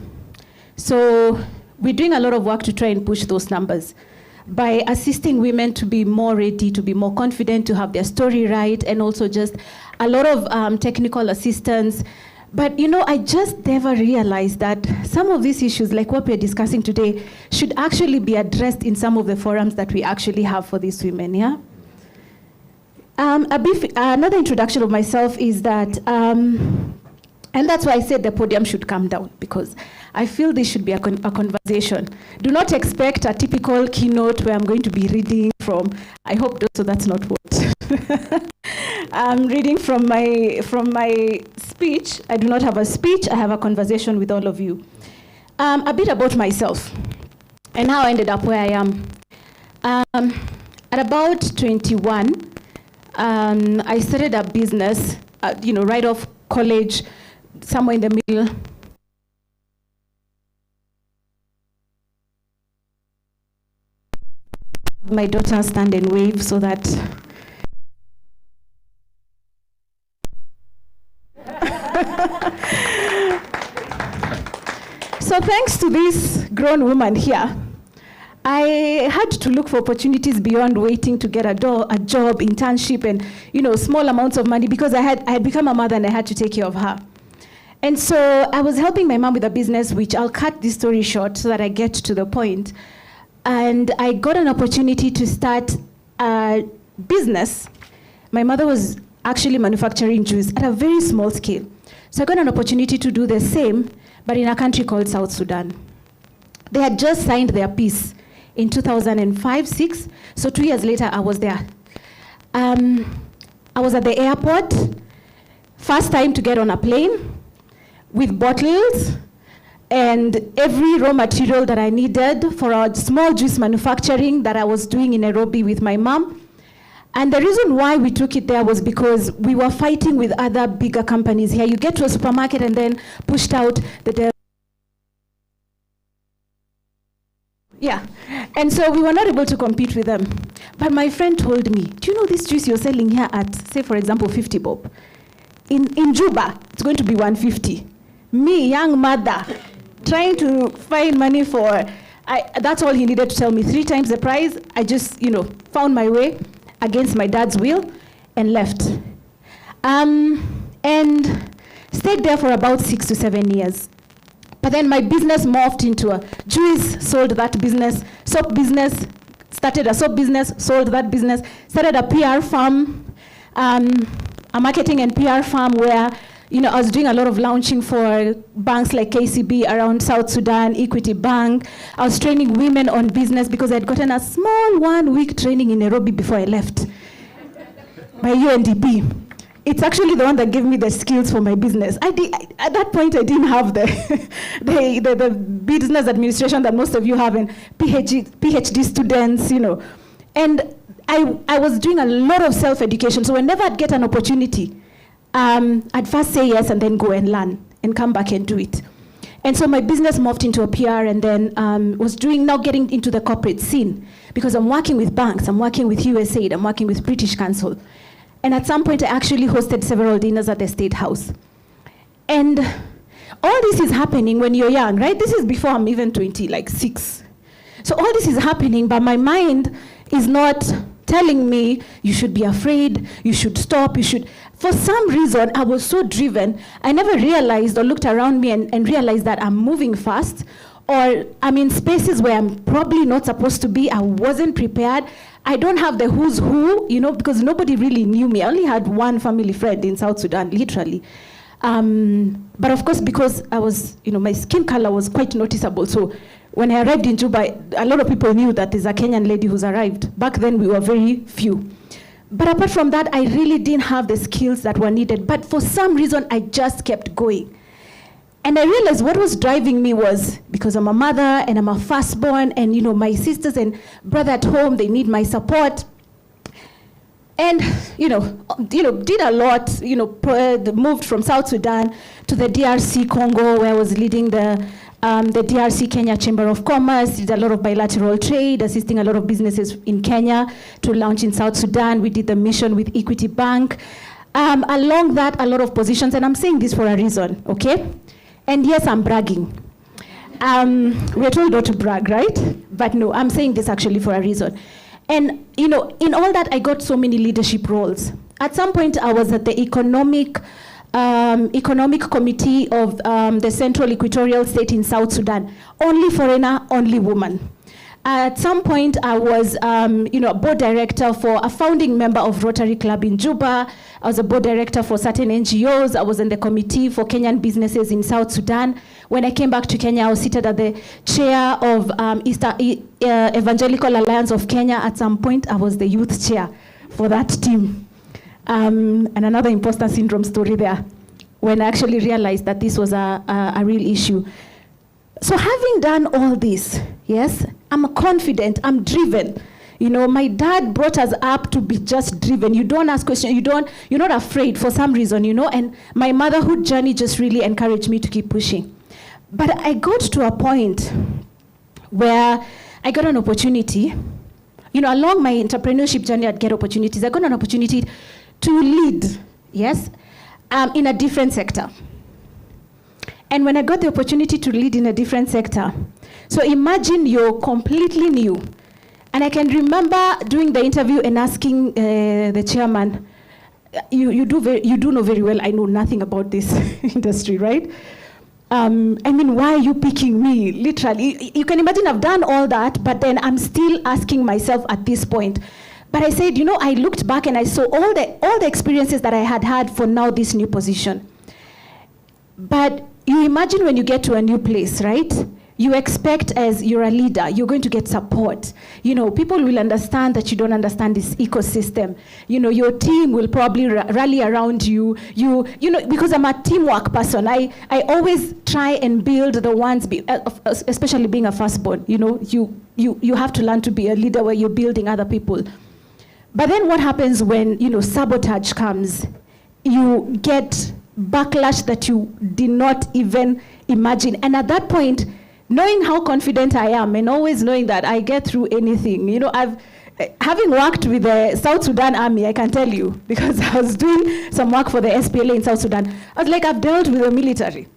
So we're doing a lot of work to try and push those numbers by assisting women to be more ready, to be more confident, to have their story right, and also just a lot of technical assistance. But I just never realized that some of these issues, like what we're discussing today, should actually be addressed in some of the forums that we actually have for these women, yeah? Another introduction of myself is that, and that's why I said the podium should come down, because I feel this should be a conversation. Do not expect a typical keynote where I'm going to be reading from, I hope so that's not what. I'm reading from my speech. I do not have a speech, I have a conversation with all of you. A bit about myself and how I ended up where I am. At about 21, I started a business, right off college, somewhere in the middle. My daughter stand and wave so that so thanks to this grown woman here, I had to look for opportunities beyond waiting to get a job, internship, and small amounts of money, because I had become a mother and I had to take care of her. And so I was helping my mom with a business, which I'll cut this story short so that I get to the point. And I got an opportunity to start a business. My mother was actually manufacturing juice at a very small scale. So I got an opportunity to do the same, but in a country called South Sudan. They had just signed their peace in 2005-06, so 2 years later I was there. I was at the airport, first time to get on a plane, with bottles, and every raw material that I needed for a small juice manufacturing that I was doing in Nairobi with my mom. And the reason why we took it there was because we were fighting with other bigger companies here. You get to a supermarket and then pushed out the yeah. And so we were not able to compete with them. But my friend told me, do you know this juice you're selling here at, say for example, 50 bob? In Juba, it's going to be 150. Me, young mother, trying to find money for, that's all he needed to tell me, 3 times the price. I just, found my way against my dad's will and left. And stayed there for about 6 to 7 years. But then my business morphed into a juice, sold that business, soap business, started a soap business, sold that business, started a PR firm, a marketing and PR firm where I was doing a lot of launching for banks like KCB around South Sudan, Equity Bank. I was training women on business because I'd gotten a small 1-week training in Nairobi before I left by UNDP. It's actually the one that gave me the skills for my business. At that point, I didn't have the business administration that most of you have and PhD students, And I was doing a lot of self-education. So whenever I'd get an opportunity, I'd first say yes and then go and learn and come back and do it. And so my business morphed into a PR and then now getting into the corporate scene because I'm working with banks, I'm working with USAID, I'm working with British Council. And at some point I actually hosted several dinners at the State House. And all this is happening when you're young, right? This is before I'm even 26. So all this is happening, but my mind is not telling me, you should be afraid, you should stop, you should. For some reason, I was so driven, I never realized or looked around me and realized that I'm moving fast, or I'm in spaces where I'm probably not supposed to be. I wasn't prepared. I don't have the who's who, because nobody really knew me. I only had one family friend in South Sudan, literally. But of course, because I was, my skin color was quite noticeable. So when I arrived in Juba, a lot of people knew that there's a Kenyan lady who's arrived. Back then, we were very few. But apart from that, I really didn't have the skills that were needed. But for some reason, I just kept going. And I realized what was driving me was because I'm a mother and I'm a firstborn, and my sisters and brother at home, they need my support. And did a lot. Moved from South Sudan to the DRC Congo, where I was leading the DRC Kenya Chamber of Commerce. Did a lot of bilateral trade, assisting a lot of businesses in Kenya to launch in South Sudan. We did the mission with Equity Bank. Along that, a lot of positions, and I'm saying this for a reason, okay? And yes, I'm bragging. We're told not to brag, right? But no, I'm saying this actually for a reason. And, in all that, I got so many leadership roles. At some point, I was at the economic committee of the Central Equatorial State in South Sudan. Only foreigner, only woman. At some point, I was, a board director for a founding member of Rotary Club in Juba. I was a board director for certain NGOs. I was in the committee for Kenyan businesses in South Sudan. When I came back to Kenya, I was seated at the chair of Evangelical Alliance of Kenya. At some point, I was the youth chair for that team. And another imposter syndrome story there, when I actually realized that this was a real issue. So having done all this, yes, I'm confident, I'm driven. My dad brought us up to be just driven. You don't ask questions, you're not afraid for some reason, and my motherhood journey just really encouraged me to keep pushing. But I got to a point where I got an opportunity. Along my entrepreneurship journey, I'd get opportunities. I got an opportunity to lead, yes, in a different sector. And when I got the opportunity to lead in a different sector, so imagine you're completely new. And I can remember doing the interview and asking the chairman, you do know very well I know nothing about this industry, right? Why are you picking me? Literally, you can imagine I've done all that, but then I'm still asking myself at this point. But I said, I looked back and I saw all the experiences that I had for now this new position. But you imagine when you get to a new place, right? You expect, as you're a leader, you're going to get support. People will understand that you don't understand this ecosystem. Your team will probably rally around you. Because I'm a teamwork person, I always try and build the ones, especially being a firstborn. You have to learn to be a leader where you're building other people. But then what happens when, sabotage comes? You get backlash that you did not even imagine. And at that point, knowing how confident I am and always knowing that I get through anything, having worked with the South Sudan Army, I can tell you, because I was doing some work for the SPLA in South Sudan, I was like, I've dealt with the military.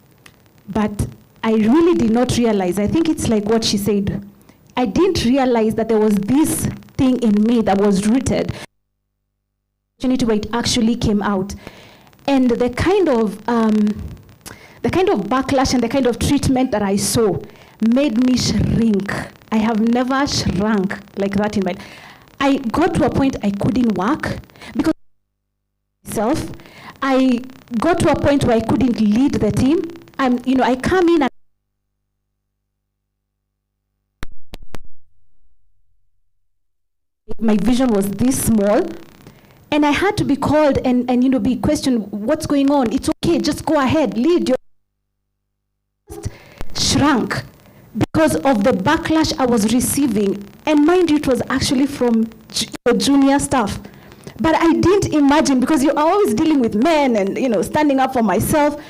But I really did not realize, I think it's like what she said, I didn't realize that there was this thing in me that was rooted, where it actually came out. And the kind of backlash and the kind of treatment that I saw made me shrink. I have never shrunk like that in my life. I got to a point I couldn't work because myself. I got to a point where I couldn't lead the team. I come in and my vision was this small. And I had to be called and be questioned, what's going on? It's okay, just go ahead, lead. Just shrunk because of the backlash I was receiving. And mind you, it was actually from junior staff. But I didn't imagine, because you're always dealing with men and standing up for myself.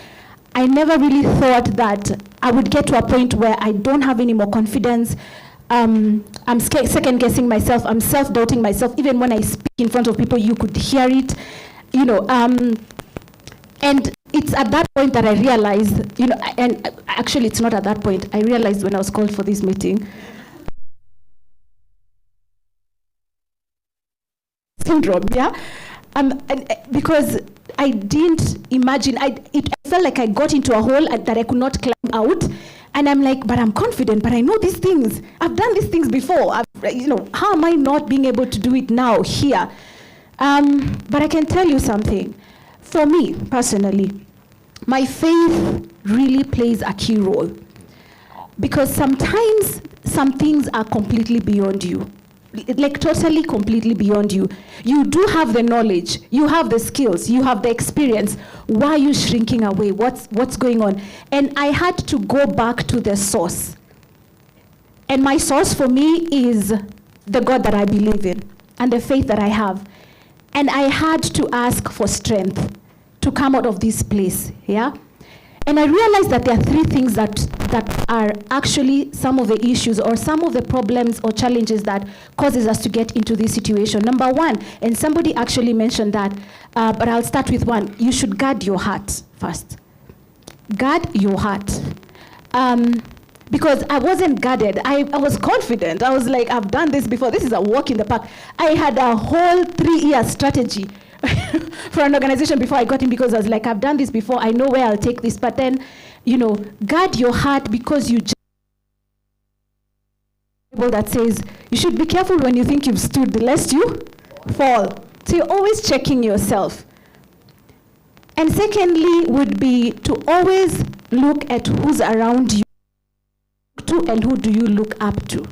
I never really thought that I would get to a point where I don't have any more confidence. I'm second guessing myself. I'm self-doubting myself. Even when I speak in front of people, you could hear it, and it's at that point that I realized, and actually it's not at that point. I realized when I was called for this meeting. syndrome, yeah? Because I didn't imagine, it felt like I got into a hole that I could not climb out. And I'm like, but I'm confident, but I know these things. I've done these things before. How am I not being able to do it now, here? But I can tell you something. For me, personally, my faith really plays a key role. Because sometimes some things are completely beyond you. Like totally, completely beyond you. You do have the knowledge, you have the skills, you have the experience. Why are you shrinking away? What's going on? And I had to go back to the source. And my source for me is the God that I believe in and the faith that I have. And I had to ask for strength to come out of this place, yeah? And I realized that there are three things that are actually some of the issues or some of the problems or challenges that causes us to get into this situation. Number one, and somebody actually mentioned that, but I'll start with one. You should guard your heart first. Guard your heart. Because I wasn't guarded. I was confident. I was like, I've done this before. This is a walk in the park. I had a whole 3-year strategy for an organization before I got in, because I was like, I've done this before, I know where I'll take this. But then, guard your heart, because you just that says you should be careful when you think you've stood, lest you fall. So you're always checking yourself. And secondly would be to always look at who's around you and who do you look up to.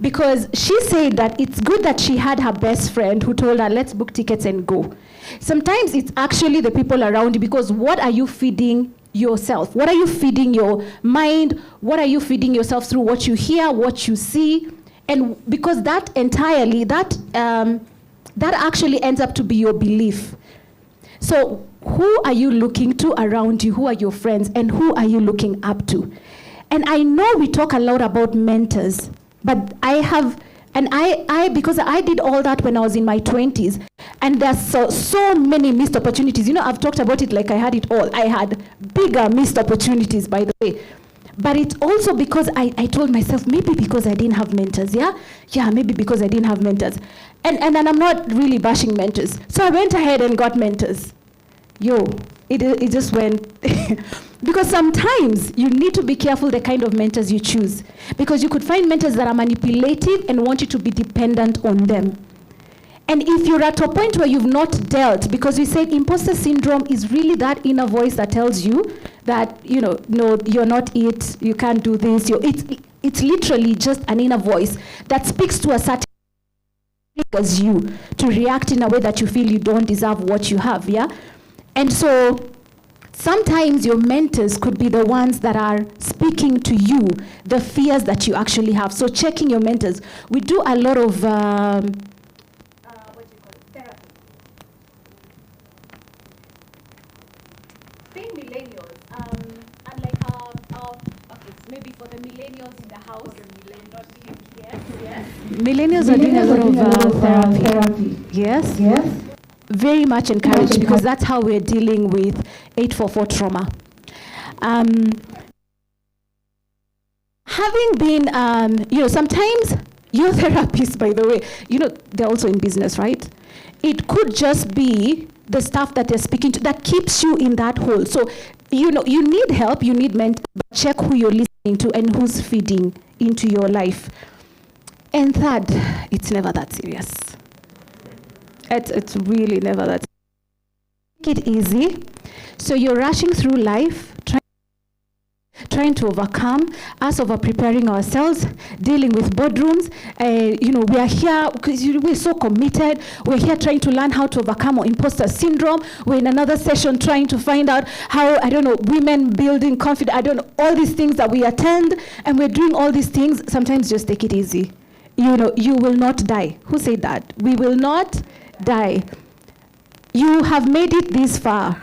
Because she said that it's good that she had her best friend who told her, let's book tickets and go. Sometimes it's actually the people around you, because what are you feeding yourself? What are you feeding your mind? What are you feeding yourself through what you hear, what you see? And because that entirely, that actually ends up to be your belief. So who are you looking to around you? Who are your friends? And who are you looking up to? And I know we talk a lot about mentors, but because I did all that when I was in my 20s, and there's so many missed opportunities. I've talked about it like I had it all. I had bigger missed opportunities, by the way. But it's also because I told myself, maybe because I didn't have mentors, yeah? Yeah, maybe because I didn't have mentors. And I'm not really bashing mentors. So I went ahead and got mentors. It just went. Because sometimes you need to be careful the kind of mentors you choose. Because you could find mentors that are manipulative and want you to be dependent on them. And if you're at a point where you've not dealt, because we said imposter syndrome is really that inner voice that tells you that, no, you're not it, you can't do this. It's literally just an inner voice that speaks to a certain triggers you to react in a way that you feel you don't deserve what you have, yeah? And so sometimes your mentors could be the ones that are speaking to you, the fears that you actually have. So checking your mentors. We do a lot of therapy. Being millennials, maybe for the millennials in the house. Yes. Millennials are doing a lot of therapy. Yes. Very much encouraged, because that's how we're dealing with 844 trauma. Having been, sometimes your therapists, by the way, they're also in business, right? It could just be the stuff that they're speaking to that keeps you in that hole. So, you need help, you need mentors, but check who you're listening to and who's feeding into your life. And third, it's never that serious. It's really never that. Take it easy. So you're rushing through life, trying to overcome, us over preparing ourselves, dealing with boardrooms. We are here because we're so committed. We're here trying to learn how to overcome our imposter syndrome. We're in another session trying to find out how, women building confidence. All these things that we attend, and we're doing all these things. Sometimes just take it easy. You will not die. Who said that? We will not die. You have made it this far.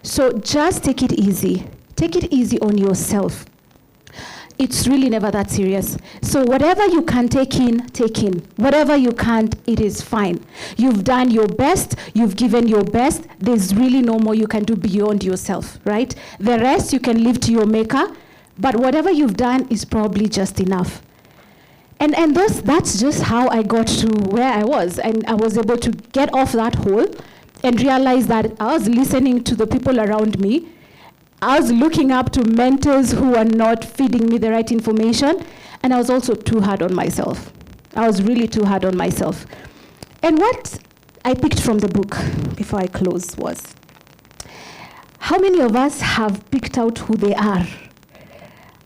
So just take it easy. Take it easy on yourself. It's really never that serious. So whatever you can take in. Whatever you can't, it is fine. You've done your best. You've given your best. There's really no more you can do beyond yourself, right? The rest you can leave to your maker. But whatever you've done is probably just enough. And that's just how I got to where I was. And I was able to get off that hole and realize that I was listening to the people around me. I was looking up to mentors who were not feeding me the right information. And I was also too hard on myself. I was really too hard on myself. And what I picked from the book before I close was, how many of us have picked out who they are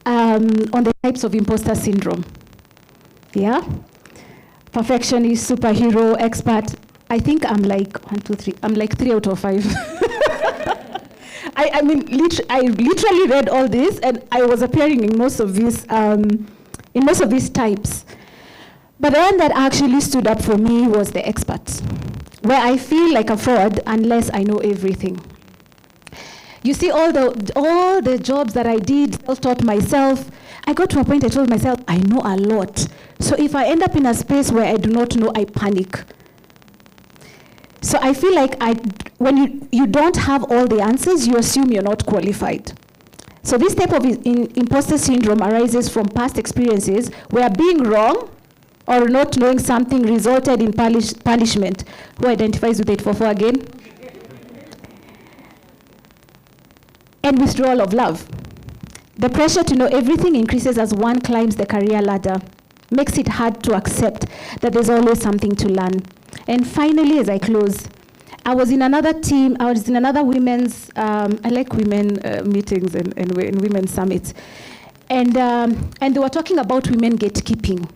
on the types of imposter syndrome? Yeah? Perfectionist, superhero, expert. I think I'm like 1, 2, 3. I'm like 3 out of 5. I mean, I literally read all this, and I was appearing in most of these types. But the one that actually stood up for me was the expert, where I feel like a fraud unless I know everything. You see, all the jobs that I did, self-taught myself, I got to a point I told myself, I know a lot. So if I end up in a space where I do not know, I panic. So I feel like when you don't have all the answers, you assume you're not qualified. So this type of imposter syndrome arises from past experiences where being wrong or not knowing something resulted in punishment. Who identifies with 844 again? And withdrawal of love. The pressure to know everything increases as one climbs the career ladder, makes it hard to accept that there's always something to learn. And finally, as I close, I was in another team, I was in another women's, I like women meetings and women's summits. And they were talking about women gatekeeping.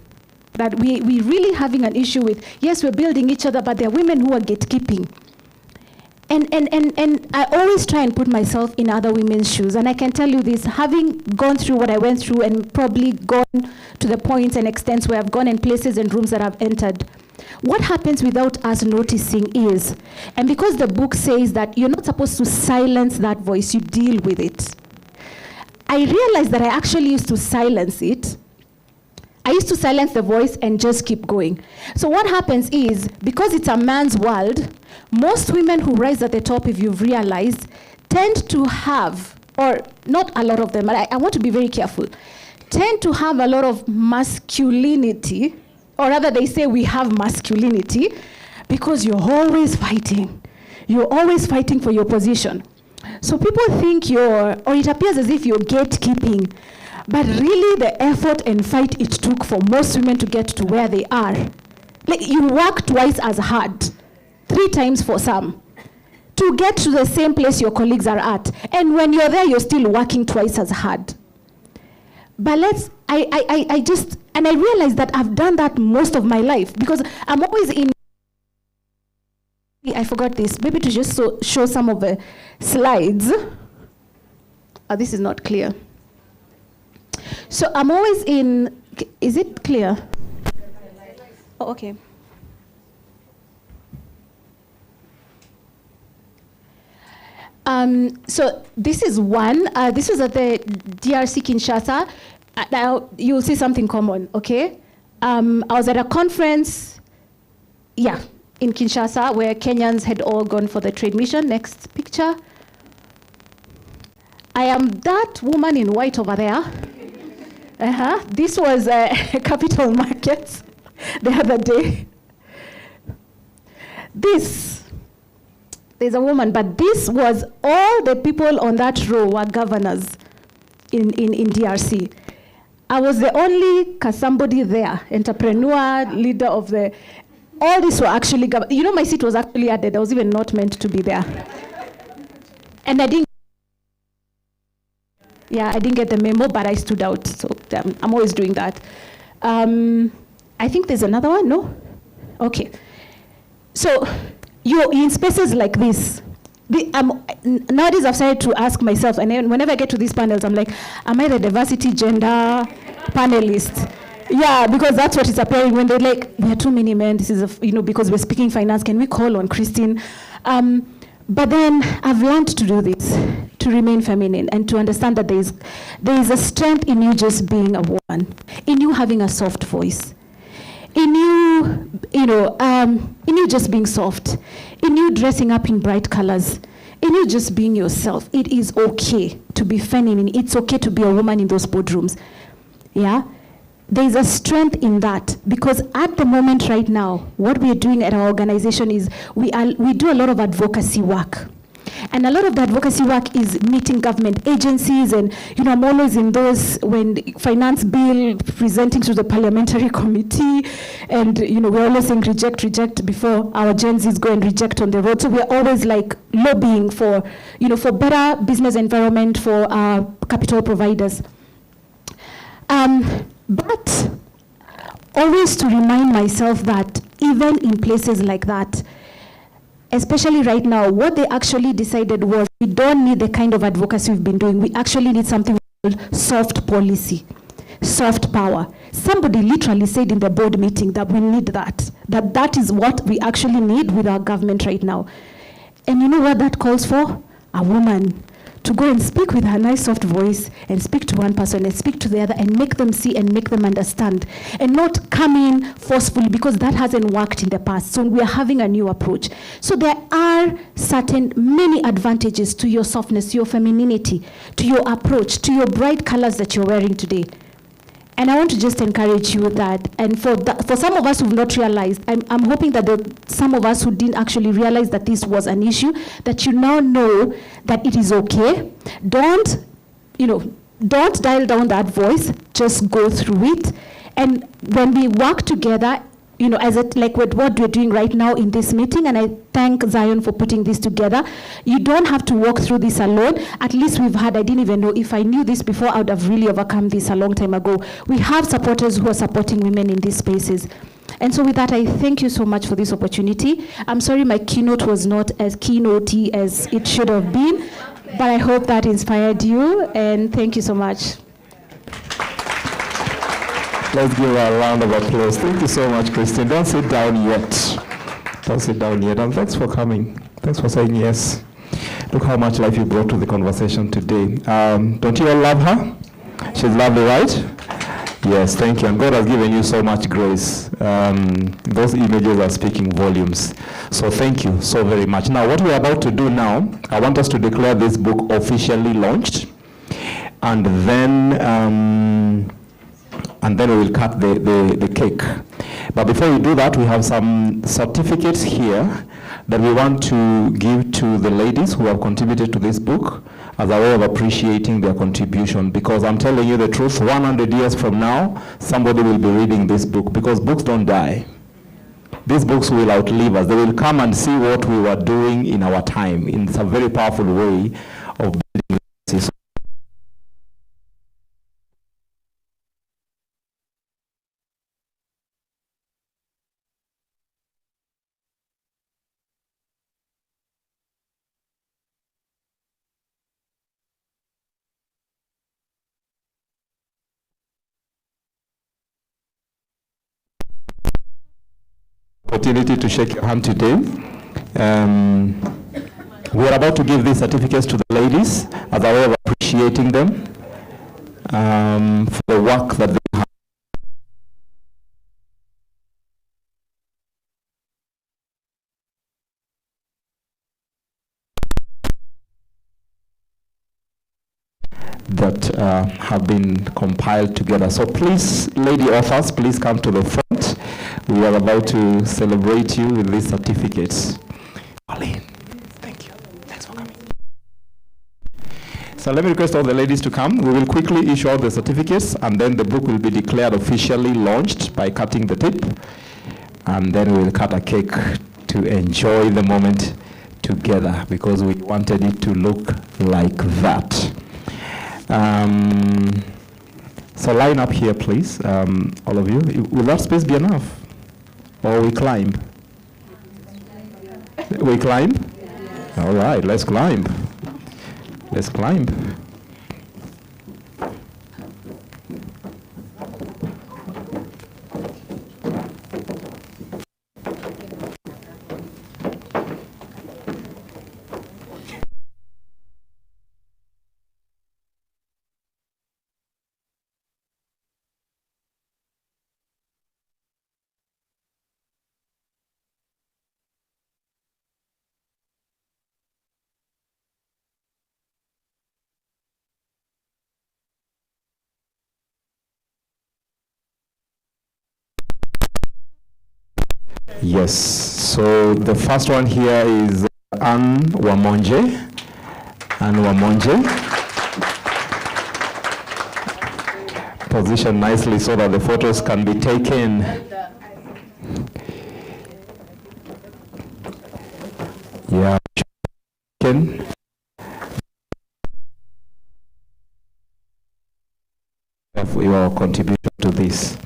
That we really having an issue with, yes, we're building each other, but there are women who are gatekeeping. And I always try and put myself in other women's shoes. And I can tell you this, having gone through what I went through and probably gone to the points and extents where I've gone in places and rooms that I've entered, what happens without us noticing is, and because the book says that you're not supposed to silence that voice, you deal with it. I realized that I actually used to silence it. I used to silence the voice and just keep going. So what happens is, because it's a man's world, most women who rise at the top, if you've realized, tend to have, or not a lot of them, but I want to be very careful, tend to have a lot of masculinity, or rather they say we have masculinity, because you're always fighting. You're always fighting for your position. So people think or it appears as if you're gatekeeping. But really, the effort and fight it took for most women to get to where they are. Like, you work twice as hard, 3 times for some, to get to the same place your colleagues are at. And when you're there, you're still working twice as hard. But I realized that I've done that most of my life, because I'm always in. I forgot this. Maybe to just show some of the slides. Oh, this is not clear. So I'm always in, is it clear? Oh, okay. So this is one. This was at the DRC Kinshasa. Now you'll see something common, okay? I was at a conference, in Kinshasa, where Kenyans had all gone for the trade mission. Next picture. I am that woman in white over there. This was Capital Markets the other day. There's a woman, but this was all the people on that row were governors in DRC. I was the only somebody there, entrepreneur, leader of the, all these were actually, my seat was actually added. I was even not meant to be there. And I didn't get the memo, but I stood out. So I'm always doing that. I think there's another one, no? Okay. So you're in spaces like this. Nowadays I've started to ask myself, and then whenever I get to these panels, I'm like, am I the diversity gender panelist? Yeah, because that's what is appearing when they're like, there are too many men. This is, because we're speaking finance, can we call on Christine? But then I've learned to do this, to remain feminine, and to understand that there is a strength in you just being a woman, in you having a soft voice, in you just being soft, in you dressing up in bright colors, in you just being yourself. It is okay to be feminine. It's okay to be a woman in those boardrooms. Yeah? there is a strength in that, because at the moment right now, what we are doing at our organization is we do a lot of advocacy work. And a lot of the advocacy work is meeting government agencies, and I'm always in those when the finance bill presenting to the parliamentary committee, and we're always saying reject before our Gen Zs go and reject on the road. So we're always like lobbying for for better business environment for our capital providers. But always to remind myself that even in places like that, especially right now, what they actually decided was we don't need the kind of advocacy we've been doing. We actually need something called soft policy, soft power. Somebody literally said in the board meeting that we need that is what we actually need with our government right now. And you know what that calls for? A woman to go and speak with her nice soft voice and speak to one person and speak to the other and make them see and make them understand, and not come in forcefully, because that hasn't worked in the past. So we are having a new approach. So there are many advantages to your softness, to your femininity, to your approach, to your bright colors that you're wearing today. And I want to just encourage you that, and for some of us who've not realized, I'm hoping that some of us who didn't actually realize that this was an issue, that you now know that it is okay. Don't dial down that voice, just go through it. And when we work together, like with what we're doing right now in this meeting, and I thank Zion for putting this together. You don't have to walk through this alone. At least I didn't even know, if I knew this before, I would have really overcome this a long time ago. We have supporters who are supporting women in these spaces. And so with that, I thank you so much for this opportunity. I'm sorry my keynote was not as keynote-y as it should have been, but I hope that inspired you, and thank you so much. Let's give her a round of applause. Thank you so much, Christine. Don't sit down yet. Don't sit down yet. And thanks for coming. Thanks for saying yes. Look how much life you brought to the conversation today. Don't you all love her? She's lovely, right? Yes, thank you. And God has given you so much grace. Those images are speaking volumes. So thank you so very much. Now, what we're about to do now, I want us to declare this book officially launched. And then we will cut the cake. But before we do that, we have some certificates here that we want to give to the ladies who have contributed to this book as a way of appreciating their contribution. Because I'm telling you the truth, 100 years from now, somebody will be reading this book, because books don't die. These books will outlive us. They will come and see what we were doing in our time. It's a very powerful way of building legacy. Opportunity to shake your hand today. We're about to give these certificates to the ladies as a way of appreciating them for the work that they have. That have been compiled together. So please, lady authors, please come to the front. We are about to celebrate you with these certificates. Pauline, thank you. Thanks for coming. So let me request all the ladies to come. We will quickly issue out the certificates, and then the book will be declared officially launched by cutting the tip. And then we will cut a cake to enjoy the moment together, because we wanted it to look like that. So line up here, please, all of you. Will that space be enough? Or we climb? We climb? All right, let's climb. Let's climb. Yes, so the first one here is Anne Wamonje. Anne Wamonje. Position nicely so that the photos can be taken. Yeah. For your contribution to this.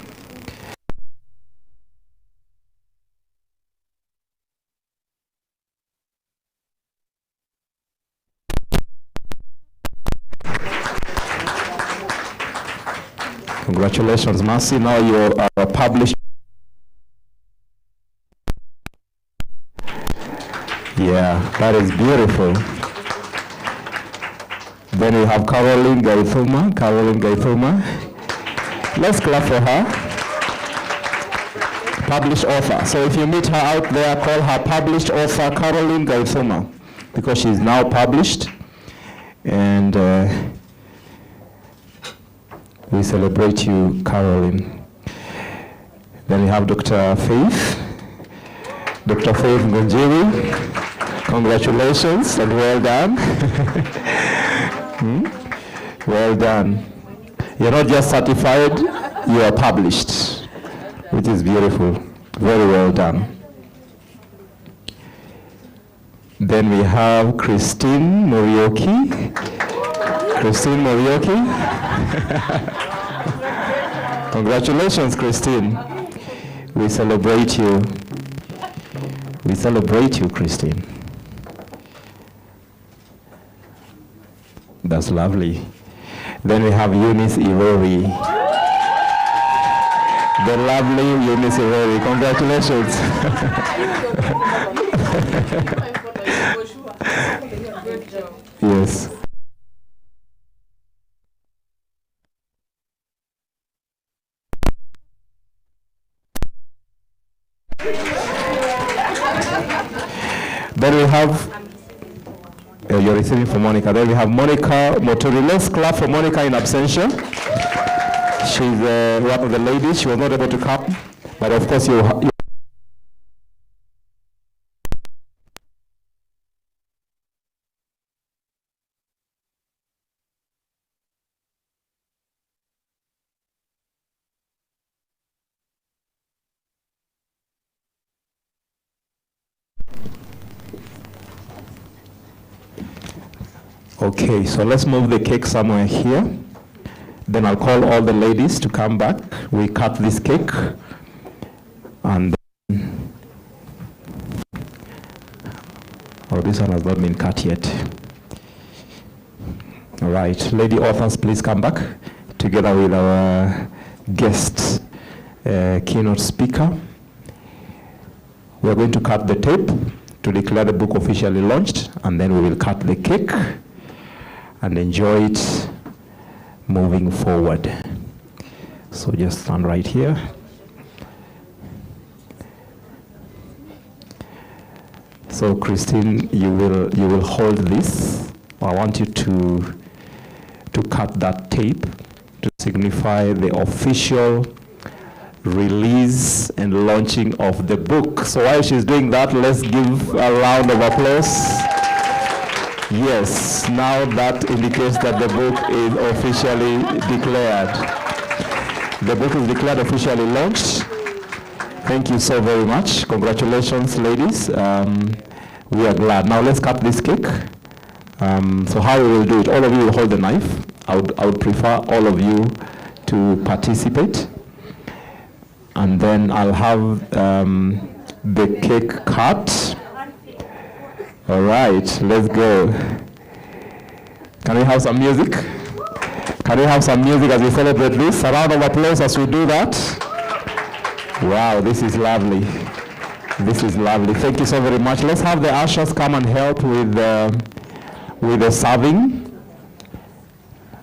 Congratulations, Mercy. Now you are published. Yeah, that is beautiful. Then we have Caroline Gaithuma. Caroline Gaithuma. Let's clap for her. Published author. So if you meet her out there, call her published author Caroline Gaithuma, because she's now published. And we celebrate you, Caroline. Then we have Dr. Faith. Dr. Faith Ngunjiri. Congratulations and well done. Well done. You're not just certified, you are published, which is beautiful. Very well done. Then we have Christine Morioki. Christine Morioki. Congratulations, Christine. We celebrate you. We celebrate you, Christine. That's lovely. Then we have Eunice Irori. The lovely Eunice Irori. Congratulations. Yes. Then we have, you're receiving for Monica. Then we have Monica Motori. Let's clap for Monica in absentia. She's one of the ladies. She was not able to come, but of course you. Okay, so let's move the cake somewhere here. Then I'll call all the ladies to come back. We cut this cake. And then, oh, this one has not been cut yet. All right, lady authors, please come back together with our guest keynote speaker. We're going to cut the tape to declare the book officially launched, and then we will cut the cake and enjoy it moving forward. So just stand right here. So Christine, you will hold this. I want you to cut that tape to signify the official release and launching of the book. So while she's doing that, let's give a round of applause. Yes, now that indicates that the book is officially declared. The book is declared officially launched. Thank you so very much. Congratulations, ladies. We are glad. Now let's cut this cake. So how we will do it, all of you will hold the knife. I would prefer all of you to participate. And then I'll have the cake cut. All right, let's go. Can we have some music? Can we have some music as we celebrate this? A round of applause as we do that. Wow, this is lovely. This is lovely. Thank you so very much. Let's have the ushers come and help with the serving.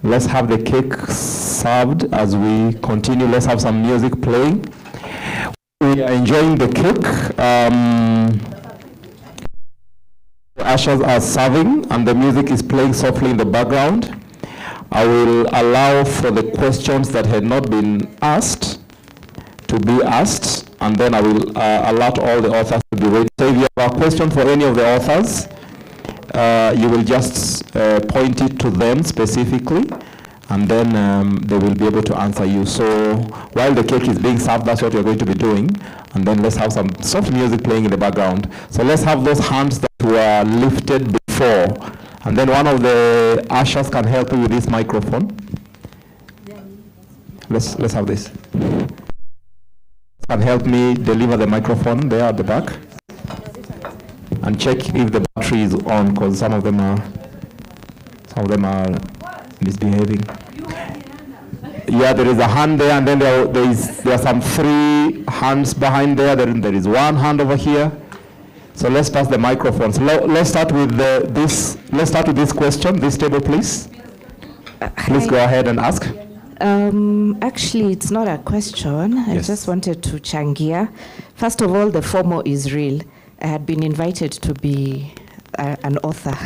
Let's have the cake served as we continue. Let's have some music playing. We are enjoying the cake. The ushers are serving and the music is playing softly in the background. I will allow for the questions that had not been asked to be asked and then I will alert all the authors to be ready. So if you have a question for any of the authors, you will just point it to them specifically, and then they will be able to answer you. So while the cake is being served, that's what you're going to be doing. And then let's have some soft music playing in the background. So let's have those hands that were lifted before. And then one of the ushers can help you with this microphone. Let's have this. Can help me deliver the microphone there at the back. And check if the battery is on, because some of them are misbehaving. Yeah, there is a hand there, and then there are some 3 hands behind there. There is 1 hand over here. So let's pass the microphones. Let's start with this. Let's start with this question. This table, please. Please go ahead and ask. Actually, it's not a question. Yes. I just wanted to changia. First of all, the FOMO is real. I had been invited to be an author.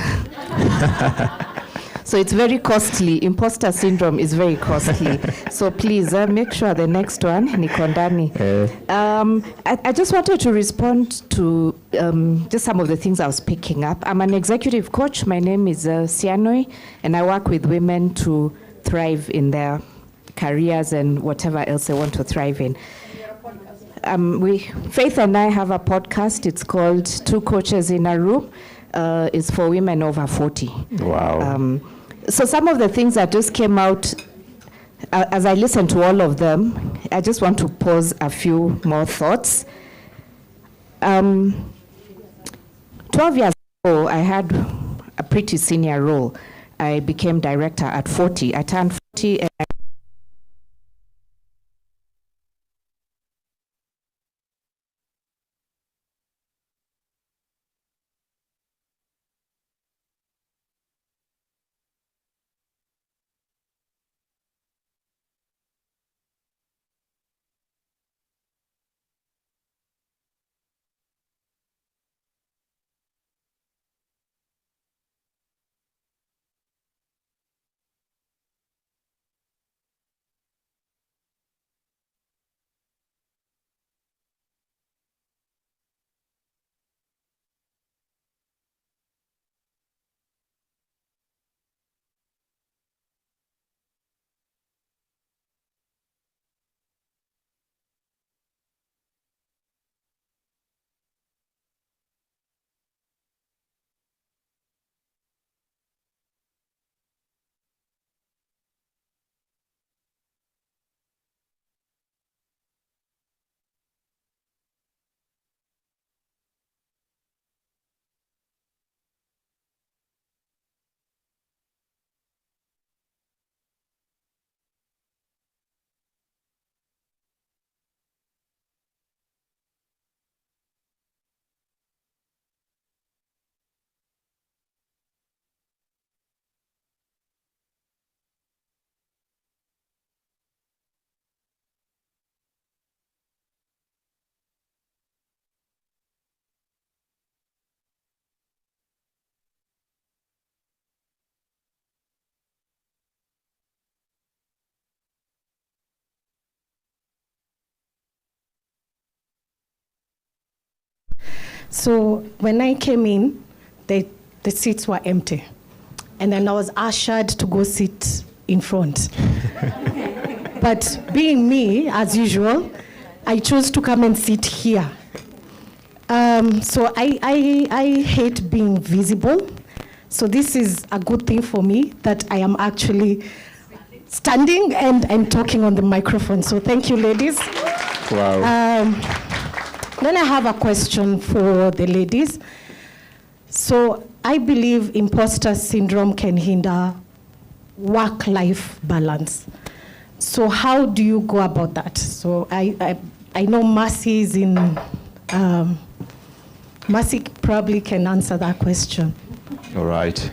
So it's very costly. Imposter syndrome is very costly. So please make sure the next one, Nikondani. I just wanted to respond to just some of the things I was picking up. I'm an executive coach. My name is Sianoi, and I work with women to thrive in their careers and whatever else they want to thrive in. Faith and I have a podcast. It's called Two Coaches in a Room. It's for women over 40. Wow. So some of the things that just came out, as I listened to all of them, I just want to pose a few more thoughts. 12 years ago, I had a pretty senior role. I became director at 40. I turned 40 and So when I came in, the seats were empty. And then I was ushered to go sit in front. But being me, as usual, I chose to come and sit here. So I hate being visible. So this is a good thing for me that I am actually standing and I'm talking on the microphone. So thank you, ladies. Wow. Then I have a question for the ladies. So I believe imposter syndrome can hinder work-life balance. So how do you go about that? So I know Mercy is in, Mercy probably can answer that question. All right.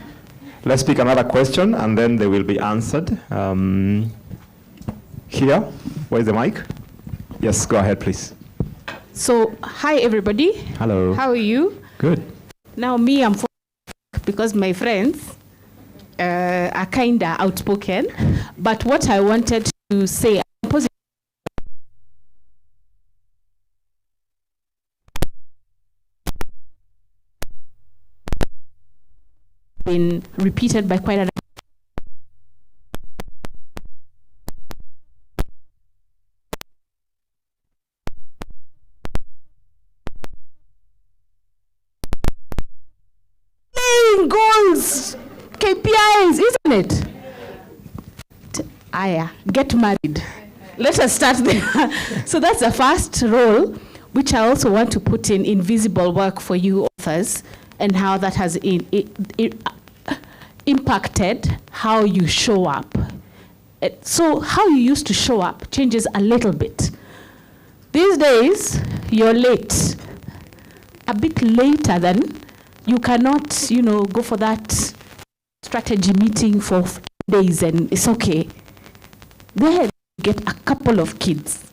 Let's pick another question and then they will be answered. Here, where's the mic? Yes, go ahead, please. So, hi everybody. Hello. How are you? Good. Now me, I'm because my friends are kind of outspoken. But what I wanted to say, been repeated by quite a goals, KPIs, isn't it? Aya, get married. Let us start there. So that's the first role, which I also want to put in invisible work for you authors, and how that has impacted how you show up. So how you used to show up changes a little bit. These days, you're late, a bit later than you cannot, go for that strategy meeting for days and it's okay. Then you get a couple of kids.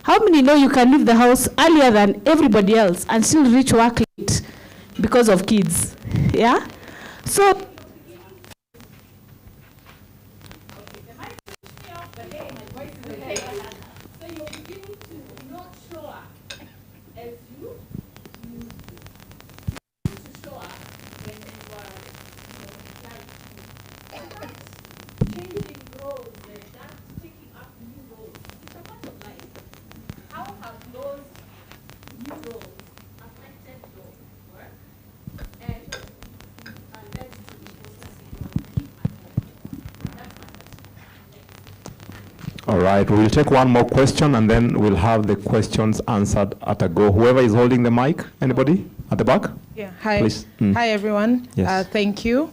How many know you can leave the house earlier than everybody else and still reach work late because of kids? Yeah? So, All right, we'll take one more question and then we'll have the questions answered at a go. Whoever is holding the mic, anybody at the back? Yeah, hi. Please. Hi, everyone. Yes. Thank you.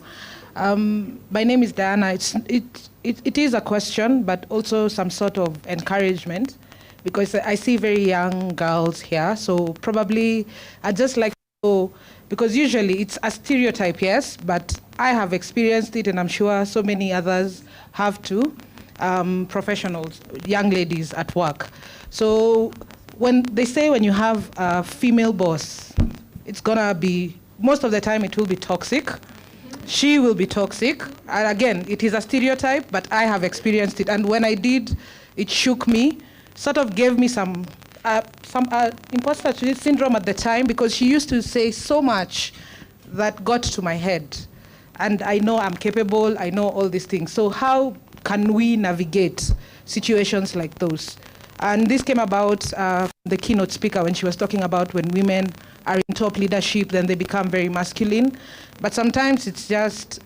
My name is Diana. It is a question, but also some sort of encouragement, because I see very young girls here. So probably I'd just like to know, because usually it's a stereotype, yes, but I have experienced it and I'm sure so many others have too. Professionals, young ladies at work. So when they say when you have a female boss, it's gonna be, most of the time it will be toxic. She will be toxic. And again, it is a stereotype, but I have experienced it. And when I did, it shook me, sort of gave me some imposter syndrome at the time, because she used to say so much that got to my head. And I know I'm capable, I know all these things. So how can we navigate situations like those? And this came about the keynote speaker when she was talking about when women are in top leadership, then they become very masculine. But sometimes it's just,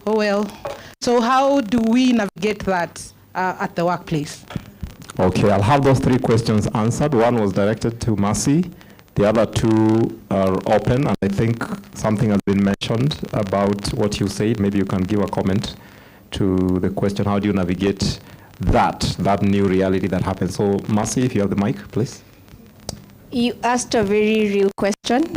oh well. So how do we navigate that at the workplace? Okay, I'll have those three questions answered. One was directed to Mercy. The other two are open, and I think something has been mentioned about what you said. Maybe you can give a comment to the question, how do you navigate that new reality that happens? So, Mercy, if you have the mic, please. You asked a very real question.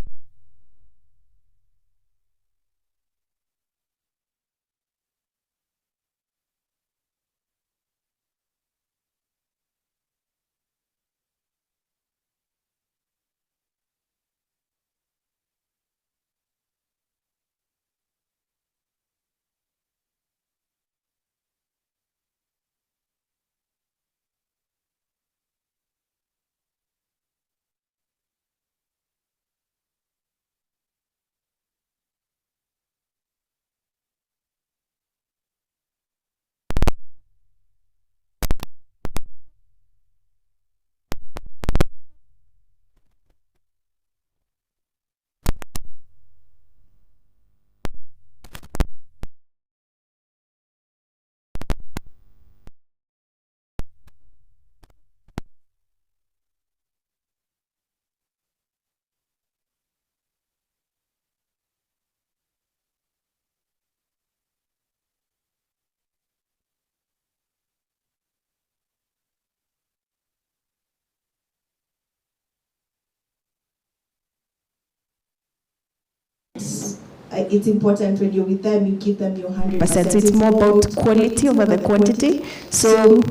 It's important when you're with them, you give them your 100%. It's more about quality over the quantity. So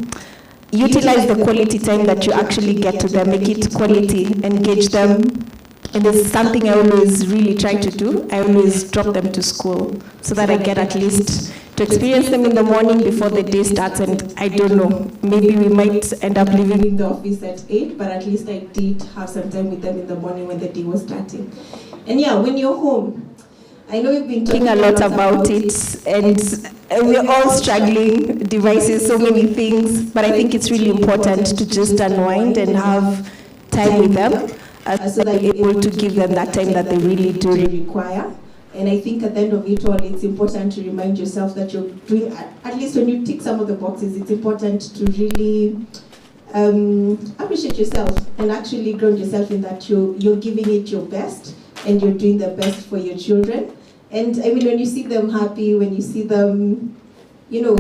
utilize the quality time that you actually get to them, make it quality, engage them. And this is something I always really try to do. I always drop them to school so that I get at least to experience them in the morning before the day starts. And I don't know, maybe we might end up leaving the office at 8, but at least I did have some time with them in the morning when the day was starting. And yeah, when you're home, I know we've been talking a lot about it, and we're all struggling, devices, so many things, but I think it's really important to just unwind and have time with them, so that you're able to give them that time that they really do require. And I think at the end of it all, it's important to remind yourself that you're doing, at least when you tick some of the boxes, it's important to really appreciate yourself and actually ground yourself in that you're giving it your best and you're doing the best for your children. And I mean, when you see them happy, when you see them, you know,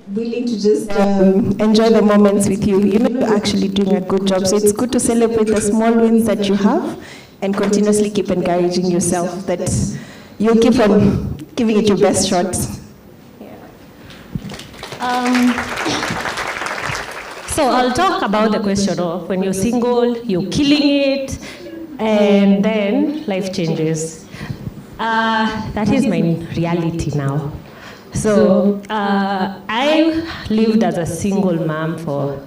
willing to just enjoy the moments with you, you're actually doing a good job. So it's good to celebrate the small wins that you have and continuously keep encouraging yourself that you'll keep on giving it your best shot. So I'll talk about the question of when you're single, you're killing it, and then life changes. That is my reality now. So I lived as a single mom for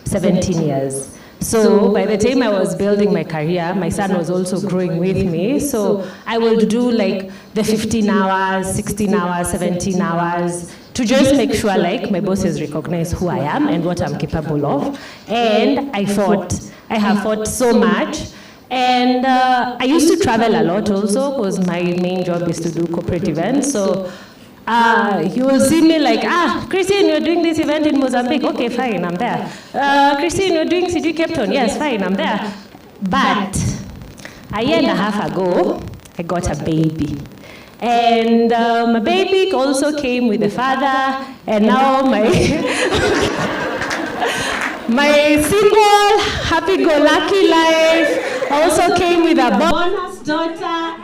17 years. So by the time I was building my career, my son was also growing with me. So I would do like the 15 hours, 16 hours, 17 hours to just make sure like my bosses recognize who I am and what I'm capable of. And I have fought so much. And I used to travel a lot also because my main job is to do corporate events. So you will see me like, Christine, you're doing this event in Mozambique. Okay, fine, I'm there. Christine, you're doing CG Cape Town. Yes, fine, I'm there. But a year and a half ago, I got a baby. And my baby also came with a father, and now my my single, happy-go-lucky life also came with a bonus daughter.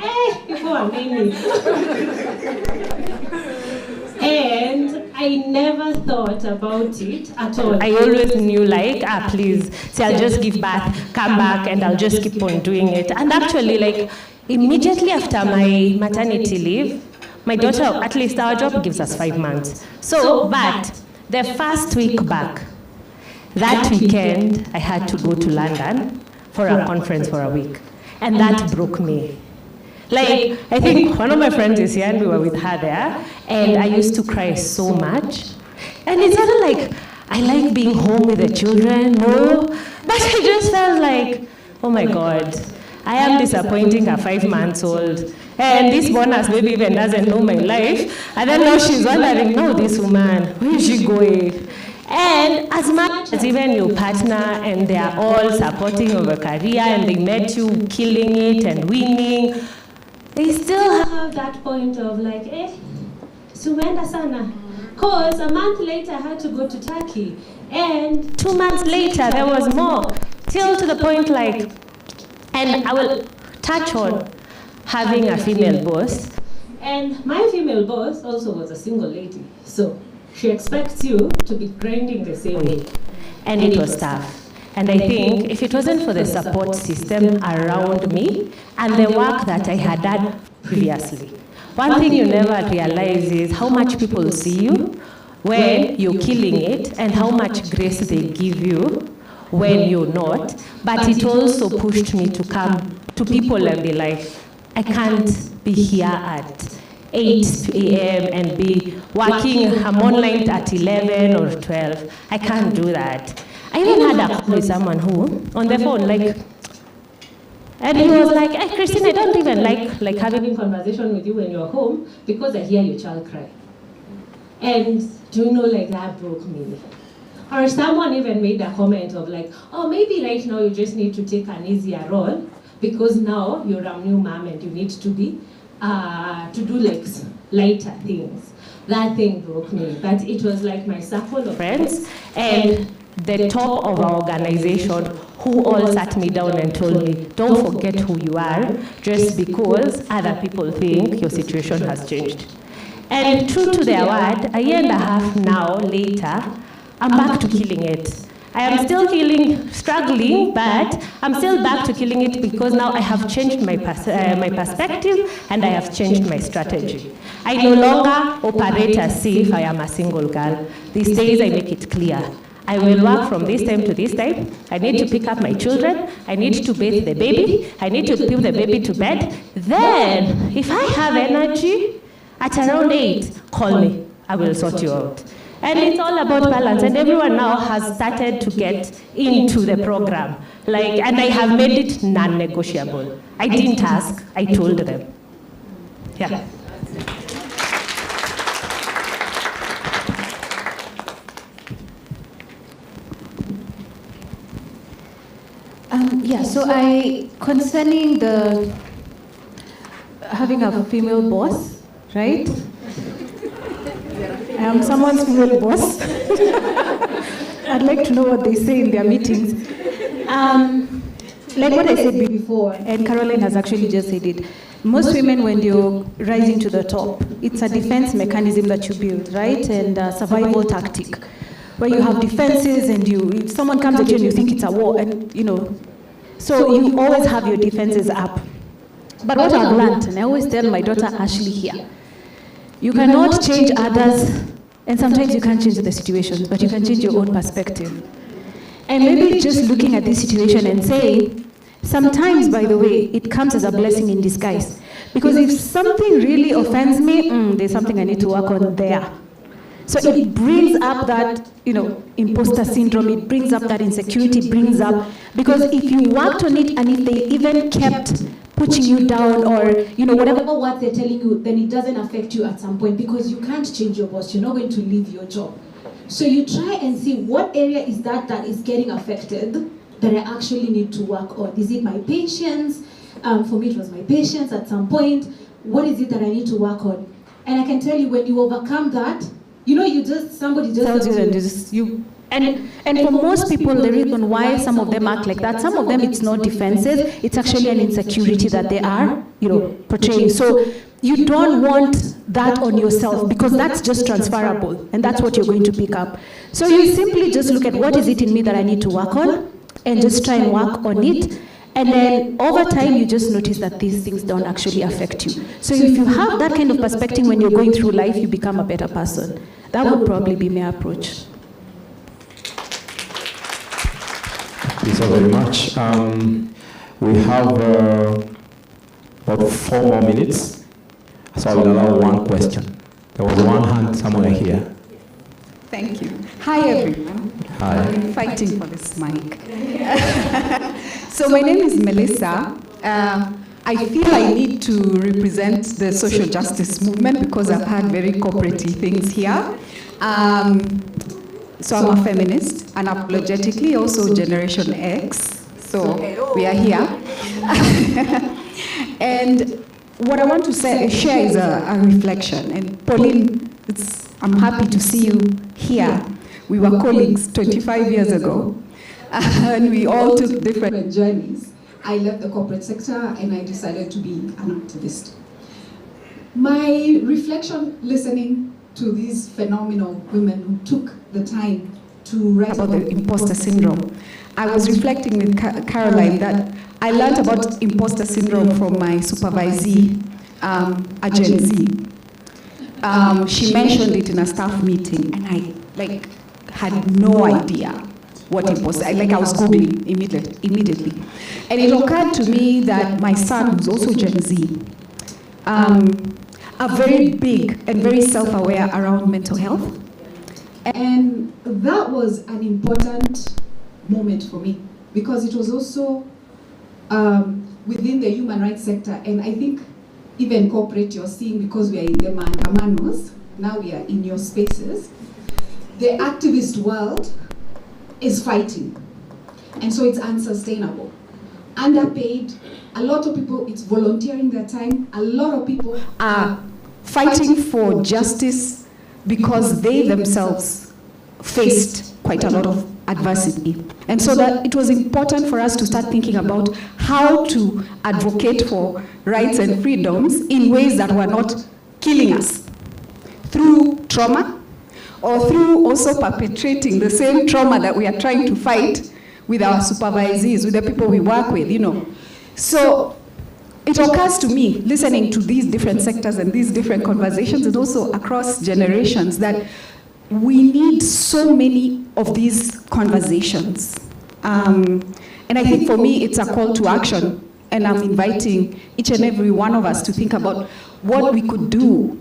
And I never thought about it at all. I always knew like, please, see, I'll just give birth, come back, and I'll just keep on doing it. And actually, like, immediately after my maternity leave, my daughter, at least our job gives us 5 months. So, but the first week back, that weekend, I had to go to London for a conference for a week. And that broke me. Like, I think one of my friends is here and we were with her there, and I used to cry so much. And it's not like I like being home with the children, no, but I just felt like, oh my God, I am disappointing a 5 months old. And this bonus baby even doesn't know my life. And then now she's wondering, no, this woman, where is she going? And as much as even your partner and they are all supporting your career and they met you killing it and winning, they still have that point of like, sumeenda sana. Because a month later I had to go to Turkey. And 2 months later there was more. Till to the point like, and I will touch on having a female boss. And my female boss also was a single lady. So she expects you to be grinding the same way. And it was tough. And I think if it wasn't for the support system around me and the work that I had done previously, one thing you never realize is how much people see you when you're killing it and how much grace they give you when you're not. But it also pushed me to come to people and be like, I can't be here at 8 a.m. and be working, I'm online at 11 or 12. I can't do that. I even had a call with someone who, on the phone, like, and he was like, hey, Christine, I don't even like having a conversation with you when you're home because I hear your child cry. And do you know, like, that broke me. Or someone even made a comment of like, oh, maybe right now you just need to take an easier role because now you're a new mom and you need to be, to do like lighter things. That thing broke me. But it was like my circle of friends and the top of our organization who all sat me down and told me, don't forget who you are just because other people think your situation has changed. And true to their word, a year and a half now later, I'm back to killing it. I am still struggling, but I'm still back to killing it because now I have changed my perspective and I have changed my strategy. I no longer operate as if I am a single girl. These days I make it clear. I will work from this time to this time. I need to pick up my children. I need to bathe the baby. I need to put the baby to bed. Then, if I have energy, at around 8, call me. I will sort you out. And it's all about balance. And everyone now has started to get into the program. And I have made it non-negotiable. I didn't ask, I told them. Yeah. So concerning the having a female boss, right? I am someone's female boss. I'd like to know what they say in their meetings. Like what I said before, and Caroline has actually just said it, most women, when you're rising to the top, it's a defense mechanism that you build, right? And a survival tactic, where you have defenses and if someone comes at you and you think it's a war, and so you always have your defenses up. But what I've learned, and I always tell my daughter Ashley here, you cannot change others, and sometimes you can't change the situation, but you can change your own perspective. And maybe just looking at this situation and saying, sometimes, by the way, it comes as a blessing in disguise. Because if something really offends me, there's something I need to work on there. So it brings up that, imposter syndrome, it brings up that insecurity, brings up, because if you worked on it and if they even kept pushing you down or, whatever what they're telling you, then it doesn't affect you at some point because you can't change your boss. You're not going to leave your job. So you try and see what area is that is getting affected that I actually need to work on. Is it my patience? For me, it was my patience at some point. What is it that I need to work on? And I can tell you, when you overcome that, somebody just tells you and for most people, the reason why some of them act like that, some of them it's not defenses, it's actually an insecurity that they are, portraying. So you don't want that on yourself because that's just transferable and that's what you're going to pick up. So you simply just look at what is it in me that I need to work on and just try and work on it. And then over time, you just notice that these things don't actually affect you. So if you have that kind of perspective when you're going through life, you become a better person. That would probably be my approach. Thank you so very much. We have about 4 more minutes, so I will allow one question. There was one hand somewhere here. Thank you. Hi, everyone. Hi. I'm fighting for this mic. So my name is Melissa. I feel I need to represent the social justice movement because I've had very cooperative things here. So I'm a feminist, unapologetically, also Generation X. So we are here. And what I want to share is a reflection. And Pauline, I'm happy to see you here. We were colleagues 25 years ago, and we all took different journeys. I left the corporate sector, and I decided to be an activist. My reflection, listening to these phenomenal women who took the time to write about the imposter syndrome, I was reflecting with Caroline that I learned about imposter syndrome from my supervisee, a Gen Z. She mentioned it in a staff meeting, and I had no idea what imposter. I was Googling immediately. And it occurred to me that my son, who's also Gen Z, are very big and very self-aware around mental health. And that was an important moment for me because it was also within the human rights sector. And I think even corporate, you're seeing, because we are in the maandamanos, now we are in your spaces, the activist world is fighting. And so it's unsustainable. Underpaid, a lot of people, it's volunteering their time. A lot of people are fighting for justice because they themselves faced quite a lot of adversity. And so that it was important for us to start thinking about how to advocate for rights and freedoms in ways that were not killing us through trauma or through also perpetrating the same trauma that we are trying to fight with our supervisees, with the people we work with, So it occurs to me, listening to these different sectors and these different conversations and also across generations, that we need so many of these conversations. And I think for me, it's a call to action. And I'm inviting each and every one of us to think about what we could do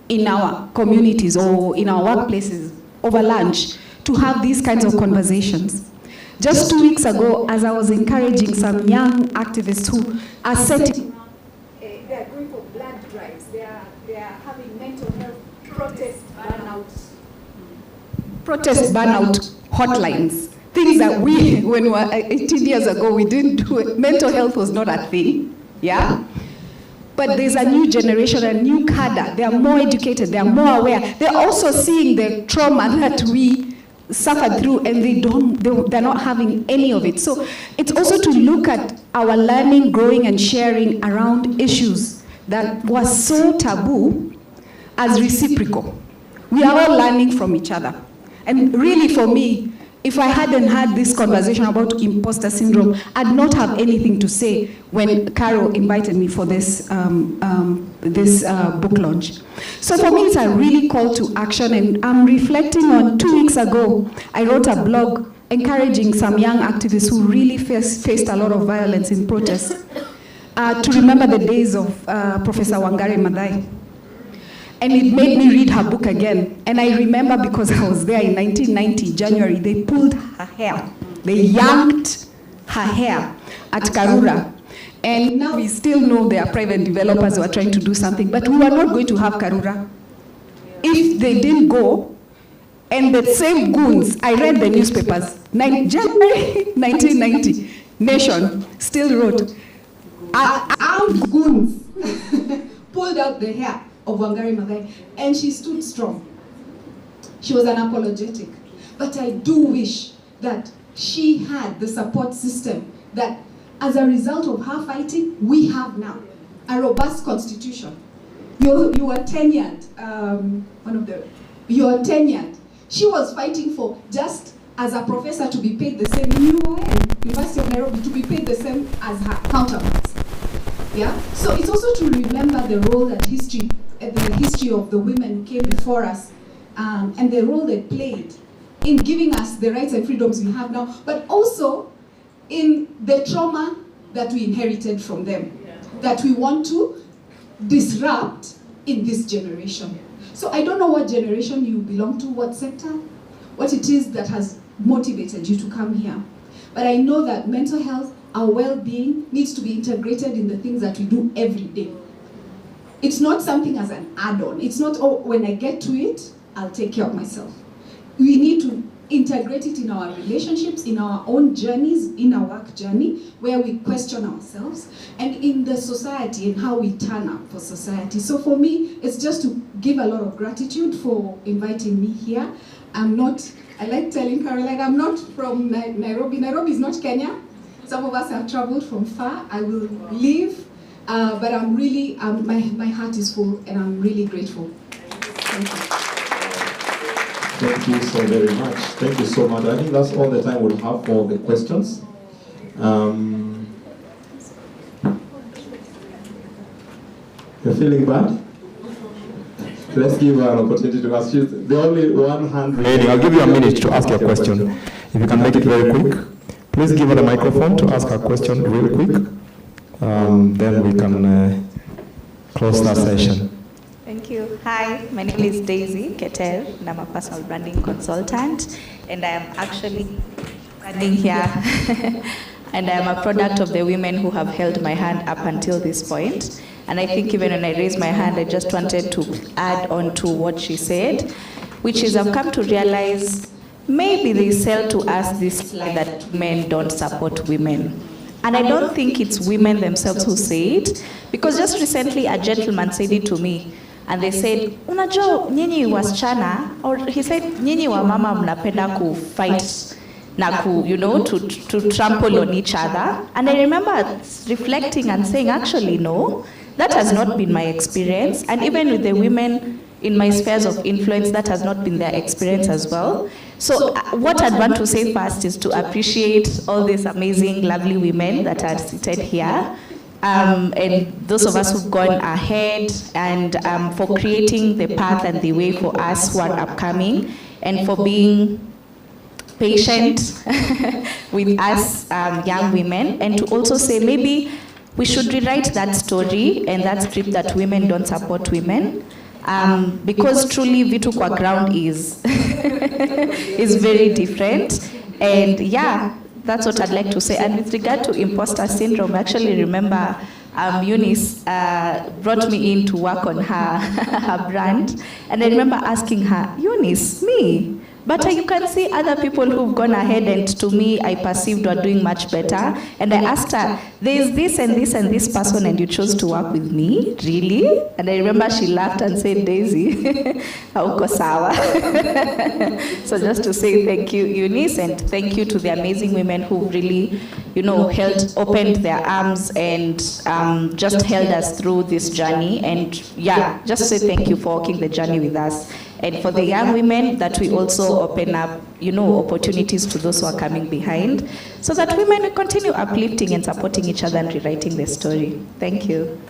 in our communities or in our workplaces over lunch to have these kinds of conversations. Just 2 weeks ago, as I was encouraging some young activists who are setting up, they are going for blood drives, they are having mental health protest burnout hotlines. Things that we, when we were 18 years ago, we didn't do it. Mental health was not a thing, yeah? But there's a new generation, a new cadre. They are more educated, they are more aware. They're also seeing the trauma that we suffered through, and they're not having any of it. So it's also to look at our learning, growing, and sharing around issues that was so taboo as reciprocal. We are all learning from each other. And really for me, if I hadn't had this conversation about imposter syndrome, I'd not have anything to say when Carol invited me for this, book launch. So for me, it's a really call to action, and I'm reflecting on 2 weeks ago, I wrote a blog encouraging some young activists who really faced a lot of violence in protests to remember the days of Professor Wangari Maathai. And it made me read her book again. And I remember, because I was there in 1990, January, they pulled her hair. They yanked her hair at Karura. And now we still know there are private developers who are trying to do something, but we were not going to have Karura if they didn't go. And the same goons, I read the newspapers, January 1990, Nation still wrote, armed goons pulled out the hair of Wangari Maathai, and she stood strong. She was unapologetic. But I do wish that she had the support system that, as a result of her fighting, we have now a robust constitution. You were tenured, you were tenured. She was fighting for just as a professor to be paid the same in UON, University of Nairobi, to be paid the same as her counterparts. Yeah? So it's also to remember the role that the history of the women who came before us, and the role they played in giving us the rights and freedoms we have now, but also in the trauma that we inherited from them, that we want to disrupt in this generation. So I don't know what generation you belong to, what sector, what it is that has motivated you to come here. But I know that mental health, our well-being, needs to be integrated in the things that we do every day. It's not something as an add-on. It's not, oh, when I get to it, I'll take care of myself. We need to integrate it in our relationships, in our own journeys, in our work journey, where we question ourselves, and in the society and how we turn up for society. So for me, it's just to give a lot of gratitude for inviting me here. I like telling Caroline, I'm not from Nairobi. Nairobi is not Kenya. Some of us have traveled from far. I will leave, but I'm really, my heart is full, and I'm really grateful. Thank you. Thank you so very much. Thank you so much. I think that's all the time we'll have for the questions. You're feeling bad? Let's give her an opportunity to ask you. The only one hand remaining. I'll give you a minute to ask your question. If you can make it very quick. Please give her the microphone to ask her question real quick. Then we can close that session. Thank you. Hi, my name is Daisy Keter, and I'm a personal branding consultant, and I am actually standing here, and I am a product of the women who have held my hand up until this point. And I think even when I raised my hand, I just wanted to add on to what she said, which is I've come to realize maybe they sell to us this lie that men don't support women. And I don't think it's women themselves who say it, because just recently a gentleman said it to me. And they said, unajua nyinyi wasichana, or he said, nyinyi wa mama mnapenda ku fight na ku, to trample on each other. And I remember reflecting and saying, actually, no, that has not been my experience. And even with the women in my spheres of influence, that has not been their experience as well. So what I'd want to say first is to appreciate all these amazing, lovely women that are seated here. And those of us who've gone ahead, and for creating the path and the way for us who are upcoming. and for being patient with us young women, and to also say maybe we should rewrite that story and that script that women don't support women, because truly vitu kwa ground is is very different. And yeah, that's what I'd like to say. And with regard to imposter syndrome, I actually remember Eunice brought me in to work on her brand, and I remember asking her, Eunice, me? But you can see other people who've gone ahead, and to me, I perceived were doing much better. And I asked her, there's this and this and this person, and you chose to work with me? Really? And I remember she laughed and said, Daisy, hauko sawa. So just to say thank you, Eunice, and thank you to the amazing women who really, opened their arms and just held us through this journey. And yeah, just say thank you for walking the journey with us. And for the young women, that we also open up, opportunities to those who are coming behind, so that women will continue uplifting and supporting each other and rewriting the story. Thank you.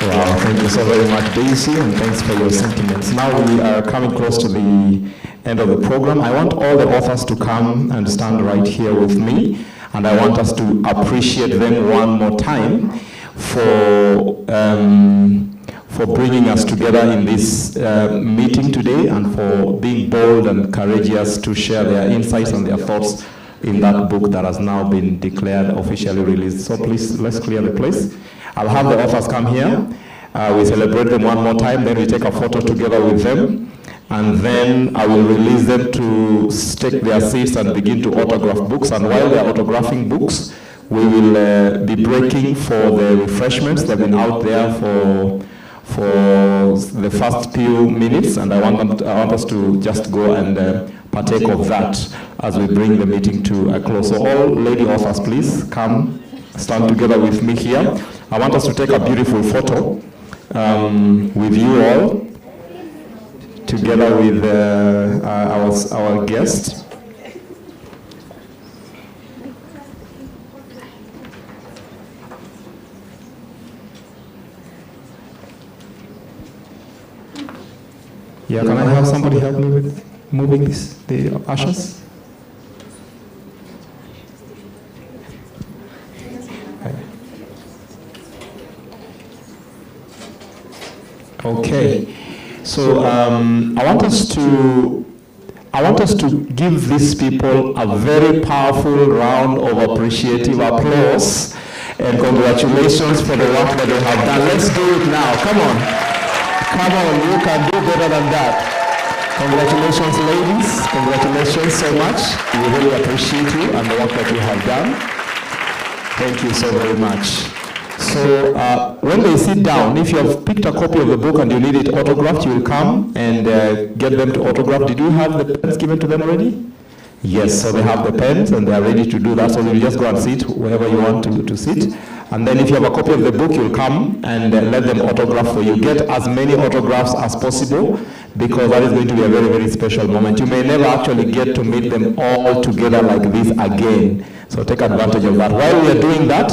Wow, thank you so very much, Daisy, and thanks for your sentiments. Now we are coming close to the end of the program. I want all the authors to come and stand right here with me, and I want us to appreciate them one more time for bringing us together in this meeting today, and for being bold and courageous to share their insights and their thoughts in that book that has now been declared officially released. So please, let's clear the place. I'll have the authors come here. We celebrate them one more time, then we take a photo together with them, and then I will release them to take their seats and begin to autograph books. And while they're autographing books, we will be breaking for the refreshments. They've been out there for the first few minutes, and I want us to just go and partake of that as we bring the meeting to a close. So all lady authors, please come stand together with me here. I want us to take a beautiful photo with you all, together with our guest. Yeah, can I have somebody help me with moving the ashes? Okay, so I want us to give these people a very powerful round of appreciative applause and congratulations for the work that they have done. Let's do it now. Come on. Come on, you can do better than that. Congratulations, ladies. Congratulations so much. We really appreciate you and the work that you have done. Thank you so very much. So when they sit down, if you have picked a copy of the book and you need it autographed, you will come and get them to autograph. Did you have the pens given to them already? Yes, so they have the pens and they are ready to do that. So you just go and sit wherever you want to sit. And then if you have a copy of the book, you'll come and let them autograph for you. Get as many autographs as possible, because that is going to be a very, very special moment. You may never actually get to meet them all together like this again. So take advantage of that. While we are doing that,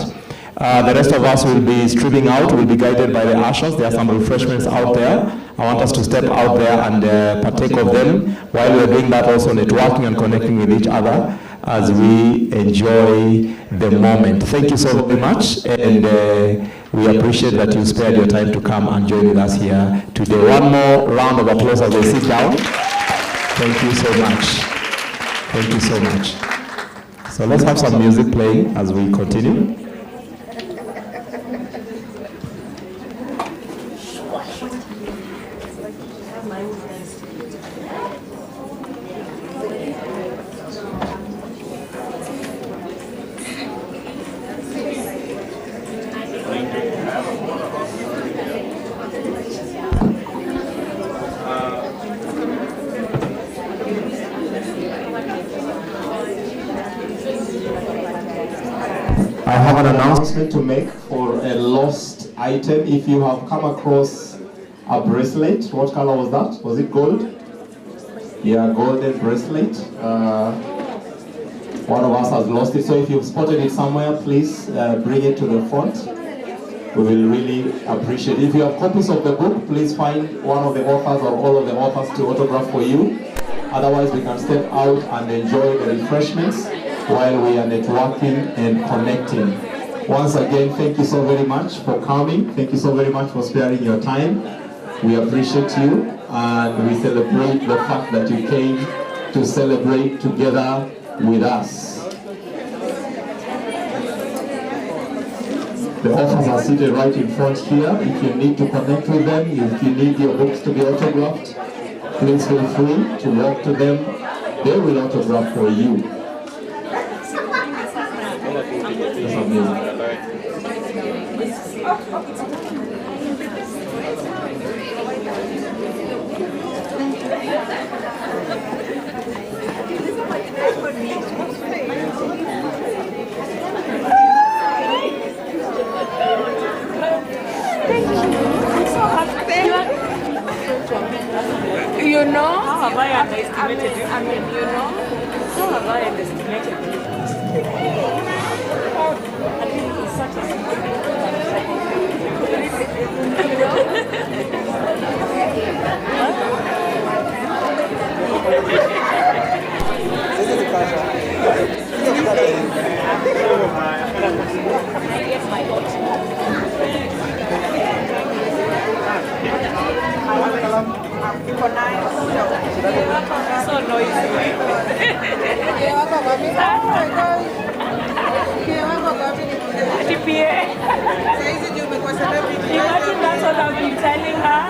the rest of us will be stripping out, will be guided by the ushers. There are some refreshments out there. I want us to step out there and partake of them. While we're doing that, also networking and connecting with each other as we enjoy the moment. Thank you so very much, and we appreciate that you spared your time to come and join with us here today. One more round of applause as they sit down. Thank you so much. Thank you so much. So let's have some music playing as we continue. I have an announcement to make for a lost item. If you have come across a bracelet, what color was that? Was it gold? Yeah, golden bracelet. One of us has lost it. So if you've spotted it somewhere, please bring it to the front. We will really appreciate it. If you have copies of the book, please find one of the authors or all of the authors to autograph for you. Otherwise, we can step out and enjoy the refreshments while we are networking and connecting. Once again, thank you so very much for coming. Thank you so very much for sparing your time. We appreciate you, and we celebrate the fact that you came to celebrate together with us. The authors are seated right in front here. If you need to connect with them, if you need your books to be autographed, please feel free to walk to them. They will autograph for you. That's amazing. You know, how have I underestimated you? I mean, you know, how have I underestimated you? So noisy. Imagine that's what I've been telling her.